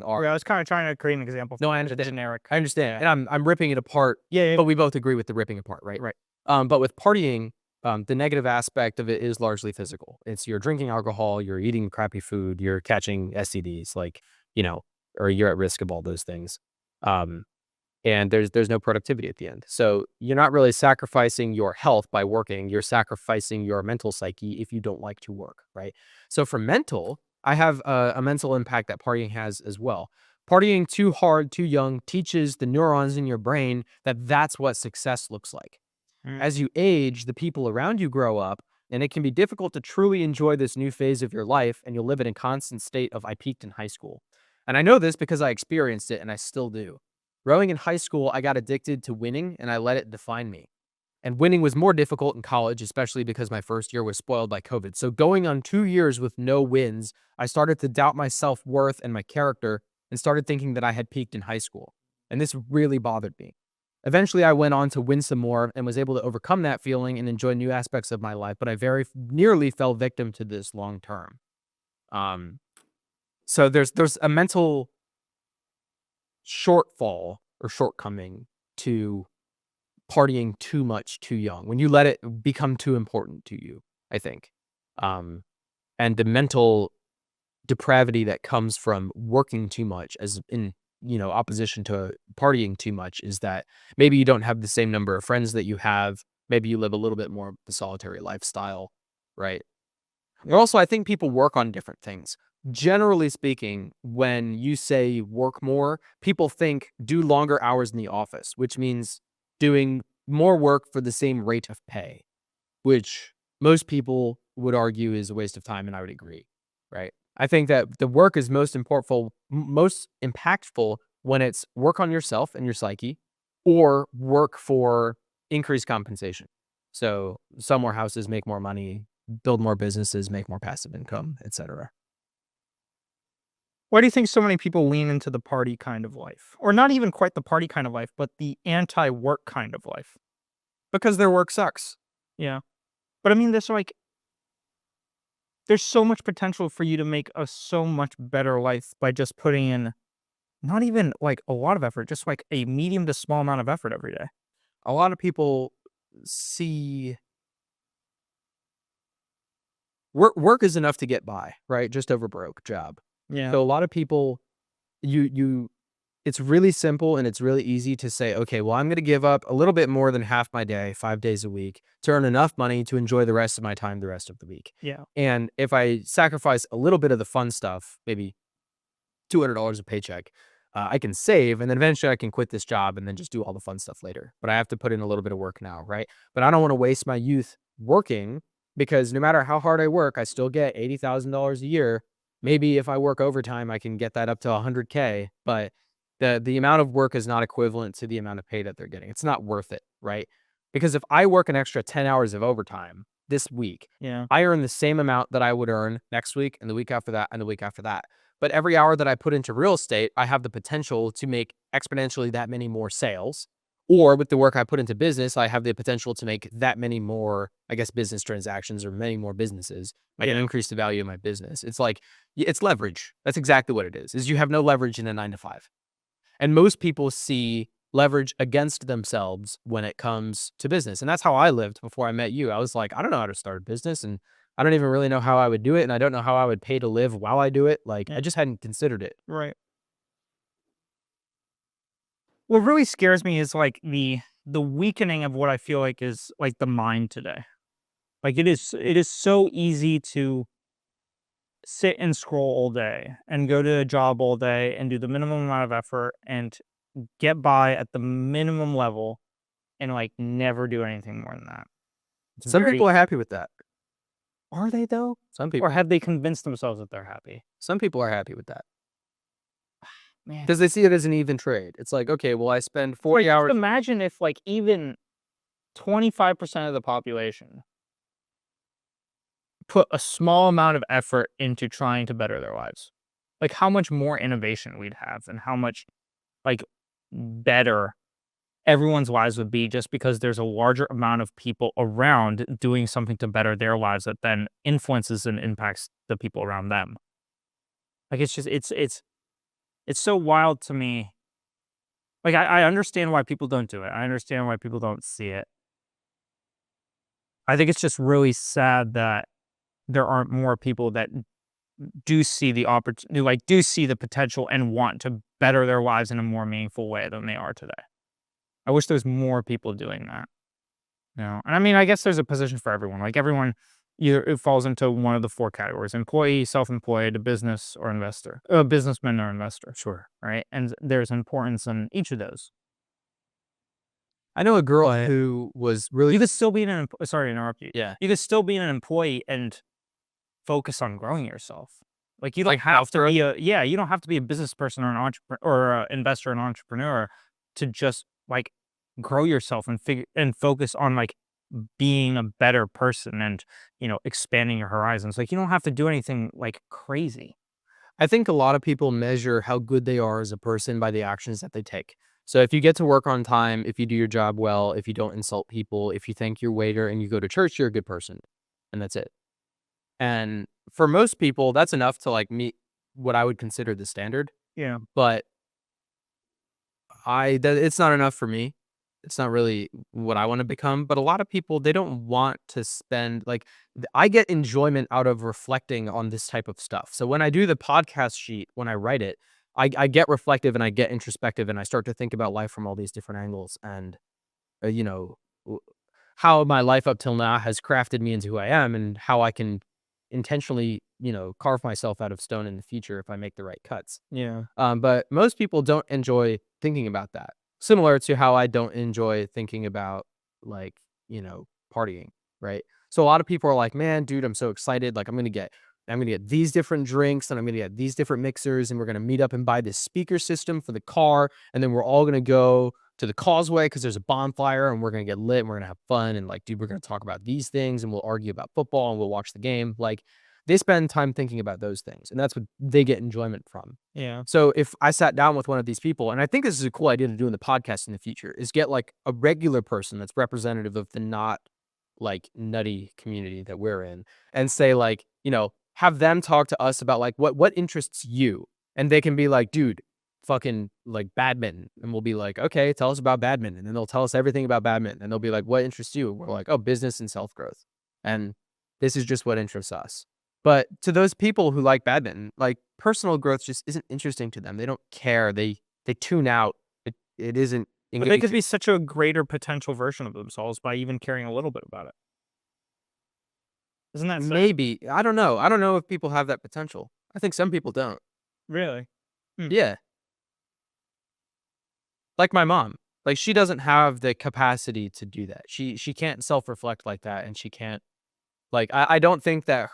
Speaker 1: are.
Speaker 2: Okay, I was kind of trying to create an example.
Speaker 1: No, I
Speaker 2: It's
Speaker 1: understand.
Speaker 2: generic.
Speaker 1: I understand, and I'm ripping it apart.
Speaker 2: Yeah.
Speaker 1: But we both agree with the ripping apart, right?
Speaker 2: Right.
Speaker 1: But with partying, the negative aspect of it is largely physical. It's you're drinking alcohol, you're eating crappy food, you're catching STDs, or you're at risk of all those things. Um, and there's no productivity at the end. So you're not really sacrificing your health by working. You're sacrificing your mental psyche if you don't like to work, right? So for mental, I have a mental impact that partying has as well. Partying too hard, too young teaches the neurons in your brain that that's what success looks like.
Speaker 2: Mm.
Speaker 1: As you age, the people around you grow up, and it can be difficult to truly enjoy this new phase of your life, and you'll live in a constant state of I peaked in high school. And I know this because I experienced it, and I still do. Growing in high school, I got addicted to winning, and I let it define me. And winning was more difficult in college, especially because my first year was spoiled by COVID. So going on 2 years with no wins, I started to doubt my self-worth and my character and started thinking that I had peaked in high school. And this really bothered me. Eventually, I went on to win some more and was able to overcome that feeling and enjoy new aspects of my life, but I very nearly fell victim to this long term. Um, so there's a mental shortfall or shortcoming to partying too much too young, when you let it become too important to you, I think. And the mental depravity that comes from working too much, as in, opposition to partying too much, is that maybe you don't have the same number of friends that you have. Maybe you live a little bit more of the solitary lifestyle, right? And also, I think people work on different things. Generally speaking, when you say work more, people think do longer hours in the office, which means doing more work for the same rate of pay, which most people would argue is a waste of time, and I would agree, right? I think that the work is most impactful when it's work on yourself and your psyche, or work for increased compensation. So sell more houses, make more money, build more businesses, make more passive income, etc.
Speaker 2: Why do you think so many people lean into the party kind of life? Or not even quite the party kind of life, but the anti-work kind of life?
Speaker 1: Because their work sucks.
Speaker 2: Yeah. But I mean, there's so much potential for you to make a so much better life by just putting in not even like a lot of effort, just like a medium to small amount of effort every day.
Speaker 1: A lot of people see work is enough to get by, right? Just over broke job.
Speaker 2: Yeah.
Speaker 1: So a lot of people, you it's really simple and it's really easy to say, okay, well, I'm going to give up a little bit more than half my day, 5 days a week, to earn enough money to enjoy the rest of my time the rest of the week.
Speaker 2: Yeah.
Speaker 1: And if I sacrifice a little bit of the fun stuff, maybe $200 a paycheck, I can save, and then eventually I can quit this job and then just do all the fun stuff later. But I have to put in a little bit of work now, right? But I don't want to waste my youth working, because no matter how hard I work, I still get $80,000 a year. Maybe if I work overtime, I can get that up to 100K, but the amount of work is not equivalent to the amount of pay that they're getting. It's not worth it, right? Because if I work an extra 10 hours of overtime this week,
Speaker 2: Yeah.
Speaker 1: I earn the same amount that I would earn next week and the week after that and the week after that. But every hour that I put into real estate, I have the potential to make exponentially that many more sales. Or with the work I put into business, I have the potential to make that many more, I guess, business transactions, or many more businesses. I can increase the value of my business. It's like, it's leverage. That's exactly what it is you have no leverage in a 9 to 5. And most people see leverage against themselves when it comes to business. And that's how I lived before I met you. I was like, I don't know how to start a business, and I don't even really know how I would do it. And I don't know how I would pay to live while I do it. Like, I just hadn't considered it.
Speaker 2: Right. What really scares me is like the weakening of what I feel like is like the mind today. Like it is so easy to sit and scroll all day and go to a job all day and do the minimum amount of effort and get by at the minimum level and like never do anything more than that.
Speaker 1: Some people are happy with that.
Speaker 2: Are they though?
Speaker 1: Some people.
Speaker 2: Or have they convinced themselves that they're happy?
Speaker 1: Some people are happy with that
Speaker 2: Man,
Speaker 1: because they see it as an even trade. It's like, okay, well, I spend 40
Speaker 2: just
Speaker 1: hours.
Speaker 2: imagine if like even 25% of the population put a small amount of effort into trying to better their lives. Like how much more innovation we'd have and how much like better everyone's lives would be just because there's a larger amount of people around doing something to better their lives that then influences and impacts the people around them. Like it's just it's so wild to me. Like I understand why people don't do it. I understand why people don't see it. I think it's just really sad that there aren't more people that do see the opportunity, like do see the potential and want to better their lives in a more meaningful way than they are today. I wish there's more people doing that. And I mean, I guess there's a position for everyone. Like everyone, either it falls into one of the 4 categories: employee, self-employed, a business, or investor, a businessman or investor.
Speaker 1: Sure.
Speaker 2: Right, and there's importance in each of those.
Speaker 1: I know a girl who was really.
Speaker 2: You could still be sorry to interrupt you.
Speaker 1: Yeah.
Speaker 2: You could still be an employee and focus on growing yourself. Like you don't
Speaker 1: Like
Speaker 2: have to
Speaker 1: self-growth?
Speaker 2: be you don't have to be a business person or an entrepreneur or an investor and entrepreneur to just like grow yourself and focus on like being a better person and expanding your horizons. Like you don't have to do anything like crazy.
Speaker 1: I think a lot of people measure how good they are as a person by the actions that they take. So if you get to work on time, if you do your job well, if you don't insult people, if you thank your waiter and you go to church, you're a good person. And that's it. And for most people, that's enough to like meet what I would consider the standard.
Speaker 2: Yeah.
Speaker 1: But it's not enough for me. It's not really what I want to become. But a lot of people, they don't want to spend like I get enjoyment out of reflecting on this type of stuff. So when I do the podcast sheet, when I write it, I get reflective and I get introspective and I start to think about life from all these different angles and you know how my life up till now has crafted me into who I am and how I can intentionally carve myself out of stone in the future if I make the right cuts.
Speaker 2: Yeah.
Speaker 1: But most people don't enjoy thinking about that. Similar to how I don't enjoy thinking about like, partying, right? So a lot of people are like, "Man, dude, I'm so excited. Like I'm going to get these different drinks and I'm going to get these different mixers and we're going to meet up and buy this speaker system for the car and then we're all going to go to the causeway because there's a bonfire and we're going to get lit and we're going to have fun and like, dude, we're going to talk about these things and we'll argue about football and we'll watch the game." Like they spend time thinking about those things and that's what they get enjoyment from.
Speaker 2: Yeah.
Speaker 1: So if I sat down with one of these people, and I think this is a cool idea to do in the podcast in the future, is get like a regular person that's representative of the not like nutty community that we're in and say like, have them talk to us about like what interests you. And they can be like, dude, fucking like badminton. And we'll be like, okay, tell us about badminton. And then they'll tell us everything about badminton. And they'll be like, what interests you? And we're like, oh, business and self-growth. And this is just what interests us. But to those people who like badminton, like personal growth just isn't interesting to them. They don't care. They tune out. It isn't.
Speaker 2: But they could be such a greater potential version of themselves by even caring a little bit about it. Isn't that sick?
Speaker 1: Maybe. I don't know. I don't know if people have that potential. I think some people don't.
Speaker 2: Really?
Speaker 1: Yeah. Like my mom. Like she doesn't have the capacity to do that. She can't self-reflect like that and she can't like I don't think that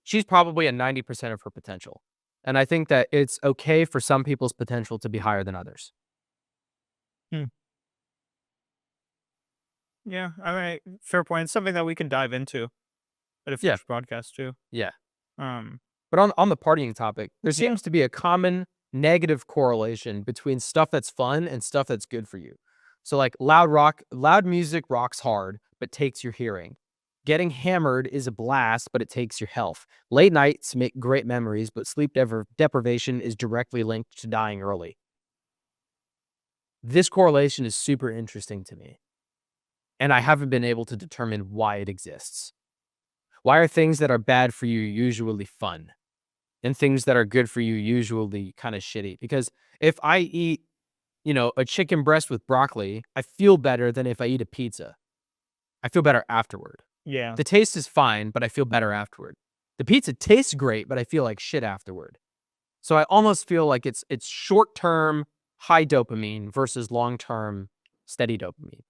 Speaker 1: she's probably at 90% of her potential. And I think that it's okay for some people's potential to be higher than others.
Speaker 2: Yeah, I mean, fair point. It's something that we can dive into at a
Speaker 1: Yeah.
Speaker 2: future podcast too.
Speaker 1: Yeah.
Speaker 2: Um,
Speaker 1: But on the partying topic, there seems to be a common negative correlation between stuff that's fun and stuff that's good for you. So like loud music rocks hard, but takes your hearing. Getting hammered is a blast, but it takes your health. Late nights make great memories, but sleep deprivation is directly linked to dying early. This correlation is super interesting to me. And I haven't been able to determine why it exists. Why are things that are bad for you usually fun? And things that are good for you usually kind of shitty? Because if I eat, a chicken breast with broccoli, I feel better than if I eat a pizza. I feel better afterward.
Speaker 2: yeah.
Speaker 1: The taste is fine, but I feel better afterward. The pizza tastes great, but I feel like shit afterward. So I almost feel like it's short-term high dopamine versus long-term steady dopamine.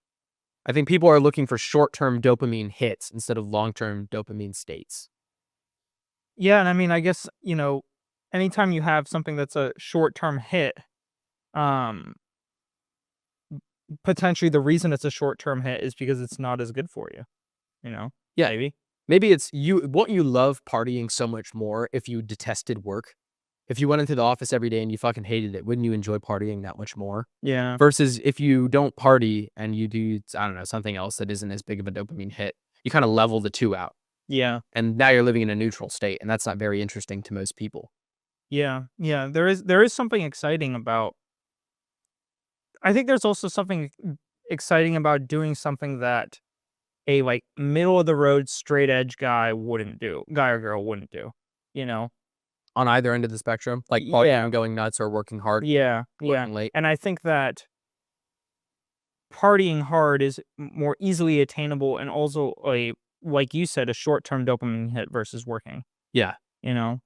Speaker 1: I think people are looking for short-term dopamine hits instead of long-term dopamine states.
Speaker 2: Yeah, and I mean, I guess, anytime you have something that's a short-term hit, um, potentially the reason it's a short-term hit is because it's not as good for you, you know?
Speaker 1: Yeah.
Speaker 2: Maybe.
Speaker 1: Maybe it's won't you love partying so much more if you detested work? If you went into the office every day and you fucking hated it, wouldn't you enjoy partying that much more?
Speaker 2: Yeah.
Speaker 1: Versus if you don't party and you do, I don't know, something else that isn't as big of a dopamine hit, you kind of level the two out.
Speaker 2: Yeah.
Speaker 1: And now you're living in a neutral state, and that's not very interesting to most people.
Speaker 2: Yeah. Yeah. There is something exciting about I think there's also something exciting about doing something that a, like, middle of the road straight edge guy or girl wouldn't do, you know?
Speaker 1: On either end of the spectrum, like partying
Speaker 2: Yeah.
Speaker 1: and going nuts or working hard,
Speaker 2: Yeah. Yeah.
Speaker 1: working late.
Speaker 2: And I think that partying hard is more easily attainable and also like you said, a short-term dopamine hit versus working,
Speaker 1: Yeah.
Speaker 2: you know?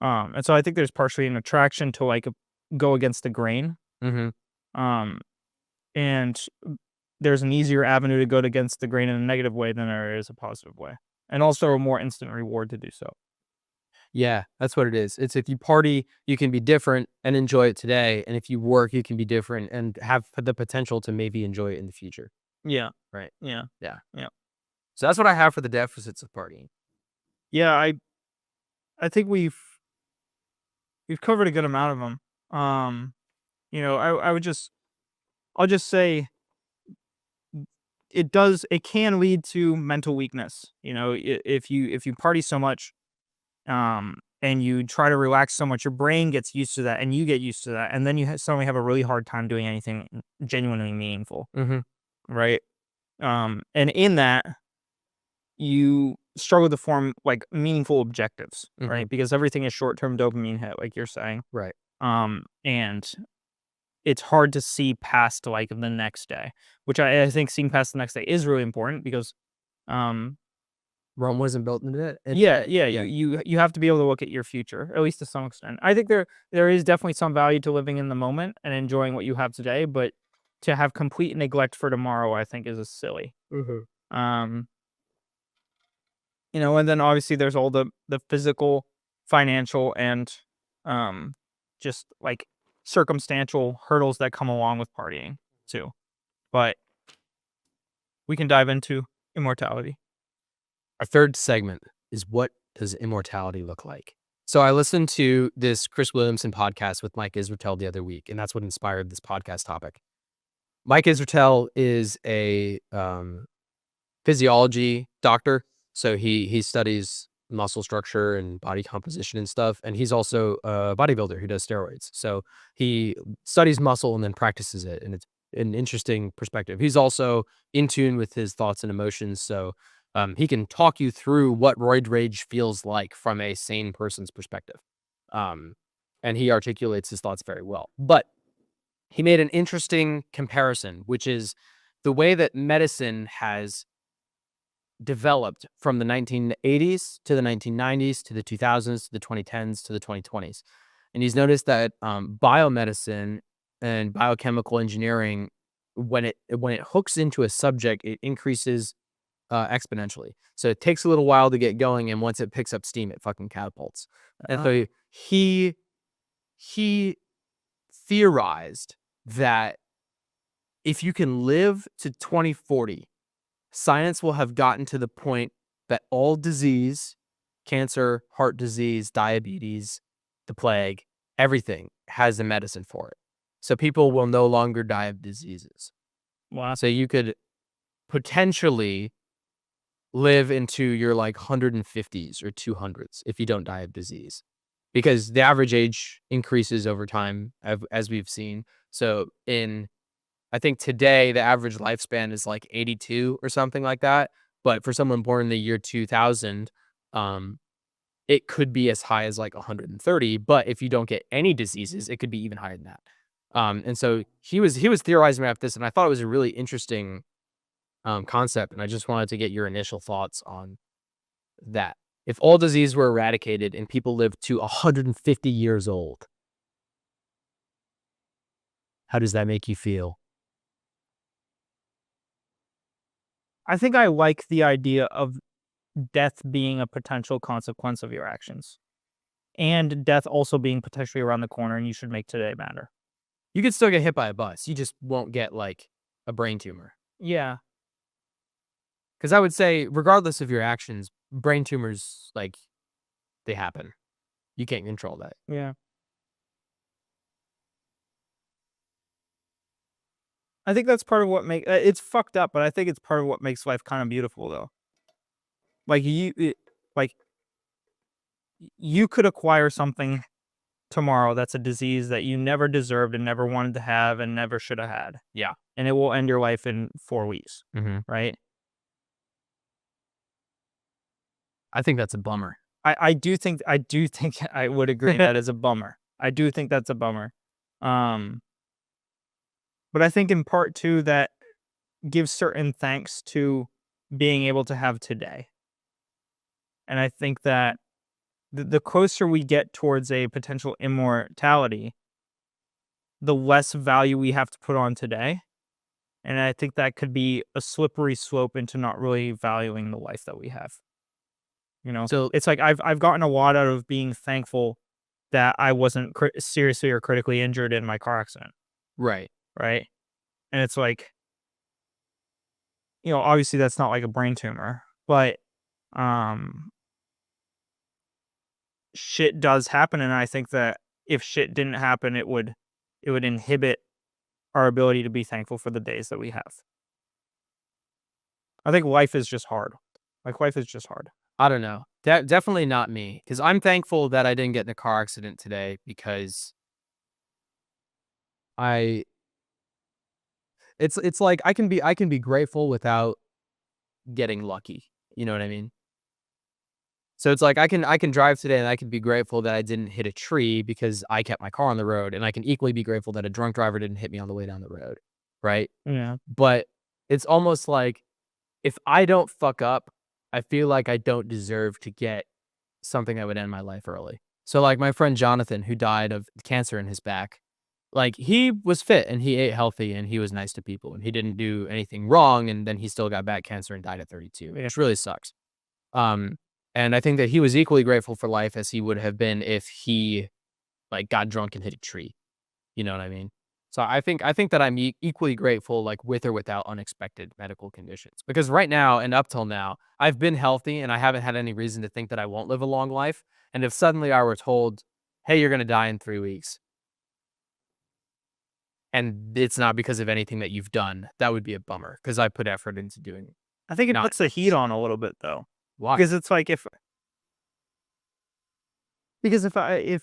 Speaker 2: And so I think there's partially an attraction to like go against the grain.
Speaker 1: Mm-hmm.
Speaker 2: Um, and there's an easier avenue to go against the grain in a negative way than there is a positive way. And also a more instant reward to do so.
Speaker 1: Yeah, that's what it is. It's if you party, you can be different and enjoy it today. And if you work, you can be different and have the potential to maybe enjoy it in the future.
Speaker 2: Yeah.
Speaker 1: Right.
Speaker 2: Yeah.
Speaker 1: Yeah.
Speaker 2: Yeah.
Speaker 1: So that's what I have for the deficits of partying.
Speaker 2: Yeah, I think we've covered a good amount of them. I'll just say it can lead to mental weakness. If you party so much, and you try to relax so much, your brain gets used to that, and you get used to that, and then you suddenly have a really hard time doing anything genuinely meaningful,
Speaker 1: Mm-hmm.
Speaker 2: right? And in that, you struggle to form like meaningful objectives,
Speaker 1: Mm-hmm.
Speaker 2: right? Because everything is short term dopamine hit, like you're saying.
Speaker 1: Right.
Speaker 2: And it's hard to see past like the next day, which I think seeing past the next day is really important because, um,
Speaker 1: Rome wasn't built into it.
Speaker 2: yeah, yeah,
Speaker 1: Yeah.
Speaker 2: you have to be able to look at your future, at least to some extent. I think there is definitely some value to living in the moment and enjoying what you have today, but to have complete neglect for tomorrow, I think is a silly.
Speaker 1: Mm-hmm.
Speaker 2: Um, and then obviously there's all the physical, financial, and just like circumstantial hurdles that come along with partying too. But we can dive into immortality.
Speaker 1: Our third segment is what does immortality look like? So I listened to this Chris Williamson podcast with Mike Israetel the other week, and that's what inspired this podcast topic. Mike Israetel is a physiology doctor, so he studies muscle structure and body composition and stuff, and he's also a bodybuilder who does steroids. So he studies muscle and then practices it, and it's an interesting perspective. He's also in tune with his thoughts and emotions, so he can talk you through what roid rage feels like from a sane person's perspective. Um, and he articulates his thoughts very well. But he made an interesting comparison, which is the way that medicine has developed from the 1980s to the 1990s to the 2000s to the 2010s to the 2020s. And he's noticed that biomedicine and biochemical engineering, when it hooks into a subject, it increases exponentially. So it takes a little while to get going, and once it picks up steam, it fucking catapults. And so he theorized that if you can live to 2040, science will have gotten to the point that all disease, cancer, heart disease, diabetes, the plague, everything has a medicine for it. So people will no longer die of diseases.
Speaker 2: Wow.
Speaker 1: So you could potentially live into your like 150s or 200s if you don't die of disease, because the average age increases over time, as we've seen. So I think today the average lifespan is like 82 or something like that. But for someone born in the year 2000, it could be as high as like 130. But if you don't get any diseases, it could be even higher than that. And so he was theorizing about this, and I thought it was a really interesting concept. And I just wanted to get your initial thoughts on that. If all disease were eradicated and people lived to 150 years old, how does that make you feel?
Speaker 2: I think I like the idea of death being a potential consequence of your actions, and death also being potentially around the corner, and you should make today matter.
Speaker 1: You could still get hit by a bus. You just won't get like a brain tumor.
Speaker 2: Yeah.
Speaker 1: Because I would say, regardless of your actions, brain tumors, like, they happen. You can't control that.
Speaker 2: Yeah. I think that's part of what it's fucked up, but I think it's part of what makes life kind of beautiful, though. Like like you could acquire something tomorrow that's a disease that you never deserved and never wanted to have and never should have had.
Speaker 1: Yeah.
Speaker 2: And it will end your life in 4 weeks, right?
Speaker 1: I think that's a bummer.
Speaker 2: I do think I would agree that is a bummer. I do think that's a bummer. But I think in part too that gives certain thanks to being able to have today. And I think that the closer we get towards a potential immortality, the less value we have to put on today. And I think that could be a slippery slope into not really valuing the life that we have. You know,
Speaker 1: So
Speaker 2: it's like I've gotten a lot out of being thankful that I wasn't seriously or critically injured in my car accident.
Speaker 1: right.
Speaker 2: Right. And it's like, obviously that's not like a brain tumor, but shit does happen. And I think that if shit didn't happen, it would inhibit our ability to be thankful for the days that we have. I think life is just hard. Like life is just hard.
Speaker 1: I don't know. Definitely not me. Because I'm thankful that I didn't get in a car accident today because it's like I can be grateful without getting lucky. You know what I mean? So it's like I can drive today and I can be grateful that I didn't hit a tree because I kept my car on the road, and I can equally be grateful that a drunk driver didn't hit me on the way down the road, right?
Speaker 2: Yeah.
Speaker 1: But it's almost like if I don't fuck up, I feel like I don't deserve to get something that would end my life early. So like my friend Jonathan, who died of cancer in his back, like he was fit and he ate healthy and he was nice to people and he didn't do anything wrong, and then he still got back cancer and died at 32, which really sucks. And I think that he was equally grateful for life as he would have been if he like got drunk and hit a tree. You know what I mean? So I think that I'm equally grateful, like with or without unexpected medical conditions, because right now and up till now, I've been healthy and I haven't had any reason to think that I won't live a long life. And if suddenly I were told, "Hey, you're going to die in 3 weeks," and it's not because of anything that you've done, that would be a bummer because I put effort into doing.
Speaker 2: I think it
Speaker 1: Not
Speaker 2: puts the heat on a little bit though.
Speaker 1: why.
Speaker 2: Because it's like if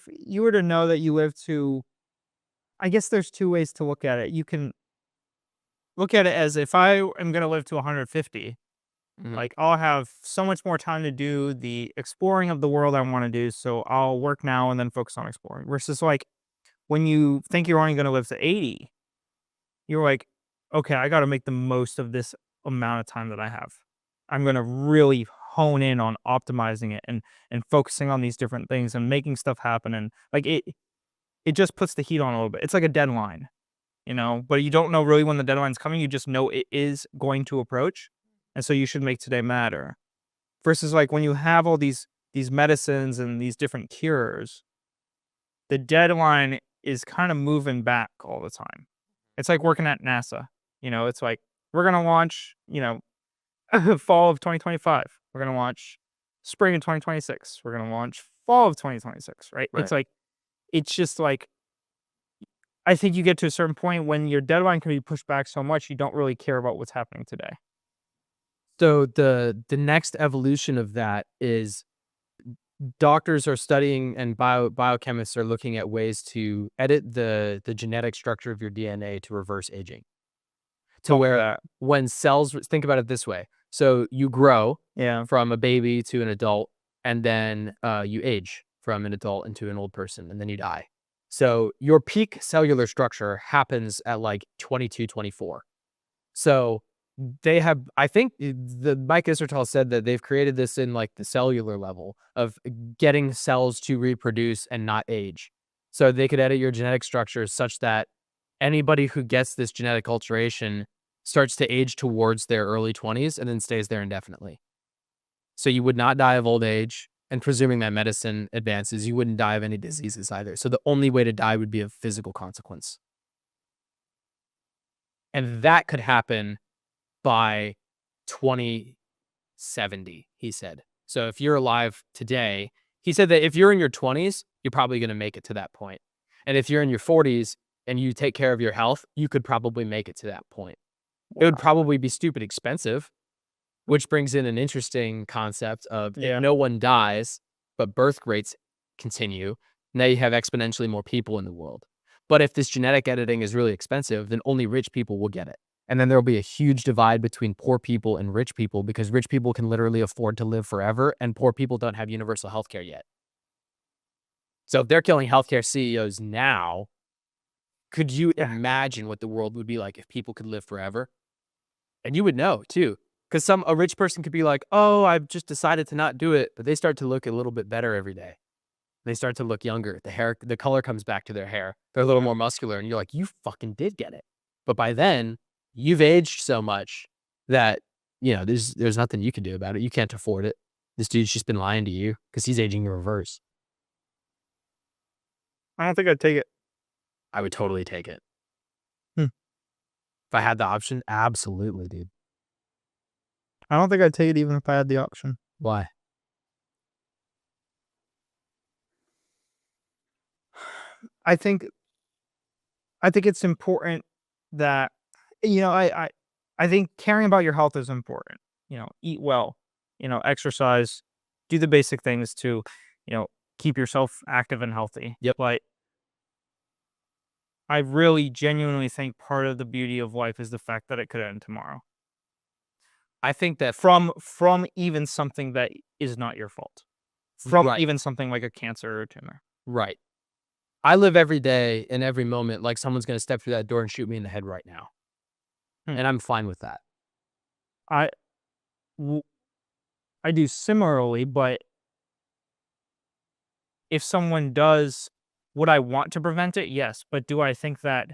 Speaker 2: you were to know that you live to, I guess there's two ways to look at it. You can look at it as if I am going to live to 150, like I'll have so much more time to do the exploring of the world I want to do. So I'll work now and then focus on exploring. Versus like when you think you're only going to live to 80, you're like, okay, I got to make the most of this amount of time that I have. I'm going to really hone in on optimizing it and focusing on these different things and making stuff happen. And like it just puts the heat on a little bit. It's like a deadline, but you don't know really when the deadline's coming. You just know it is going to approach. And so you should make today matter. Versus like when you have all these medicines and these different cures, the deadline is kind of moving back all the time. It's like working at NASA. It's like we're going to launch, fall of 2025. We're going to launch spring of 2026. We're going to launch fall of 2026, right?
Speaker 1: Right.
Speaker 2: It's like, it's just like, I think you get to a certain point when your deadline can be pushed back so much, you don't really care about what's happening today.
Speaker 1: So the next evolution of that is doctors are studying and biochemists are looking at ways to edit the genetic structure of your DNA to reverse aging. To where when cells, think about it this way. So you grow from a baby to an adult, and then you age from an adult into an old person, and then you die. So your peak cellular structure happens at like 22, 24. So they have, I think the Mike Isertal said that they've created this in like the cellular level of getting cells to reproduce and not age. So they could edit your genetic structure such that anybody who gets this genetic alteration starts to age towards their early 20s and then stays there indefinitely. So you would not die of old age, and presuming that medicine advances, you wouldn't die of any diseases either. So the only way to die would be of physical consequence. And that could happen by 2070, he said. So if you're alive today, he said that if you're in your 20s, you're probably going to make it to that point. And if you're in your 40s and you take care of your health, you could probably make it to that point. It would probably be stupid expensive, which brings in an interesting concept of if no one dies, but birth rates continue, now you have exponentially more people in the world. But if this genetic editing is really expensive, then only rich people will get it. And then there'll be a huge divide between poor people and rich people because rich people can literally afford to live forever and poor people don't have universal healthcare yet. So if they're killing healthcare CEOs now, could you imagine what the world would be like if people could live forever? And you would know too, because a rich person could be like, oh, I've just decided to not do it. But they start to look a little bit better every day. They start to look younger. The color comes back to their hair. They're a little more muscular. And you're like, you fucking did get it. But by then, you've aged so much that, there's nothing you can do about it. You can't afford it. This dude's just been lying to you because he's aging in reverse.
Speaker 2: I don't think I'd take it.
Speaker 1: I would totally take it.
Speaker 2: If
Speaker 1: I had the option, absolutely, dude.
Speaker 2: I don't think I'd take it even if I had the option.
Speaker 1: Why?
Speaker 2: I think it's important that, I think caring about your health is important. Eat well, exercise, do the basic things to, keep yourself active and healthy.
Speaker 1: Yep.
Speaker 2: But I really genuinely think part of the beauty of life is the fact that it could end tomorrow.
Speaker 1: I think that
Speaker 2: from even something that is not your fault. From even something like a cancer or a tumor.
Speaker 1: Right. I live every day in every moment like someone's going to step through that door and shoot me in the head right now. And I'm fine with that.
Speaker 2: I do similarly, but if someone does, would I want to prevent it? Yes. But do I think that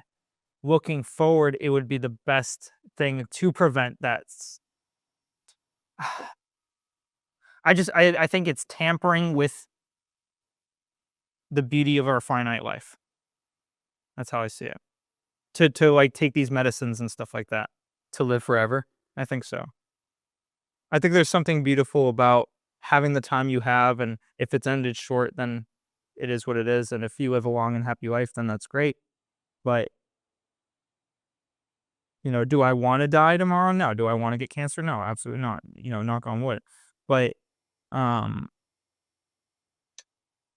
Speaker 2: looking forward, it would be the best thing to prevent that? I think it's tampering with the beauty of our finite life. That's how I see it. To like take these medicines and stuff like that.
Speaker 1: To live forever?
Speaker 2: I think so. I think there's something beautiful about having the time you have, and if it's ended short, then it is what it is. And if you live a long and happy life, then that's great. But, do I want to die tomorrow? No. Do I want to get cancer? No, absolutely not. Knock on wood. But I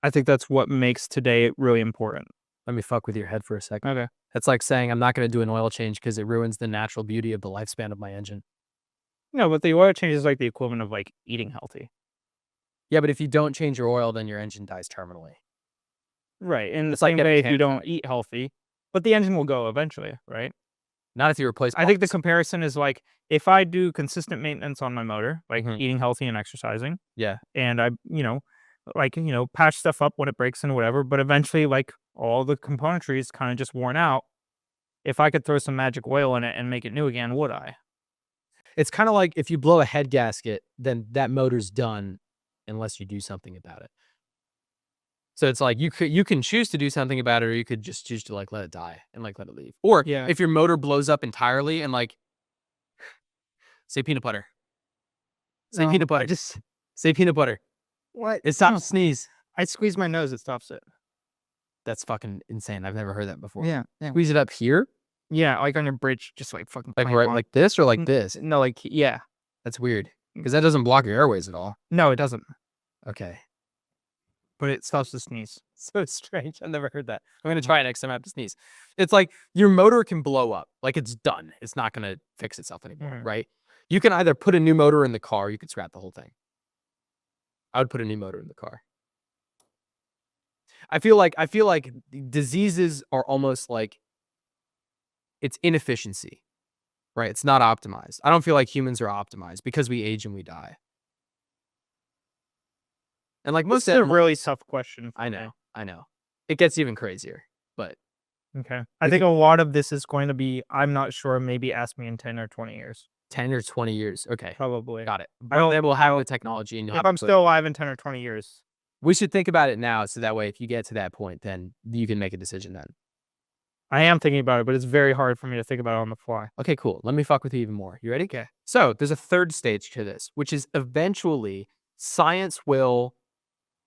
Speaker 2: think that's what makes today really important.
Speaker 1: Let me fuck with your head for a second.
Speaker 2: Okay.
Speaker 1: That's like saying I'm not going to do an oil change because it ruins the natural beauty of the lifespan of my engine.
Speaker 2: No, but the oil change is like the equivalent of like eating healthy.
Speaker 1: Yeah, but if you don't change your oil, then your engine dies terminally.
Speaker 2: Right. And the same way if you don't eat healthy, but the engine will go eventually, right?
Speaker 1: Not if you replace
Speaker 2: I think the comparison is like if I do consistent maintenance on my motor, like eating healthy and exercising.
Speaker 1: Yeah.
Speaker 2: And I, patch stuff up when it breaks and whatever, but eventually like all the componentry is kind of just worn out. If I could throw some magic oil in it and make it new again, would I?
Speaker 1: It's kind of like if you blow a head gasket, then that motor's done unless you do something about it. So it's like you can choose to do something about it, or you could just choose to like let it die and like let it leave. Or if your motor blows up entirely and like say peanut butter. Say peanut butter. Just say peanut butter.
Speaker 2: What?
Speaker 1: It stops sneeze.
Speaker 2: I squeeze my nose, it stops it.
Speaker 1: That's fucking insane. I've never heard that before.
Speaker 2: Yeah.
Speaker 1: Squeeze it up here?
Speaker 2: Yeah, like on your bridge, just like fucking
Speaker 1: like right like this or like this?
Speaker 2: No, like yeah.
Speaker 1: That's weird. Because that doesn't block your airways at all.
Speaker 2: No, it doesn't.
Speaker 1: Okay.
Speaker 2: But it stops the sneeze.
Speaker 1: So strange. I've never heard that. I'm going to try it next time I have to sneeze. It's like your motor can blow up. Like it's done. It's not going to fix itself anymore, right? You can either put a new motor in the car, or you could scrap the whole thing. I would put a new motor in the car. I feel like diseases are almost like it's inefficiency, right? It's not optimized. I don't feel like humans are optimized because we age and we die. And like most
Speaker 2: This is a really tough question for
Speaker 1: I
Speaker 2: me.
Speaker 1: know. It gets even crazier, but
Speaker 2: Okay. I think a lot of this is going to be, I'm not sure, maybe ask me in 10 or 20 years.
Speaker 1: 10 or 20 years. Okay.
Speaker 2: Probably.
Speaker 1: Got it.
Speaker 2: I don't
Speaker 1: Then we'll have the technology and
Speaker 2: if I'm still alive in 10 or 20 years.
Speaker 1: we should think about it now so that way if you get to that point, then you can make a decision then.
Speaker 2: I am thinking about it, but it's very hard for me to think about it on the fly.
Speaker 1: Okay, cool. Let me fuck with you even more. You ready?
Speaker 2: Okay.
Speaker 1: So there's a third stage to this, which is eventually science will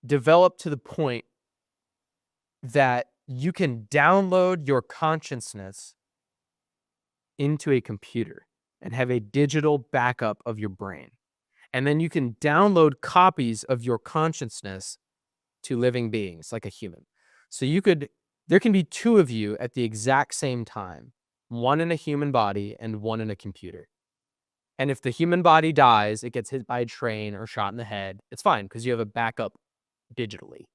Speaker 1: develop to the point that you can download your consciousness into a computer and have a digital backup of your brain. And then you can download copies of your consciousness to living beings like a human. So there can be two of you at the exact same time, one in a human body and one in a computer. And if the human body dies, it gets hit by a train or shot in the head, it's fine because you have a backup digitally.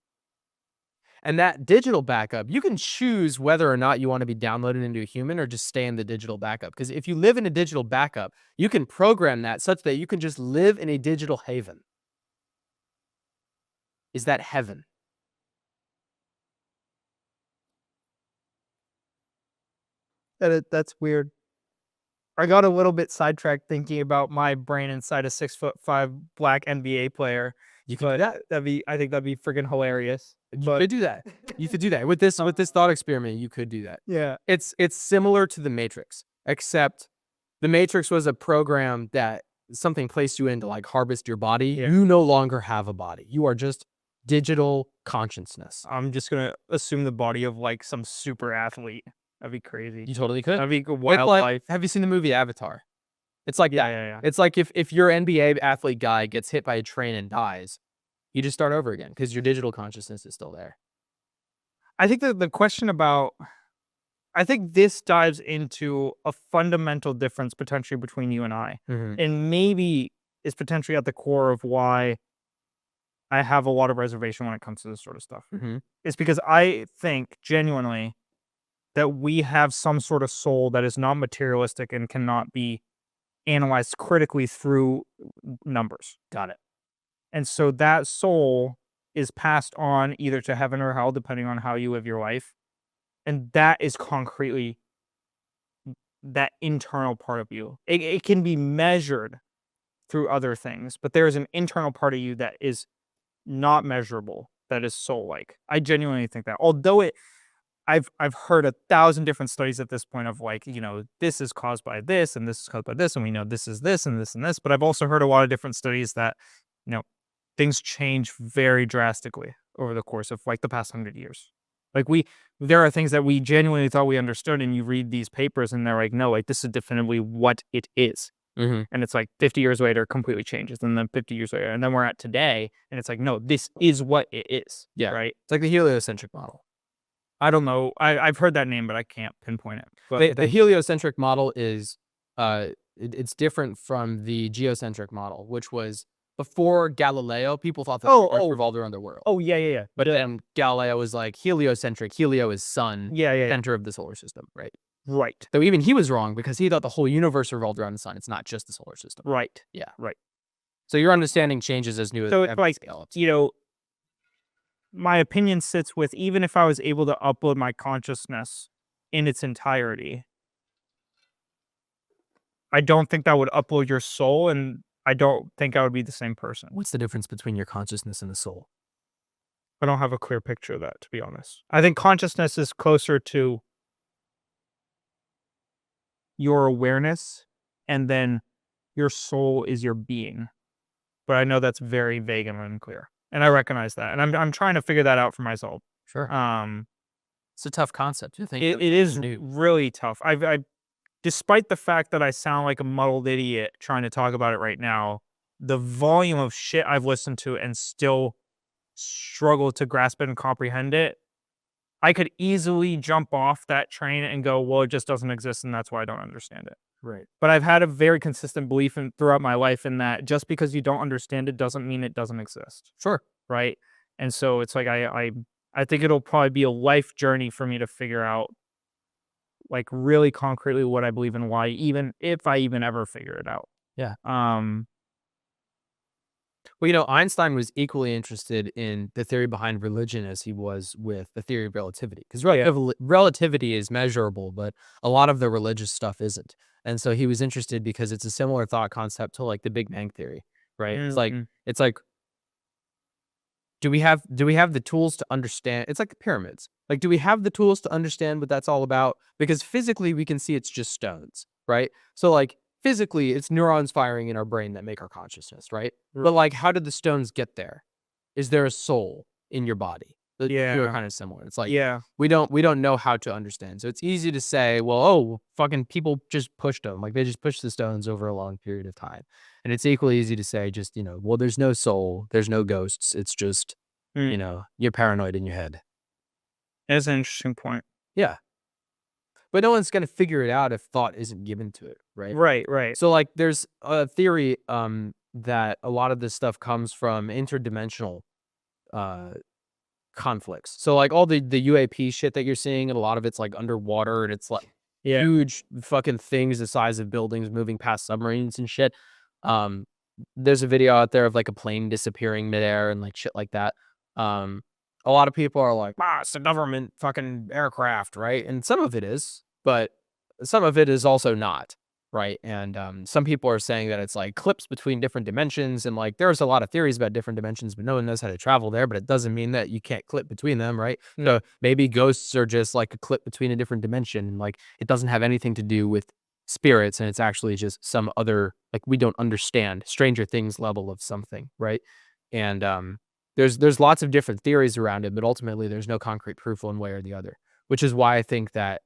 Speaker 1: And that digital backup, you can choose whether or not you want to be downloaded into a human or just stay in the digital backup. Because if you live in a digital backup, you can program that such that you can just live in a digital haven. Is that heaven?
Speaker 2: That's weird. I got a little bit sidetracked thinking about my brain inside a 6'5" black NBA player.
Speaker 1: You could do that.
Speaker 2: I think that'd be freaking hilarious.
Speaker 1: You could do that. You could do that. With this thought experiment, you could do that.
Speaker 2: Yeah.
Speaker 1: It's similar to the Matrix, except the Matrix was a program that something placed you in to like harvest your body.
Speaker 2: Yeah.
Speaker 1: You no longer have a body. You are just digital consciousness.
Speaker 2: I'm just gonna assume the body of like some super athlete. That'd be crazy.
Speaker 1: You totally could.
Speaker 2: That'd be a
Speaker 1: With,
Speaker 2: wild
Speaker 1: like,
Speaker 2: life.
Speaker 1: have you seen the movie Avatar? It's like that.
Speaker 2: Yeah.
Speaker 1: It's like if your NBA athlete guy gets hit by a train and dies, you just start over again because your digital consciousness is still there.
Speaker 2: I think that the question about, I think this dives into a fundamental difference potentially between you and I, and maybe is potentially at the core of why I have a lot of reservation when it comes to this sort of stuff. It's because I think genuinely that we have some sort of soul that is not materialistic and cannot be analyzed critically through numbers.
Speaker 1: Got it.
Speaker 2: And so that soul is passed on either to heaven or hell, depending on how you live your life. And that is concretely that internal part of you. It can be measured through other things, but there is an internal part of you that is not measurable, that is soul-like. I genuinely think that. Although I've heard 1,000 different studies at this point of like, this is caused by this and this is caused by this, and we know this is this and this and this. But I've also heard a lot of different studies that, things change very drastically over the course of like the past 100 years. Like there are things that we genuinely thought we understood, and you read these papers and they're like, no, like this is definitively what it is. And it's like 50 years later, completely changes. And then 50 years later, and then we're at today, and it's like, no, this is what it is.
Speaker 1: Yeah.
Speaker 2: Right.
Speaker 1: It's like the heliocentric model.
Speaker 2: I don't know. I've heard that name, but I can't pinpoint it. But
Speaker 1: The heliocentric model is it's different from the geocentric model, which was before Galileo. People thought that the Earth revolved around the world.
Speaker 2: Oh yeah.
Speaker 1: But then Galileo was like heliocentric. Helio is sun.
Speaker 2: Yeah.
Speaker 1: Center of the solar system, right?
Speaker 2: Right.
Speaker 1: So even he was wrong because he thought the whole universe revolved around the sun. It's not just the solar system.
Speaker 2: Right.
Speaker 1: Yeah.
Speaker 2: Right.
Speaker 1: So your understanding changes as new as
Speaker 2: it's like
Speaker 1: develops.
Speaker 2: My opinion sits with, even if I was able to upload my consciousness in its entirety, I don't think that would upload your soul, and I don't think I would be the same person.
Speaker 1: What's the difference between your consciousness and the soul?
Speaker 2: I don't have a clear picture of that, to be honest. I think consciousness is closer to your awareness, and then your soul is your being. But I know that's very vague and unclear. And I recognize that. And I'm trying to figure that out for myself.
Speaker 1: Sure. It's a tough concept. You think
Speaker 2: it is really tough. I despite the fact that I sound like a muddled idiot trying to talk about it right now, the volume of shit I've listened to and still struggle to grasp it and comprehend it, I could easily jump off that train and go, well, it just doesn't exist, and that's why I don't understand it.
Speaker 1: Right.
Speaker 2: But I've had a very consistent belief throughout my life in that just because you don't understand it doesn't mean it doesn't exist.
Speaker 1: Sure.
Speaker 2: Right. And so it's like I think it'll probably be a life journey for me to figure out like really concretely what I believe and why, even if I even ever figure it out.
Speaker 1: Yeah.
Speaker 2: Um,
Speaker 1: Well, Einstein was equally interested in the theory behind religion as he was with the theory of relativity, because
Speaker 2: yeah.
Speaker 1: relativity is measurable, but a lot of the religious stuff isn't. And so he was interested because it's a similar thought concept to like the Big Bang theory, right?
Speaker 2: Mm-mm.
Speaker 1: It's like do we have the tools to understand? It's like the pyramids. Like, do we have the tools to understand what that's all about? Because physically we can see it's just stones, right? So like physically it's neurons firing in our brain that make our consciousness, right? But like how did the stones get there? Is there a soul in your body? The two are
Speaker 2: Yeah.
Speaker 1: kind of similar. It's like
Speaker 2: Yeah.
Speaker 1: we don't know how to understand. So it's easy to say, well, oh, fucking people just pushed them. Like they just pushed the stones over a long period of time. And it's equally easy to say just, well, there's no soul, there's no ghosts. It's just,
Speaker 2: Mm.
Speaker 1: you're paranoid in your head.
Speaker 2: That's an interesting point.
Speaker 1: Yeah. But no one's gonna figure it out if thought isn't given to it, right?
Speaker 2: Right. Right.
Speaker 1: So like there's a theory that a lot of this stuff comes from interdimensional uh conflicts. So like all the UAP shit that you're seeing, and a lot of it's like underwater, and it's like
Speaker 2: Yeah.
Speaker 1: huge fucking things the size of buildings moving past submarines and shit. Um, there's a video out there of like a plane disappearing midair and like shit like that. Um, a lot of people are like, it's a government fucking aircraft, right? And some of it is, but some of it is also not. Right. And some people are saying that it's like clips between different dimensions. And like there's a lot of theories about different dimensions, but no one knows how to travel there. But it doesn't mean that you can't clip between them. Right. So maybe ghosts are just like a clip between a different dimension. And like it doesn't have anything to do with spirits. And it's actually just some other, like, we don't understand Stranger Things level of something. Right. And there's lots of different theories around it, but ultimately there's no concrete proof one way or the other, which is why I think that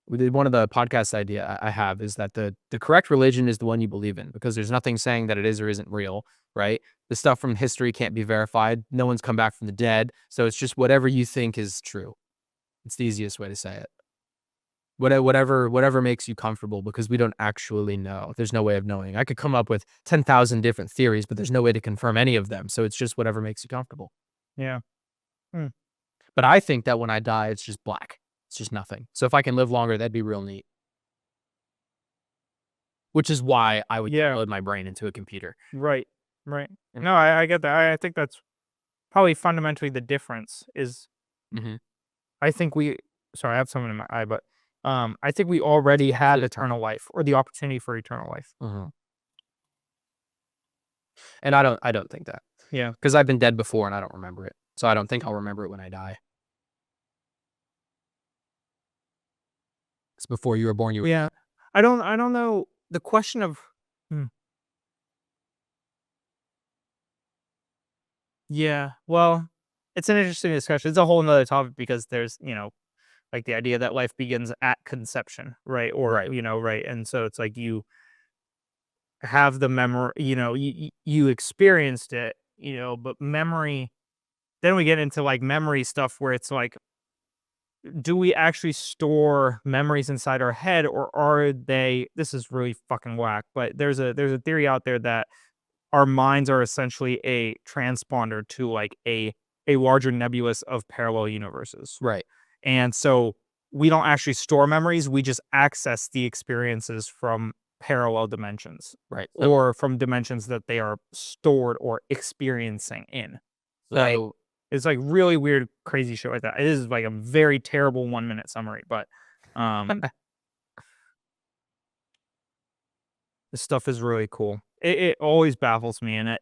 Speaker 1: one of the podcast idea I have is that the correct religion is the one you believe in, because there's nothing saying that it is or isn't real, right? The stuff from history can't be verified. No one's come back from the dead. So it's just whatever you think is true. It's the easiest way to say it. Whatever makes you comfortable, because we don't actually know. There's no way of knowing. I could come up with 10,000 different theories, but there's no way to confirm any of them. So it's just whatever makes you comfortable.
Speaker 2: Yeah.
Speaker 1: But I think that when I die, it's just black. It's just nothing. So if I can live longer, that'd be real neat. Which is why I would
Speaker 2: Yeah.
Speaker 1: load my brain into a computer.
Speaker 2: Right. Right.
Speaker 1: Mm.
Speaker 2: No, I get that. I think that's probably fundamentally the difference is
Speaker 1: Mhm.
Speaker 2: I think we sorry, I have someone in my eye, but I think we already had eternal life or the opportunity for eternal life.
Speaker 1: Mhm. And I don't think that,
Speaker 2: Yeah.
Speaker 1: because I've been dead before and I don't remember it. So I don't think I'll remember it when I die. It's before you were born, you were
Speaker 2: Yeah. I don't know the question of hmm, yeah. Well, it's an interesting discussion. It's a whole nother topic because there's, like the idea that life begins at conception, right? Or,
Speaker 1: right.
Speaker 2: right. And so it's like you have the memory, you experienced it, but memory, then we get into like memory stuff where it's like, do we actually store memories inside our head, or are they, this is really fucking whack, but there's a theory out there that our minds are essentially a transponder to like a larger nebulous of parallel universes.
Speaker 1: Right.
Speaker 2: And so we don't actually store memories, we just access the experiences from parallel dimensions
Speaker 1: Right.
Speaker 2: or from dimensions that they are stored or experiencing in. Right.
Speaker 1: So
Speaker 2: It's like really weird, crazy shit like that. It is like a very terrible 1 minute summary, but this stuff is really cool. It always baffles me, and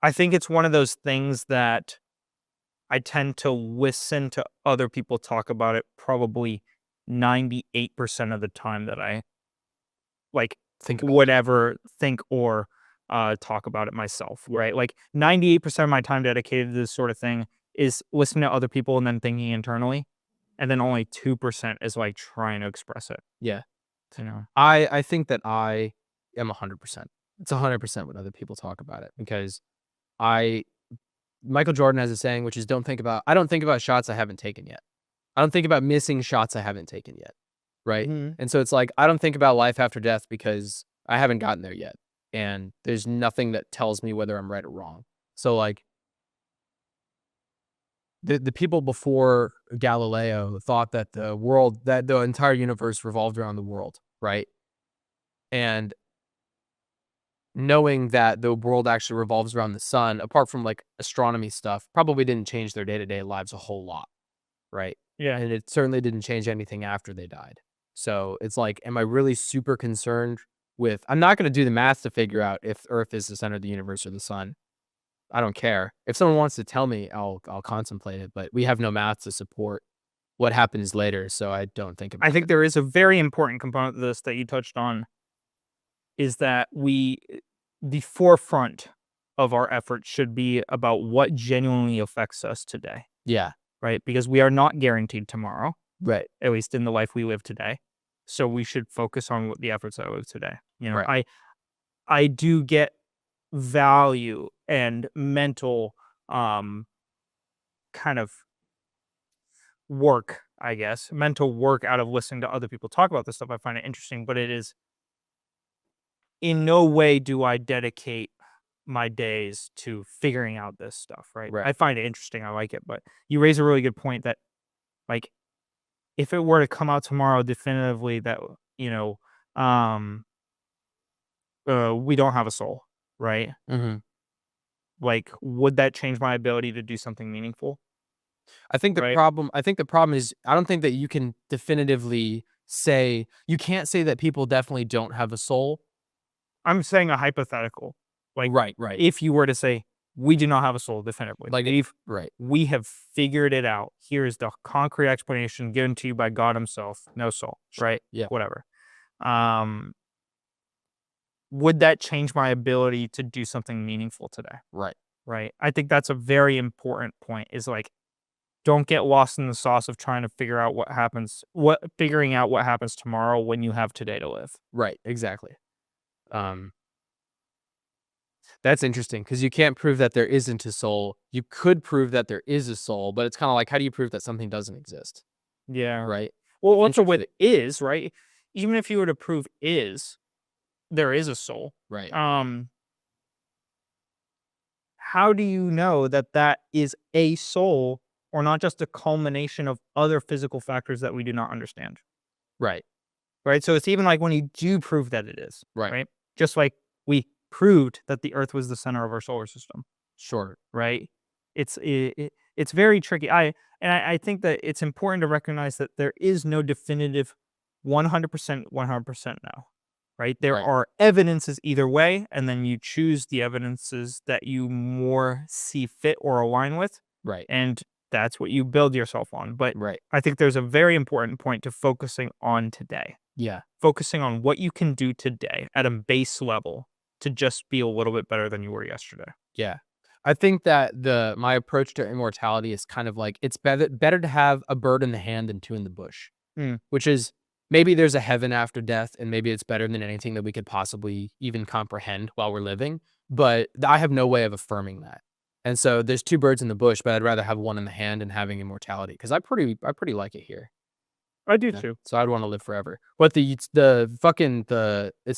Speaker 2: I think it's one of those things that I tend to listen to other people talk about it probably 98% of the time that I like
Speaker 1: think about
Speaker 2: would ever think or talk about it myself, right? Like 98% of my time dedicated to this sort of thing is listening to other people and then thinking internally. And then only 2% is like trying to express it,
Speaker 1: yeah.
Speaker 2: you know?
Speaker 1: I think that I am 100%. It's 100% when other people talk about it, because I Michael Jordan has a saying, which is I don't think about shots I haven't taken yet. I don't think about missing shots I haven't taken yet. Right.
Speaker 2: Mhm.
Speaker 1: And so it's like, I don't think about life after death because I haven't gotten there yet. And there's nothing that tells me whether I'm right or wrong. So like, the people before Galileo thought that the entire universe revolved around the world, right? And knowing that the world actually revolves around the sun, apart from like astronomy stuff, probably didn't change their day-to-day lives a whole lot, right?
Speaker 2: Yeah.
Speaker 1: And it certainly didn't change anything after they died. So it's like, am I really super concerned with, I'm not going to do the math to figure out if Earth is the center of the universe or the sun. I don't care. If someone wants to tell me, I'll contemplate it, but we have no math to support what happens later, so I don't think about
Speaker 2: I think
Speaker 1: it.
Speaker 2: there is a very important component of this that you touched on, is that the forefront of our efforts should be about what genuinely affects us today,
Speaker 1: Yeah.
Speaker 2: right? Because we are not guaranteed tomorrow,
Speaker 1: Right.
Speaker 2: at least in the life we live today. So we should focus on what the efforts that I live today.
Speaker 1: Right.
Speaker 2: I do get value and mental kind of work, I guess, mental work out of listening to other people talk about this stuff. I find it interesting, but it is in no way do I dedicate my days to figuring out this stuff, right?
Speaker 1: Right.
Speaker 2: I find it interesting. I like it, but you raise a really good point that, like, if it were to come out tomorrow definitively that, um, we don't have a soul, right?
Speaker 1: Mhm.
Speaker 2: Like, would that change my ability to do something meaningful?
Speaker 1: I think
Speaker 2: Right.
Speaker 1: the problem is I don't think that you can definitively say you can't say that people definitely don't have a soul.
Speaker 2: I'm saying a hypothetical. Like,
Speaker 1: Right.
Speaker 2: if you were to say, we do not have a soul definitively,
Speaker 1: Like right.
Speaker 2: we have figured it out. Here is the concrete explanation given to you by God himself. No soul, right?
Speaker 1: Yeah.
Speaker 2: Whatever. Um, would that change my ability to do something meaningful today?
Speaker 1: Right.
Speaker 2: Right. I think that's a very important point, is like, don't get lost in the sauce of trying to figuring out what happens tomorrow when you have today to live.
Speaker 1: Right. Exactly. Um That's interesting because you can't prove that there isn't a soul. You could prove that there is a soul, but it's kind of like, how do you prove that something doesn't exist?
Speaker 2: Yeah.
Speaker 1: Right.
Speaker 2: Well, also with
Speaker 1: Interesting.
Speaker 2: is, right? Even if you were to prove there is a soul.
Speaker 1: Right.
Speaker 2: Um, how do you know that that is a soul or not just a culmination of other physical factors that we do not understand?
Speaker 1: Right.
Speaker 2: Right. So it's even like when you do prove that it is,
Speaker 1: Right.
Speaker 2: right? Just like we proved that the Earth was the center of our solar system,
Speaker 1: Sure.
Speaker 2: right? It's very tricky. I think that it's important to recognize that there is no definitive 100% 100% no. Right? There
Speaker 1: Right.
Speaker 2: are evidences either way, and then you choose the evidences that you more see fit or align with,
Speaker 1: Right.
Speaker 2: and that's what you build yourself on. But
Speaker 1: Right.
Speaker 2: I think there's a very important point to focusing on today,
Speaker 1: Yeah.
Speaker 2: focusing on what you can do today at a base level to just be a little bit better than you were yesterday.
Speaker 1: Yeah. I think that my approach to immortality is kind of like, it's better to have a bird in the hand than two in the bush,
Speaker 2: Hmm.
Speaker 1: which is maybe there's a heaven after death and maybe it's better than anything that we could possibly even comprehend while we're living. But I have no way of affirming that. And so there's two birds in the bush, but I'd rather have one in the hand and having immortality because I pretty like it here.
Speaker 2: I do
Speaker 1: Yeah.
Speaker 2: too.
Speaker 1: So I'd want to live forever. What the it's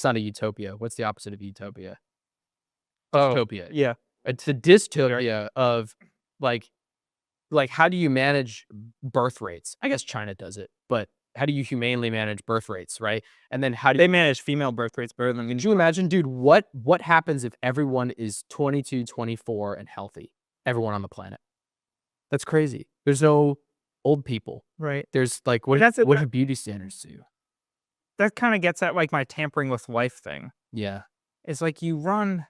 Speaker 1: not a utopia. What's the opposite of utopia?
Speaker 2: Oh,
Speaker 1: Dystopia.
Speaker 2: yeah.
Speaker 1: It's a
Speaker 2: You're right.
Speaker 1: dystopia of like how do you manage birth rates? I guess China does it, but how do you humanely manage birth rates, right? And then how do
Speaker 2: They manage female birth rates better than
Speaker 1: could you imagine, dude, what happens if everyone is 22, 24 and healthy? Everyone on the planet. That's crazy. There's no old people.
Speaker 2: right.
Speaker 1: There's like
Speaker 2: And that's it.
Speaker 1: what do beauty standards do?
Speaker 2: That kind of gets at like my tampering with life thing.
Speaker 1: Yeah.
Speaker 2: It's like you run.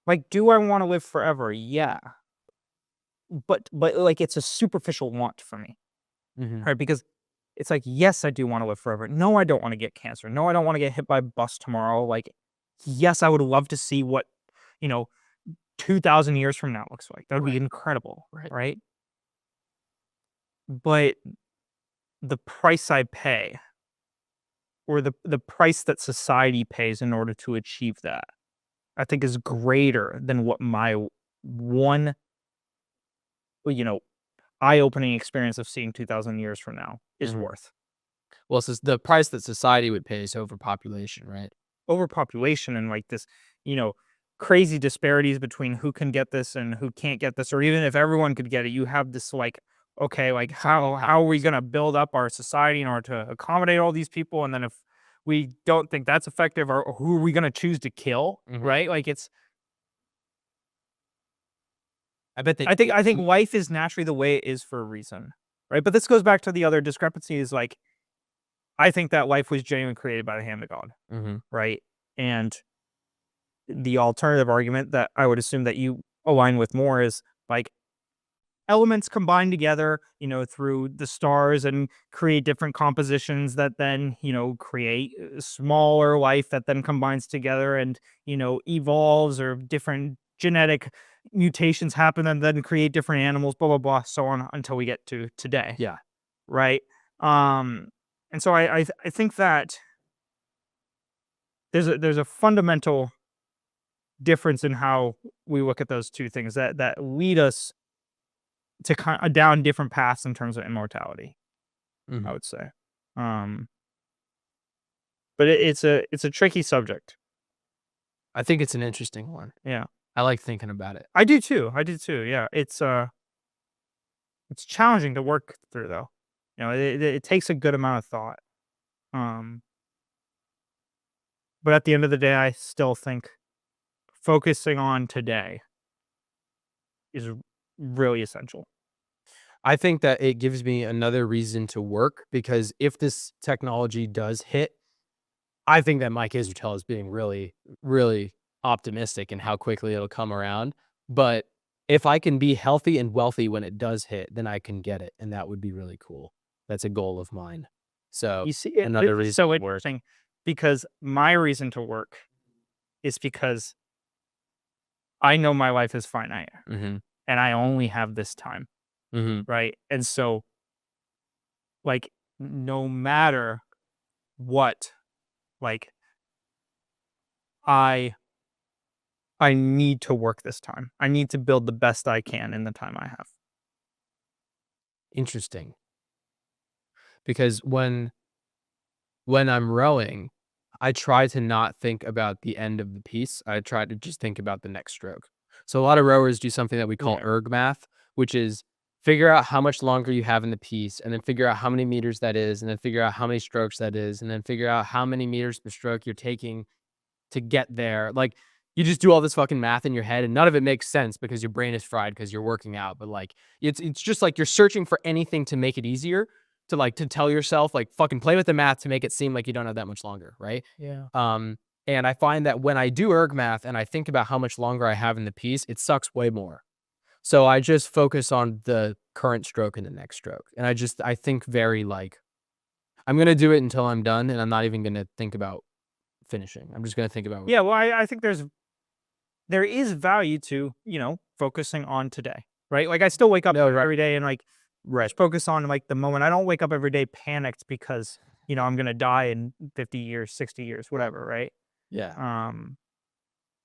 Speaker 2: Like, do I want to live forever? Yeah. But like it's a superficial want for me,
Speaker 1: Mhm.
Speaker 2: right? Because it's like, yes, I do want to live forever. No, I don't want to get cancer. No, I don't want to get hit by a bus tomorrow. Like, yes, I would love to see what, you know, 2,000 years from now looks like. That would be
Speaker 1: Right.
Speaker 2: incredible,
Speaker 1: Right.
Speaker 2: right? But the price I pay, or the price that society pays in order to achieve that, I think is greater than what my one, you know, eye-opening experience of seeing 2,000 years from now is
Speaker 1: Mhm.
Speaker 2: worth.
Speaker 1: Well, it's the price that society would pay is overpopulation, right?
Speaker 2: Overpopulation and like this, you know, crazy disparities between who can get this and who can't get this, or even if everyone could get it, you have this like, okay, like how are we going to build up our society in order to accommodate all these people? And then if we don't think that's effective, or who are we going to choose to kill? Right? Like
Speaker 1: I bet they.
Speaker 2: I think life is naturally the way it is for a reason, right? But this goes back to the other discrepancy is like, I think that life was genuinely created by the hand of God, right? And the alternative argument that I would assume that you align with more is like elements combined together, through the stars and create different compositions that then, create smaller life that then combines together and, evolves, or different genetic mutations happen and then create different animals, blah, blah, blah, so on until we get to today.
Speaker 1: Yeah.
Speaker 2: Right. And so I think that there's a fundamental difference in how we look at those two things that lead us to kind of down different paths in terms of immortality, I would say. But it's a tricky subject.
Speaker 1: I think it's an interesting one.
Speaker 2: Yeah.
Speaker 1: I like thinking about it.
Speaker 2: I do too. Yeah. It's challenging to work through though. It takes a good amount of thought. But at the end of the day, I still think focusing on today is really essential.
Speaker 1: I think that it gives me another reason to work, because if this technology does hit, I think that Mike Israetel is being really, really optimistic in how quickly it'll come around. But if I can be healthy and wealthy when it does hit, then I can get it. And that would be really cool. That's a goal of mine. So
Speaker 2: you see,
Speaker 1: another reason
Speaker 2: so
Speaker 1: to work.
Speaker 2: interesting, because my reason to work is because I know my life is finite and I only have this time. Right. And so, like, no matter what, like, I need to work this time. I need to build the best I can in the time I have.
Speaker 1: Interesting. Because when I'm rowing, I try to not think about the end of the piece. I try to just think about the next stroke. So a lot of rowers do something that we call erg math, which is figure out how much longer you have in the piece, and then figure out how many meters that is, and then figure out how many strokes that is, and then figure out how many meters per stroke you're taking to get there. Like, you just do all this fucking math in your head, and none of it makes sense because your brain is fried because you're working out. But like, it's just like you're searching for anything to make it easier, to tell yourself, like, fucking play with the math to make it seem like you don't have that much longer, right?
Speaker 2: Yeah.
Speaker 1: And I find that when I do erg math and I think about how much longer I have in the piece, it sucks way more. So I just focus on the current stroke and the next stroke. And I think very like, I'm going to do it until I'm done, and I'm not even going to think about finishing. I'm just going to think about.
Speaker 2: Yeah. Well, I think there is value to, focusing on today, right? Like, I still wake up every day and like, focus on like the moment. I don't wake up every day panicked because, I'm going to die in 50 years, 60 years, whatever. Right.
Speaker 1: Yeah.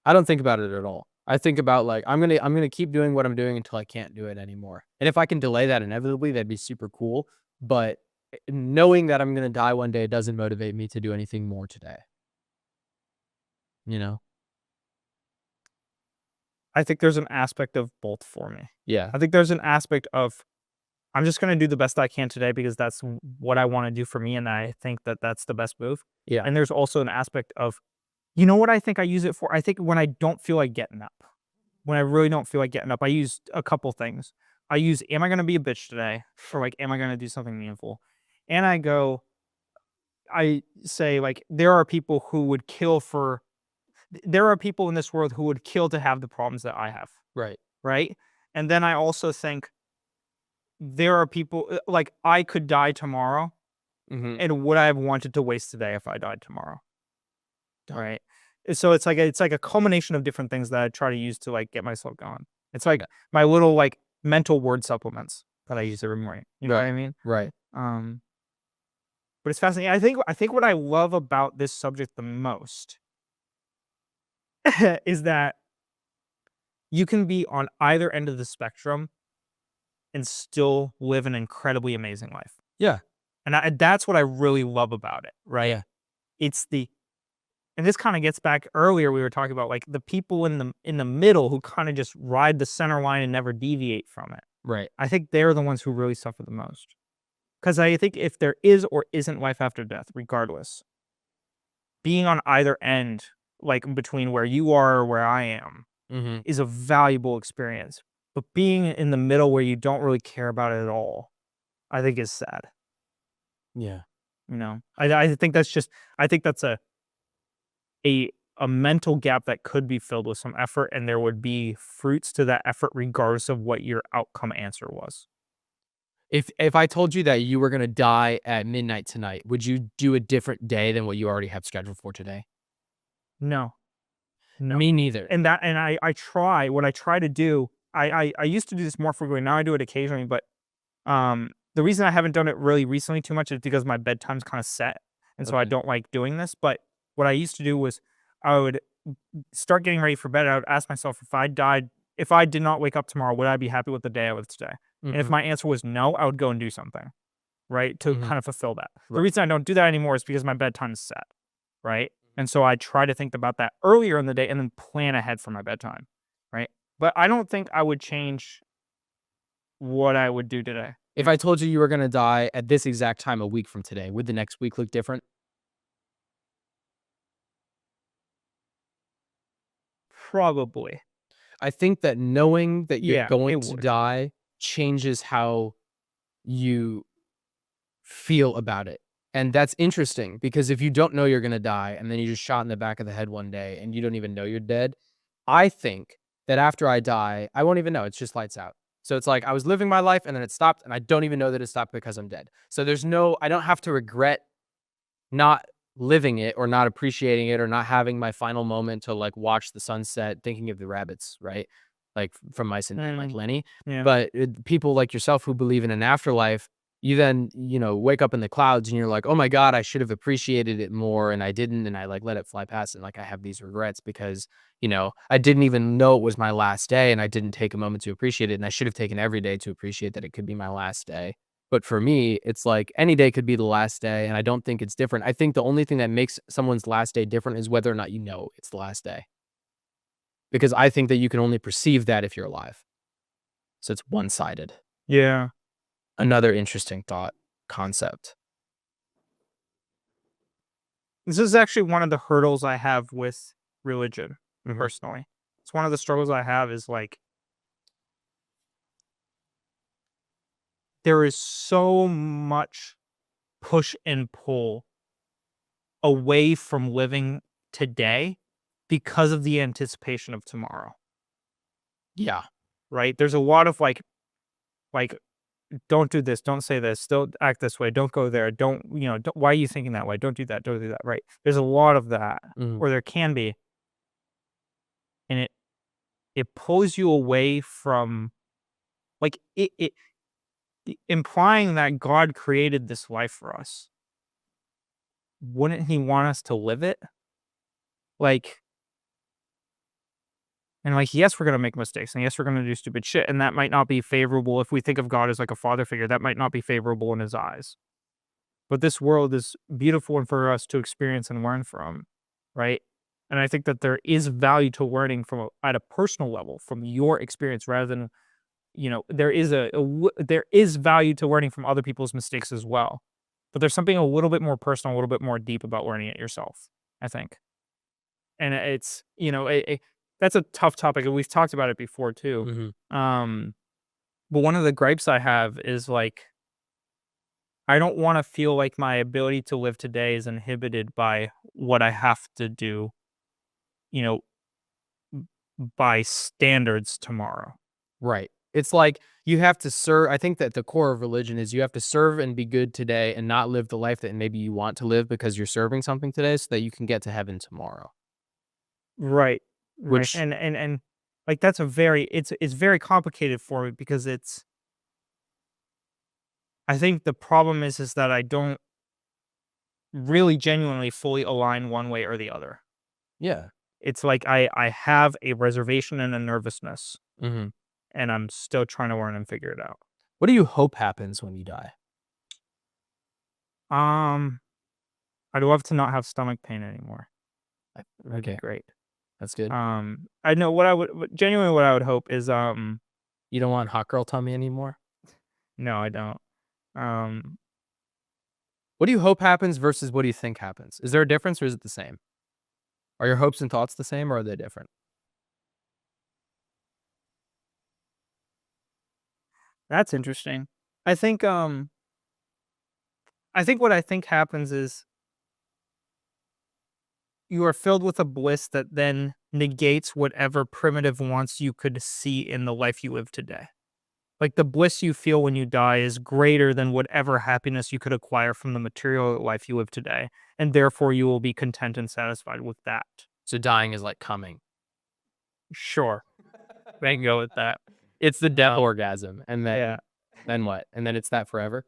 Speaker 1: I don't think about it at all. I think about like, I'm going to keep doing what I'm doing until I can't do it anymore. And if I can delay that inevitably, that'd be super cool. But knowing that I'm going to die one day doesn't motivate me to do anything more today.
Speaker 2: I think there's an aspect of both for me.
Speaker 1: Yeah.
Speaker 2: I think there's an aspect of, I'm just going to do the best I can today because that's what I want to do for me. And I think that that's the best move.
Speaker 1: Yeah.
Speaker 2: And there's also an aspect of, you know what I think I use it for? I think when I don't feel like getting up, when I really don't feel like getting up, I use a couple things. I use, am I going to be a bitch today? Or like, am I going to do something meaningful? And I say like, there are people in this world who would kill to have the problems that I have.
Speaker 1: Right.
Speaker 2: Right. And then I also think there are people like, I could die tomorrow. And would I have wanted to waste today if I died tomorrow? All right. So it's like a culmination of different things that I try to use to like get myself going. It's like my little like mental word supplements that I use every morning. You know what I mean?
Speaker 1: Right.
Speaker 2: But it's fascinating. I think what I love about this subject the most is that you can be on either end of the spectrum and still live an incredibly amazing life.
Speaker 1: Yeah.
Speaker 2: And that's what I really love about it, right?
Speaker 1: Yeah.
Speaker 2: It's the and this kind of gets back earlier, we were talking about like the people in the middle who kind of just ride the center line and never deviate from it.
Speaker 1: Right.
Speaker 2: I think they're the ones who really suffer the most. Because I think if there is or isn't life after death, regardless, being on either end, like between where you are or where I am,
Speaker 1: Mm-hmm.
Speaker 2: is a valuable experience. But being in the middle where you don't really care about it at all, I think is sad.
Speaker 1: Yeah.
Speaker 2: I think that's just, I think that's a mental gap that could be filled with some effort, and there would be fruits to that effort regardless of what your outcome answer was.
Speaker 1: If I told you that you were gonna die at midnight tonight, would you do a different day than what you already have scheduled for today?
Speaker 2: No, no.
Speaker 1: Me neither.
Speaker 2: And I try, what I try to do, I used to do this more frequently. Now I do it occasionally, but the reason I haven't done it really recently too much is because my bedtime's kind of set, and so I
Speaker 1: Okay.
Speaker 2: don't like doing this. But what I used to do was I would start getting ready for bed. I would ask myself, if I did not wake up tomorrow, would I be happy with the day I lived today? And if
Speaker 1: Mhm.
Speaker 2: my answer was no, I would go and do something, right, to
Speaker 1: Mhm.
Speaker 2: kind of fulfill that. The
Speaker 1: Right.
Speaker 2: reason I don't do that anymore is because my bedtime is set, right? And so I try to think about that earlier in the day and then plan ahead for my bedtime, right? But I don't think I would change what I would do today.
Speaker 1: If I told you were gonna die at this exact time a week from today, would the next week look different?
Speaker 2: Probably.
Speaker 1: I think that knowing that you're
Speaker 2: Yeah,
Speaker 1: going
Speaker 2: it
Speaker 1: to
Speaker 2: would.
Speaker 1: die changes how you feel about it. And that's interesting because if you don't know you're gonna die and then you're just shot in the back of the head one day and you don't even know you're dead, I think that after I die, I won't even know. It's just lights out. So it's like I was living my life and then it stopped and I don't even know that it stopped because I'm dead. So I don't have to regret not living it or not appreciating it or not having my final moment to like watch the sunset, thinking of the rabbits, right? Like from Mice and Men, like
Speaker 2: Mm,
Speaker 1: Lenny.
Speaker 2: yeah.
Speaker 1: But people like yourself who believe in an afterlife, you then, wake up in the clouds and you're like, oh my God, I should have appreciated it more. And I didn't. And I like let it fly past. And like I have these regrets because, I didn't even know it was my last day and I didn't take a moment to appreciate it. And I should have taken every day to appreciate that it could be my last day. But for me, it's like any day could be the last day, and I don't think it's different. I think the only thing that makes someone's last day different is whether or not you know it's the last day. Because I think that you can only perceive that if you're alive. So it's one-sided.
Speaker 2: Yeah.
Speaker 1: Another interesting thought concept.
Speaker 2: This is actually one of the hurdles I have with religion,
Speaker 1: Mhm.
Speaker 2: personally. It's one of the struggles I have is like, there is so much push and pull away from living today because of the anticipation of tomorrow,
Speaker 1: Yeah.
Speaker 2: right? There's a lot of like, don't do this, don't say this, don't act this way, don't go there, why are you thinking that way? Don't do that, right? There's a lot of that,
Speaker 1: Mhm.
Speaker 2: or there can be, and it pulls you away from like implying that God created this life for us. Wouldn't he want us to live it? Like, and like, yes, we're gonna make mistakes, and yes, we're gonna do stupid shit, and that might not be favorable if we think of God as like a father figure. That might not be favorable in his eyes. But this world is beautiful and for us to experience and learn from, right? And I think that there is value to learning at a personal level from your experience, rather than there is there is value to learning from other people's mistakes as well. But there's something a little bit more personal, a little bit more deep about learning it yourself, I think. And it's that's a tough topic, and we've talked about it before too.
Speaker 1: Mhm.
Speaker 2: Um, but one of the gripes I have is like, I don't want to feel like my ability to live today is inhibited by what I have to do, you know, by standards tomorrow.
Speaker 1: Right. It's like you have to serve. I think that the core of religion is you have to serve and be good today and not live the life that maybe you want to live because you're serving something today so that you can get to heaven tomorrow.
Speaker 2: Right. Right.
Speaker 1: Which,
Speaker 2: And like, that's a very it's very complicated for me because I think the problem is that I don't really genuinely fully align one way or the other.
Speaker 1: yeah.
Speaker 2: It's like I have a reservation and a nervousness,
Speaker 1: Mhm.
Speaker 2: and I'm still trying to learn and figure it out.
Speaker 1: What do you hope happens when you die?
Speaker 2: Um, I'd love to not have stomach pain anymore. That'd be
Speaker 1: Okay,
Speaker 2: great.
Speaker 1: that's good.
Speaker 2: I know what genuinely what I would hope is
Speaker 1: You don't want hot girl tummy anymore?
Speaker 2: no, I don't. Um,
Speaker 1: What do you hope happens versus what do you think happens? Is there a difference or is it the same? Are your hopes and thoughts the same or are they different?
Speaker 2: that's interesting. I think what I think happens is you are filled with a bliss that then negates whatever primitive wants you could see in the life you live today. Like the bliss you feel when you die is greater than whatever happiness you could acquire from the material life you live today. And therefore you will be content and satisfied with that.
Speaker 1: So dying is like coming.
Speaker 2: Sure. I can go with that.
Speaker 1: It's the death orgasm. And
Speaker 2: Yeah.
Speaker 1: then what? And then it's that forever?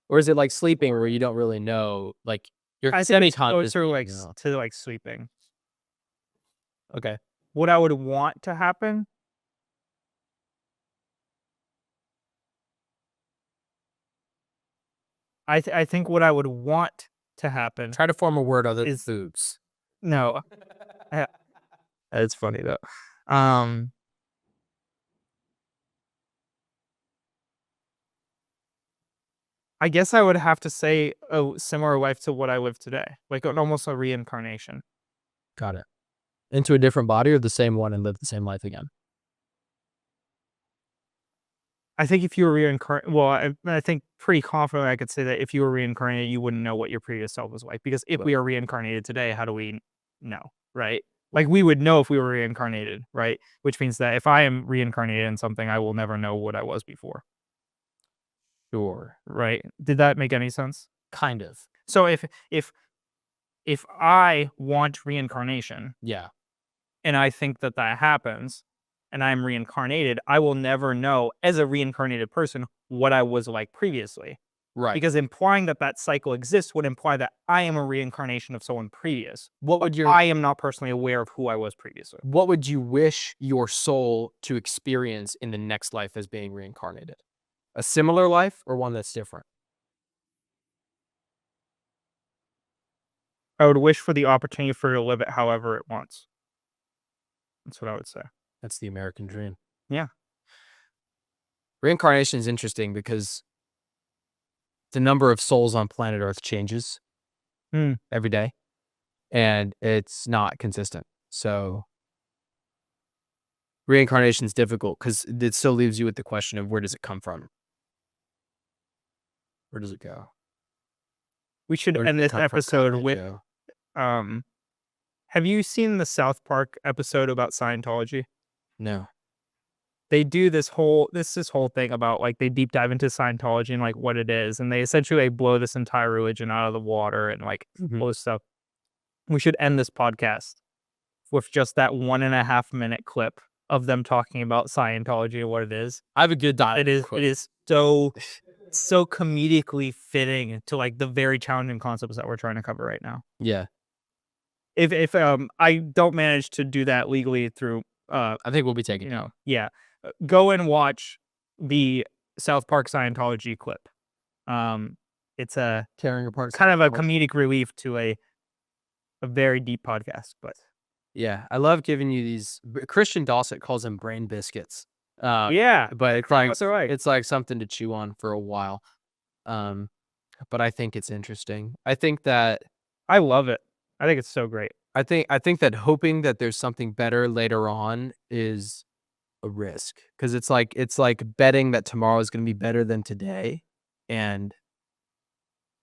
Speaker 1: Or is it like sleeping where you don't really know, like you're
Speaker 2: I think
Speaker 1: semi-conscious?
Speaker 2: closer
Speaker 1: No.
Speaker 2: to like sleeping.
Speaker 1: Okay.
Speaker 2: What I would want to happen, I think what I would want to happen
Speaker 1: Try to form a word other than
Speaker 2: is
Speaker 1: boobs.
Speaker 2: no. I- It's funny though. Um, I guess I would have to say a similar life to what I live today, like almost a reincarnation.
Speaker 1: Got it. Into a different body or the same one and live the same life again?
Speaker 2: I think if you were reincarnated, well, I think pretty confidently I could say that if you were reincarnated, you wouldn't know what your previous self was like. Because if we are reincarnated today, how do we know, right? Like we would know if we were reincarnated, right? Which means that if I am reincarnated in something, I will never know what I was before,
Speaker 1: Sure.
Speaker 2: right? Did that make any sense?
Speaker 1: Kind of.
Speaker 2: So if I want reincarnation
Speaker 1: Yeah.
Speaker 2: and I think that that happens and I'm reincarnated, I will never know as a reincarnated person what I was like previously.
Speaker 1: Right.
Speaker 2: Because implying that that cycle exists would imply that I am a reincarnation of someone previous. I am not personally aware of who I was previously.
Speaker 1: What would you wish your soul to experience in the next life as being reincarnated? A similar life or one that's different?
Speaker 2: I would wish for the opportunity for it to live it however it wants. That's what I would say.
Speaker 1: That's the American dream.
Speaker 2: Yeah.
Speaker 1: Reincarnation is interesting because the number of souls on planet Earth changes
Speaker 2: Hmm.
Speaker 1: every day, and it's not consistent. So reincarnation is difficult because it still leaves you with the question of where does it come from? Where does it go?
Speaker 2: We should
Speaker 1: Where does
Speaker 2: end
Speaker 1: it
Speaker 2: this
Speaker 1: come from?
Speaker 2: episode
Speaker 1: Comment,
Speaker 2: with
Speaker 1: Joe.
Speaker 2: have you seen the South Park episode about Scientology?
Speaker 1: No.
Speaker 2: They do this whole thing about like they deep dive into Scientology and like what it is, and they essentially like blow this entire religion out of the water and like all this stuff. We should end this podcast with just that 1.5 minute clip of them talking about Scientology and what it is.
Speaker 1: I have a good diet.
Speaker 2: It is so comedically fitting to like the very challenging concepts that we're trying to cover right now.
Speaker 1: Yeah.
Speaker 2: If I don't manage to do that legally through
Speaker 1: I think we'll be taking it.
Speaker 2: yeah, go and watch the South Park Scientology clip. It's a
Speaker 1: Tearing apart.
Speaker 2: kind of a comedic relief to a very deep podcast, but
Speaker 1: Yeah, I love giving you these. Christian Dawson calls them brain biscuits.
Speaker 2: yeah,
Speaker 1: But it's like
Speaker 2: that's all right.
Speaker 1: it's like something to chew on for a while. But I think it's interesting. I think that
Speaker 2: I love it. I think it's so great.
Speaker 1: I think that hoping that there's something better later on is a risk because it's like betting that tomorrow is going to be better than today, and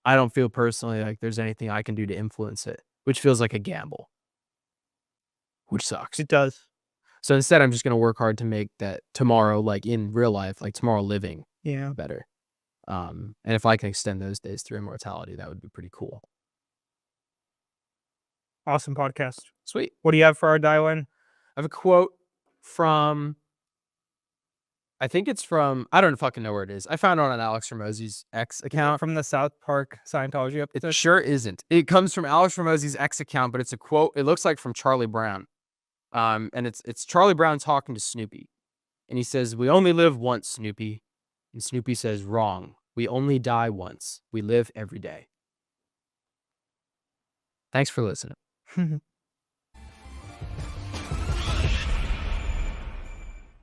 Speaker 1: I don't feel personally like there's anything I can do to influence it, which feels like a gamble, which sucks.
Speaker 2: It does.
Speaker 1: So instead, I'm just going to work hard to make that tomorrow, like in real life, like tomorrow living
Speaker 2: Yeah.
Speaker 1: better. And if I can extend those days through immortality, that would be pretty cool.
Speaker 2: Awesome podcast.
Speaker 1: Sweet.
Speaker 2: What do you have for our dial-in?
Speaker 1: I have a quote from, I think it's from, I don't fucking know where it is. I found it on Alex Ramosey's X account.
Speaker 2: From the South Park Scientology
Speaker 1: It
Speaker 2: episode?
Speaker 1: sure isn't. It comes from Alex Ramosey's X account, but it's a quote. It looks like from Charlie Brown. And it's Charlie Brown talking to Snoopy. And he says, "We only live once, Snoopy." And Snoopy says, "Wrong. We only die once. We live every day." Thanks for listening.